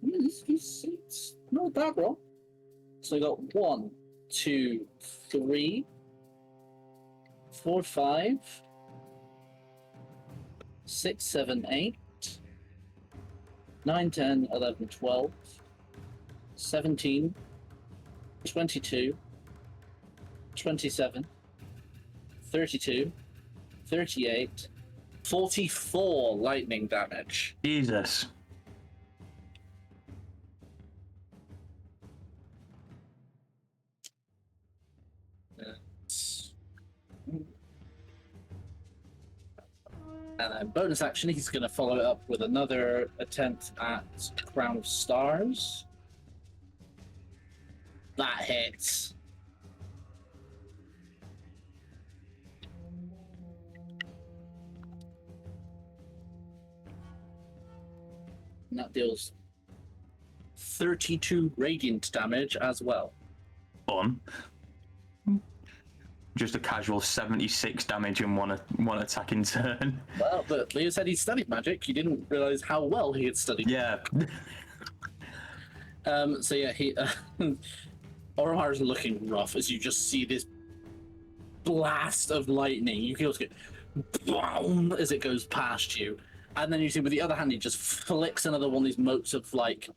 It's not a bad roll. So I got 1, 2, 3, 4, 5, 6, 7, 8, 9, 10, 11, 12, 17, 22, 27, 32, 38, 44 lightning damage. Jesus. And then bonus action, he's going to follow it up with another attempt at Crown of Stars. That hits. And that deals 32 radiant damage as well. Fun. Just a casual 76 damage in one attack in turn. Well, but Leo said he studied magic. You didn't realize how well he had studied. Yeah. So yeah, he Oromar is looking rough as you just see this blast of lightning. You can also get boom as it goes past you, and then you see with the other hand he just flicks another one of these motes of like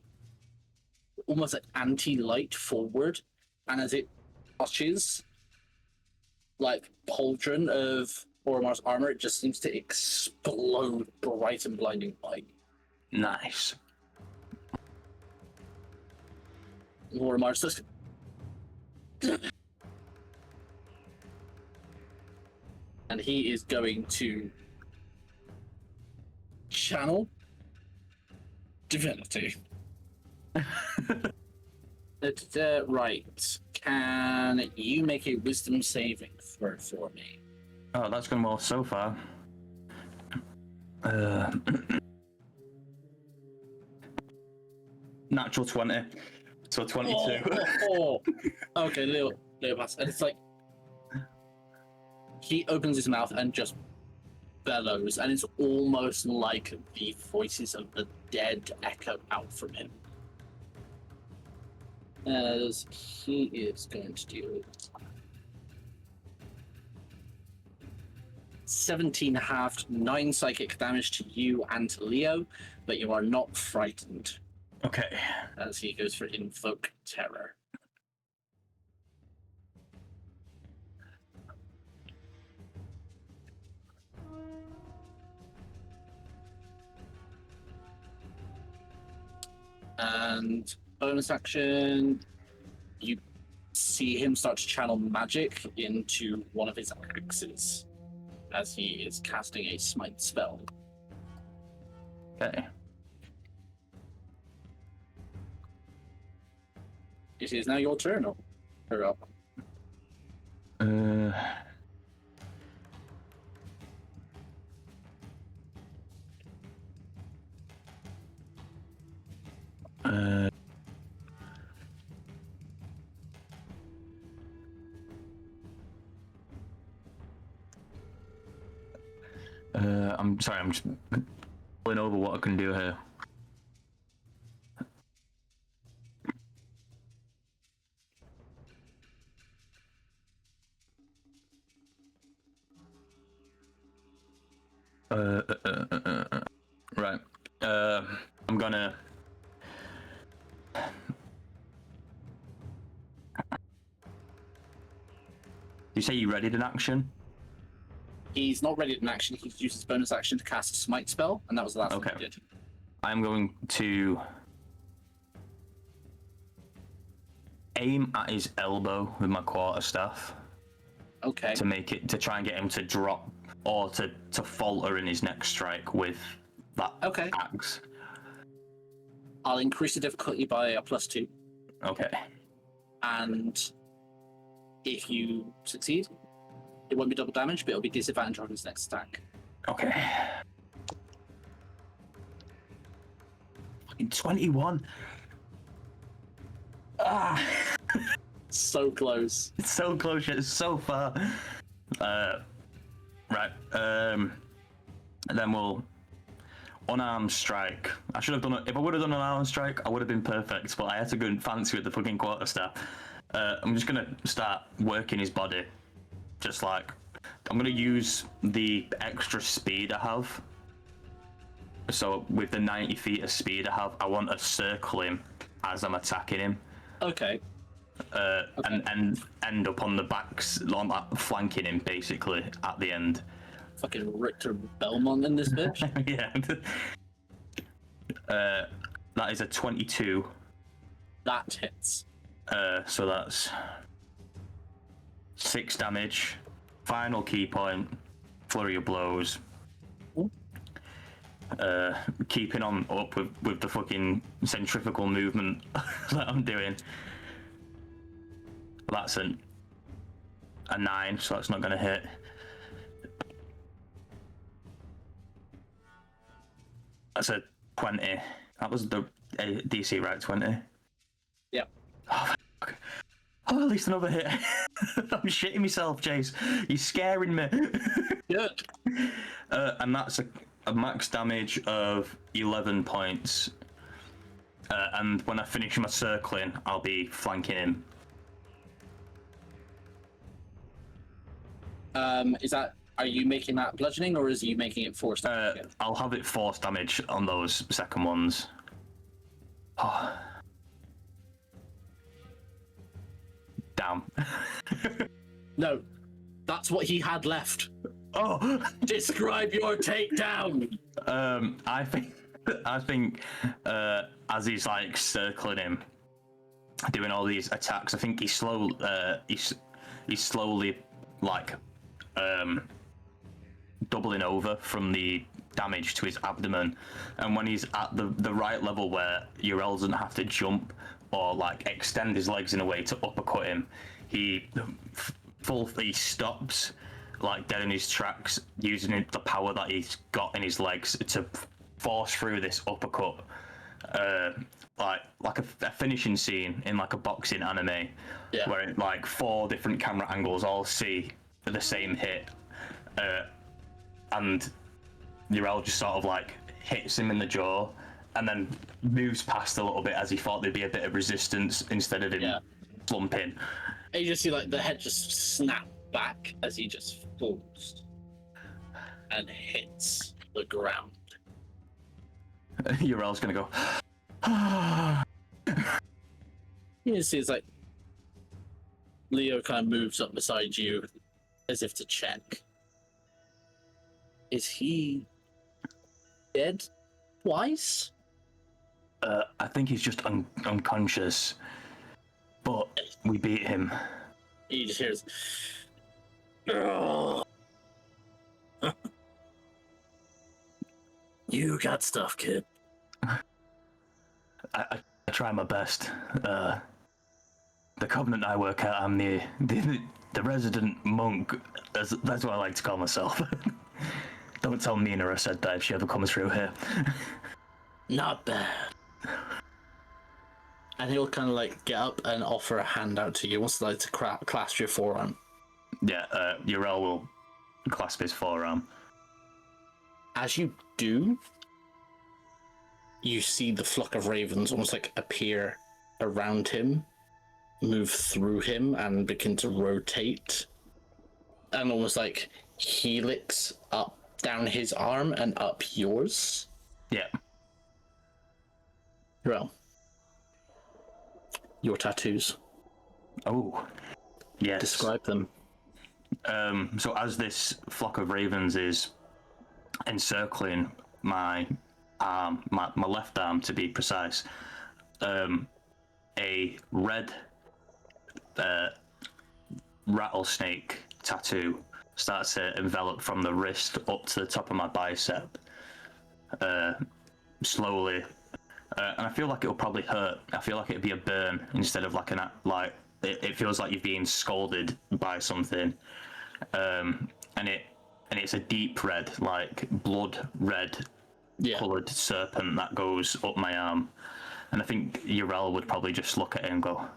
almost like anti-light forward, and as it touches like pauldron of Oromar's armor, it just seems to explode bright and blinding light. Nice. Oromar's just and he is going to channel divinity. Right. Can you make a wisdom saving throw for me? Oh, that's gone well so far. Natural 20. So 22. Okay, Leo pass. And it's like he opens his mouth and just bellows, and it's almost like the voices of the dead echo out from him. As he is going to do 17 halved, 9 psychic damage to you and to Leo, but you are not frightened. Okay. As he goes for Invoke Terror. And bonus action, you see him start to channel magic into one of his axes as he is casting a smite spell. Okay. It is now your turn. Or up. I'm sorry, I'm just going over what I can do here. Right. I'm gonna. You say you readied an action? He's not ready in action. He's used his bonus action to cast a smite spell, and that was the last thing he did. I'm going to aim at his elbow with my quarterstaff. Okay. To try and get him to drop or to falter in his next strike with that axe. I'll increase the difficulty by a +2. Okay. And if you succeed, it won't be double damage, but it'll be disadvantage on his next attack. Okay. Fucking 21. Ah. So close. It's so close, yet it's so far. Right. And then we'll unarmed strike. I should have done it. If I would have done an unarmed strike, I would have been perfect. But I had to go and fancy with the fucking quarterstaff. I'm just gonna start working his body, just like gonna use the extra speed I have. So with the 90 feet of speed I have, I want to circle him as I'm attacking him. Okay. And end up on the backs, on that, flanking him basically at the end. Fucking Richter Belmont in this bitch. Yeah. That is a 22. That hits. So that's 6 damage. Final key point. Flurry of blows. Keeping on up with the fucking centrifugal movement that I'm doing. That's a 9, so that's not going to hit. That's a 20. That was the DC, right? 20? Yep. Oh, fuck. Oh, at least another hit. I'm shitting myself, Jace. You're scaring me. Good. And that's a max damage of 11 points. And when I finish my circling, I'll be flanking him. Are you making that bludgeoning, or is you making it force damage? I'll have it force damage on those second ones. Oh. Damn. No, that's what he had left. Oh. Describe your takedown. I think as he's like circling him, doing all these attacks, I think he's slowly like doubling over from the damage to his abdomen, and when he's at the right level where Yrel doesn't have to jump or like extend his legs in a way to uppercut him, he stops like dead in his tracks, using the power that he's got in his legs to force through this uppercut, like a finishing scene in like a boxing anime, yeah, where it, like 4 different camera angles all see the same hit, and Yrel just sort of like hits him in the jaw and then moves past a little bit as he thought there'd be a bit of resistance instead of him slumping. And you just see like the head just snap back as he just falls and hits the ground. Yrel's gonna go. You just see it's like Leo kind of moves up beside you as if to check. Is he dead twice? I think he's just unconscious, but we beat him. He just hears, "Ugh." You got stuff, kid. I try my best. The Covenant I work at, I'm the resident monk. That's what I like to call myself. Don't tell Mina I said that if she ever comes through here. Not bad. And he'll kind of like get up and offer a hand out to you. Wants to like to clasp your forearm. Yeah, Yrel will clasp his forearm. As you do, you see the flock of ravens almost like appear around him, move through him, and begin to rotate, and almost like helix up down his arm and up yours. Yeah. Well, your tattoos. Oh, yes. Describe them. So as this flock of ravens is encircling my arm, my left arm to be precise, a red rattlesnake tattoo starts to envelop from the wrist up to the top of my bicep, slowly, and I feel like it'll probably hurt. I feel like it'd be a burn instead of like it feels like you're being scalded by something, and it's a deep red, like blood red coloured serpent that goes up my arm, and I think Yrel would probably just look at it and go,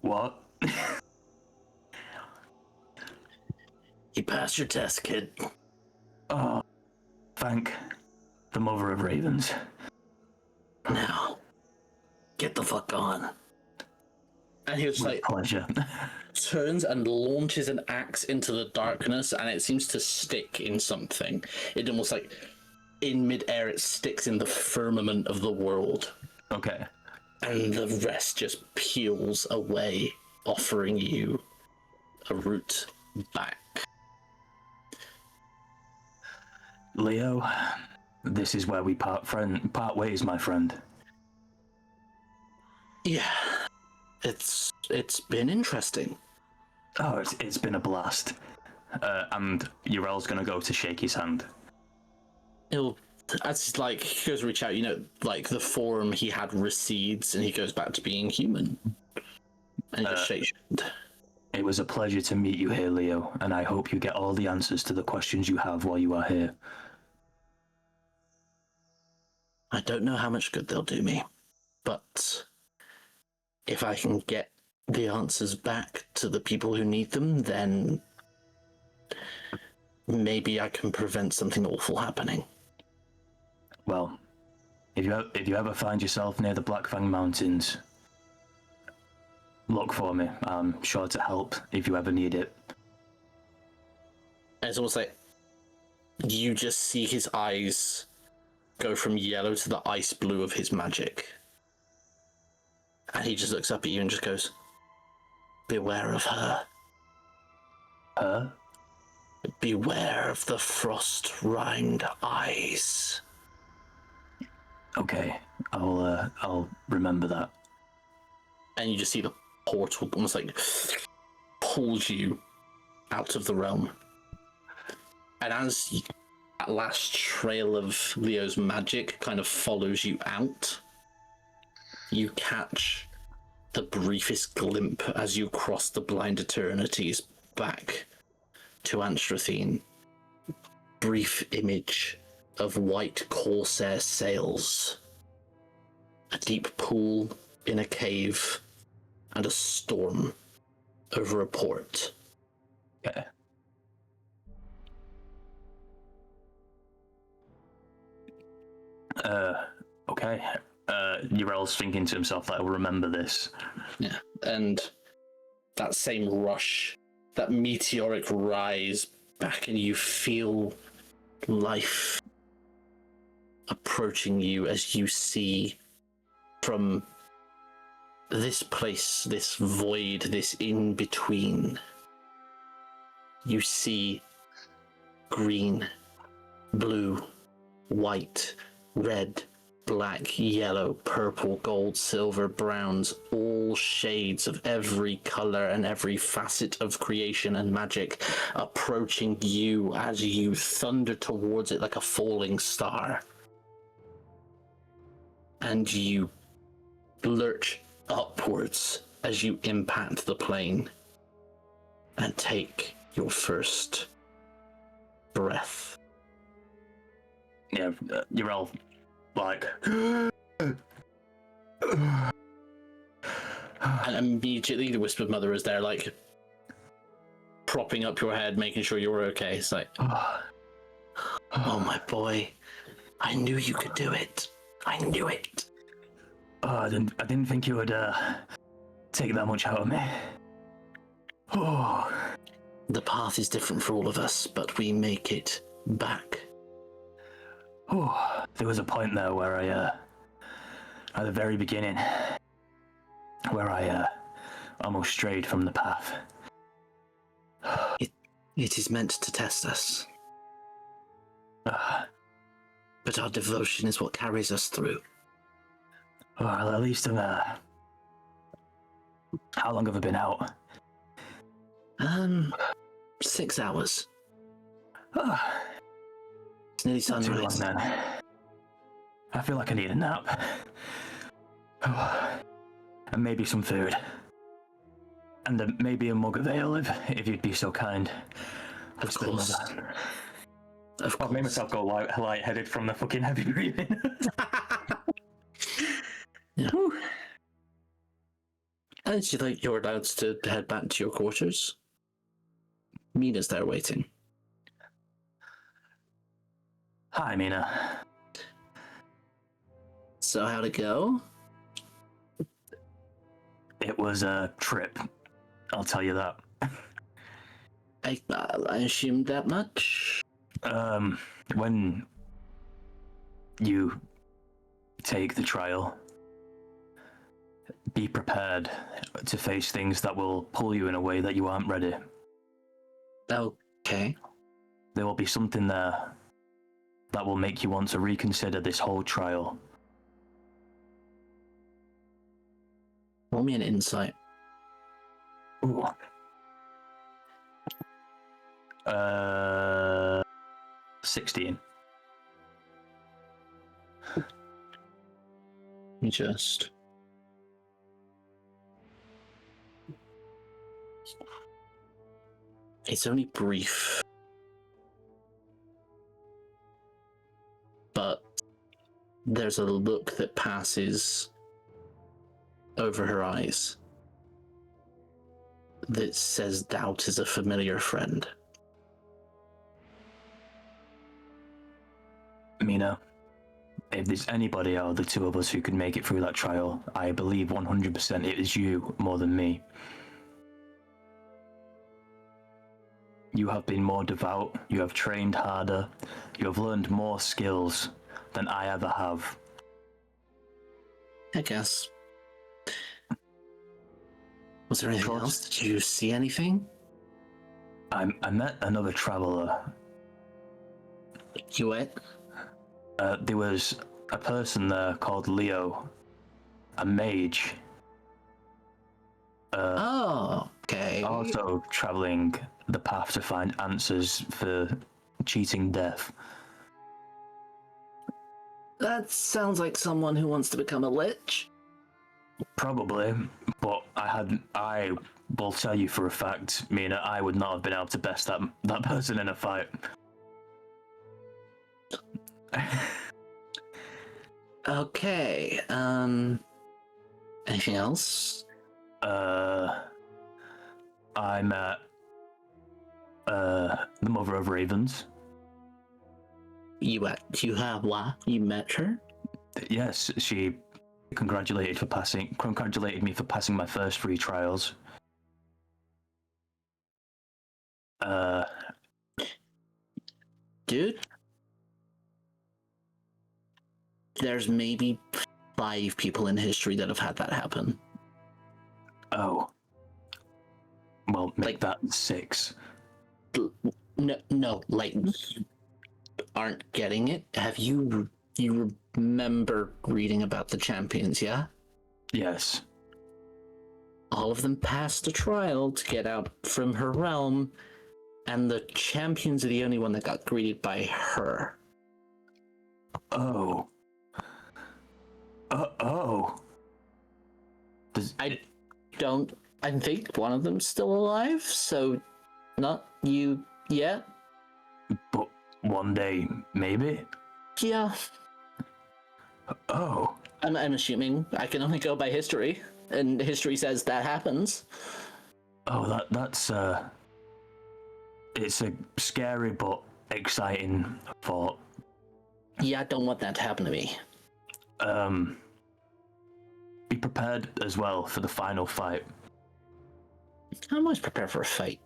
"What?" You passed your test, kid. Oh, thank the mother of ravens. Now, get the fuck on. And he was With like, pleasure. turns and launches an axe into the darkness, and it seems to stick in something. It almost like in midair, it sticks in the firmament of the world. Okay. And the rest just peels away, offering you a route back. Leo, this is where we part ways, my friend. Yeah, it's been interesting. Oh, it's been a blast. And Urel's gonna go to shake his hand. He'll, as like he goes to reach out, like the form he had recedes, and he goes back to being human. And he just shakes your hand. It was a pleasure to meet you here, Leo, and I hope you get all the answers to the questions you have while you are here. I don't know how much good they'll do me, but if I can get the answers back to the people who need them, then maybe I can prevent something awful happening. Well, if you ever find yourself near the Black Fang Mountains, look for me. I'm sure to help if you ever need it. And it's almost like you just see his eyes go from yellow to the ice blue of his magic. And he just looks up at you and just goes, beware of her. Her? Beware of the frost-rimed eyes. Okay, I'll remember that. And you just see the portal almost like pulls you out of the realm. And as that last trail of Leo's magic kind of follows you out, you catch the briefest glimpse as you cross the blind eternities back to Anstrathine. Brief image of white corsair sails, a deep pool in a cave, and a storm over a port. Okay. Okay. Urel's thinking to himself that he'll remember this. Yeah, and that same rush, that meteoric rise back, and you feel life approaching you as you see from this place, this void, this in-between. You see green, blue, white, red, black, yellow, purple, gold, silver, browns, all shades of every color and every facet of creation and magic approaching you as you thunder towards it like a falling star. And you lurch upwards as you impact the plane and take your first breath. Yeah, Urel, like... And immediately the Whispered Mother is there, like, propping up your head, making sure you're okay. It's like, oh my boy, I knew you could do it. I knew it. Oh, I didn't think you would take that much out of me. Oh. The path is different for all of us, but we make it back. Oh, there was a point there where I, at the very beginning, where I almost strayed from the path. It is meant to test us. But our devotion is what carries us through. Well, at least how long have I been out? 6 hours. Oh, It's nearly too long sunrise. then. I feel like I need a nap. Oh, and maybe some food. And maybe a mug of ale, if you'd be so kind. Of course. Of I've made myself go lightheaded from the fucking heavy breathing. Yeah. And you're allowed to head back to your quarters. Mina's there waiting. Hi, Mina. So how'd it go? It was a trip. I'll tell you that. I assumed that much. When you take the trial, be prepared to face things that will pull you in a way that you aren't ready. Okay. There will be something there that will make you want to reconsider this whole trial. Roll me an insight. Ooh. 16. Just. It's only brief. But there's a look that passes over her eyes that says doubt is a familiar friend. Mina, if there's anybody out of the two of us who could make it through that trial, I believe 100% it is you more than me. You have been more devout, you have trained harder, you have learned more skills than I ever have. I guess. Was there anything else? Did you see anything? I met another traveler. You what? There was a person there called Leo, a mage. Okay. Also traveling the path to find answers for cheating death. That sounds like someone who wants to become a lich. Probably, but I will tell you for a fact, Mina, I would not have been able to best that person in a fight. Okay, anything else? I met the mother of ravens. You have what? You met her? Yes, she congratulated me for passing my first 3 trials. Dude, there's maybe 5 people in history that have had that happen. Oh. Well, make that 6. No, like, you aren't getting it? Have you remember reading about the champions, yeah? Yes. All of them passed a trial to get out from her realm, and the champions are the only one that got greeted by her. Oh. Oh. I think one of them's still alive, so not you yet. But one day, maybe? Yeah. Oh. I'm assuming. I can only go by history, and history says that happens. Oh, that's it's a scary but exciting thought. Yeah, I don't want that to happen to me. Be prepared as well for the final fight. I'm always prepared for a fight.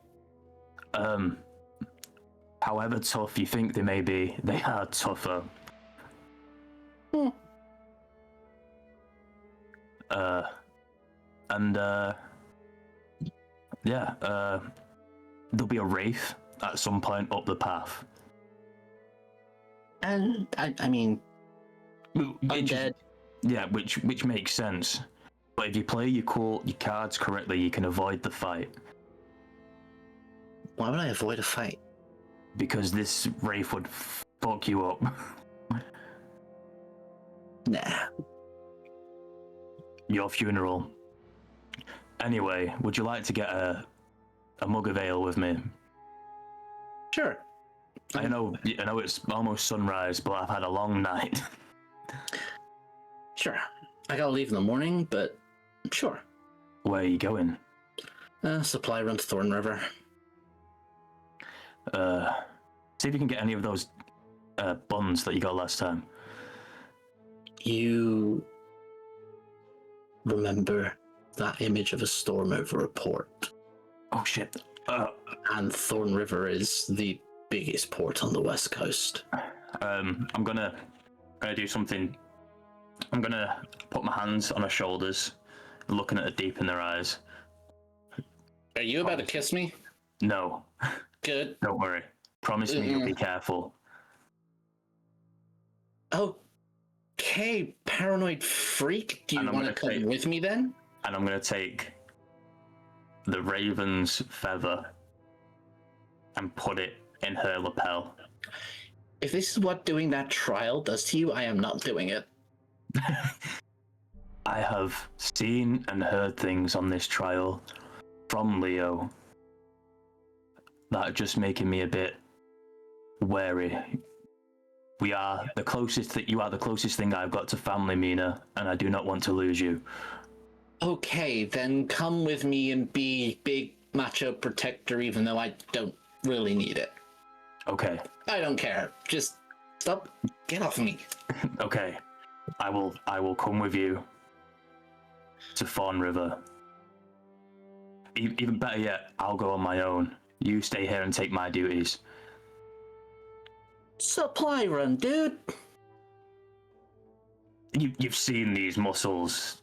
However tough you think they may be, they are tougher. There'll be a wraith at some point up the path. And I mean, undead. Yeah, which makes sense. But if you play your cards correctly, you can avoid the fight. Why would I avoid a fight? Because this wraith would fuck you up. Nah. Your funeral. Anyway, would you like to get a mug of ale with me? Sure. I know it's almost sunrise, but I've had a long night. Sure. I gotta leave in the morning, but sure. Where are you going? Supply run to Thorn River. See if you can get any of those buns that you got last time. You remember that image of a storm over a port. Oh shit. And Thorn River is the biggest port on the west coast. I'm gonna do something. I'm gonna put my hands on her shoulders, looking at her deep in their eyes. Are you about to kiss me? No. Good. Don't worry. Promise me you'll be careful. Okay, paranoid freak. Do you want to come with me then? And I'm gonna take the raven's feather and put it in her lapel. If this is what doing that trial does to you, I am not doing it. I have seen and heard things on this trial from Leo that are just making me a bit wary. You are the closest thing I've got to family, Mina, and I do not want to lose you. Okay, then come with me and be big macho protector, even though I don't really need it. Okay. I don't care. Just stop. Get off me. Okay. I will come with you to Fawn River. Even better yet, I'll go on my own. You stay here and take my duties. Supply run, dude. You've seen these muscles.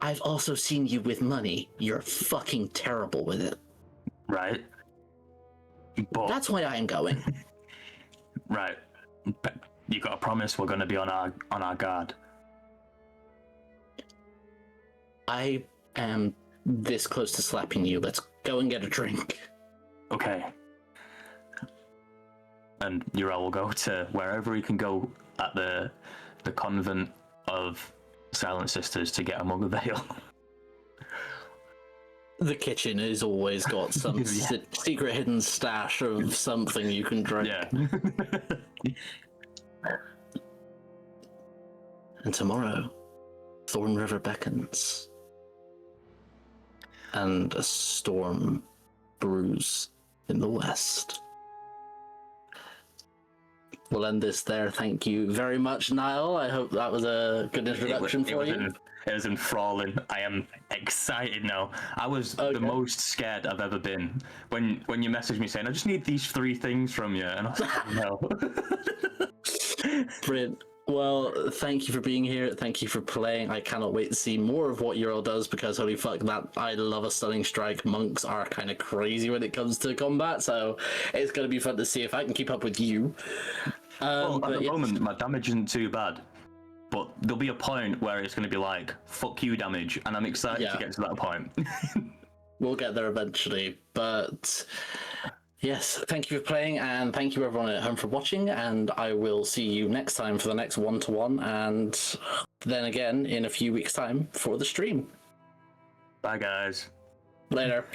I've also seen you with money. You're fucking terrible with it. Right. But that's why I am going. Right. But you got to promise we're going to be on our guard. I am this close to slapping you. Let's go and get a drink. Okay. And Uriel will go to wherever he can go at the convent of Silent Sisters to get a mug of ale. The kitchen has always got some secret hidden stash of something you can drink. Yeah. And tomorrow, Thorn River beckons. And a storm brews in the west. We'll end this there. Thank you very much, Niall. I hope that was a good introduction for you. It was enthralling. I am excited now. I was the most scared I've ever been when you messaged me saying, I just need these 3 things from you. And I was like, no. Brilliant. Well, thank you for being here. Thank you for playing. I cannot wait to see more of what Uriel does because holy fuck, that I love a stunning strike. Monks are kind of crazy when it comes to combat, so it's going to be fun to see if I can keep up with you. Well, at the moment, my damage isn't too bad, but there'll be a point where it's going to be like, fuck you damage, and I'm excited to get to that point. We'll get there eventually, but yes, thank you for playing, and thank you everyone at home for watching, and I will see you next time for the next 1-to-1, and then again in a few weeks' time for the stream. Bye, guys. Later.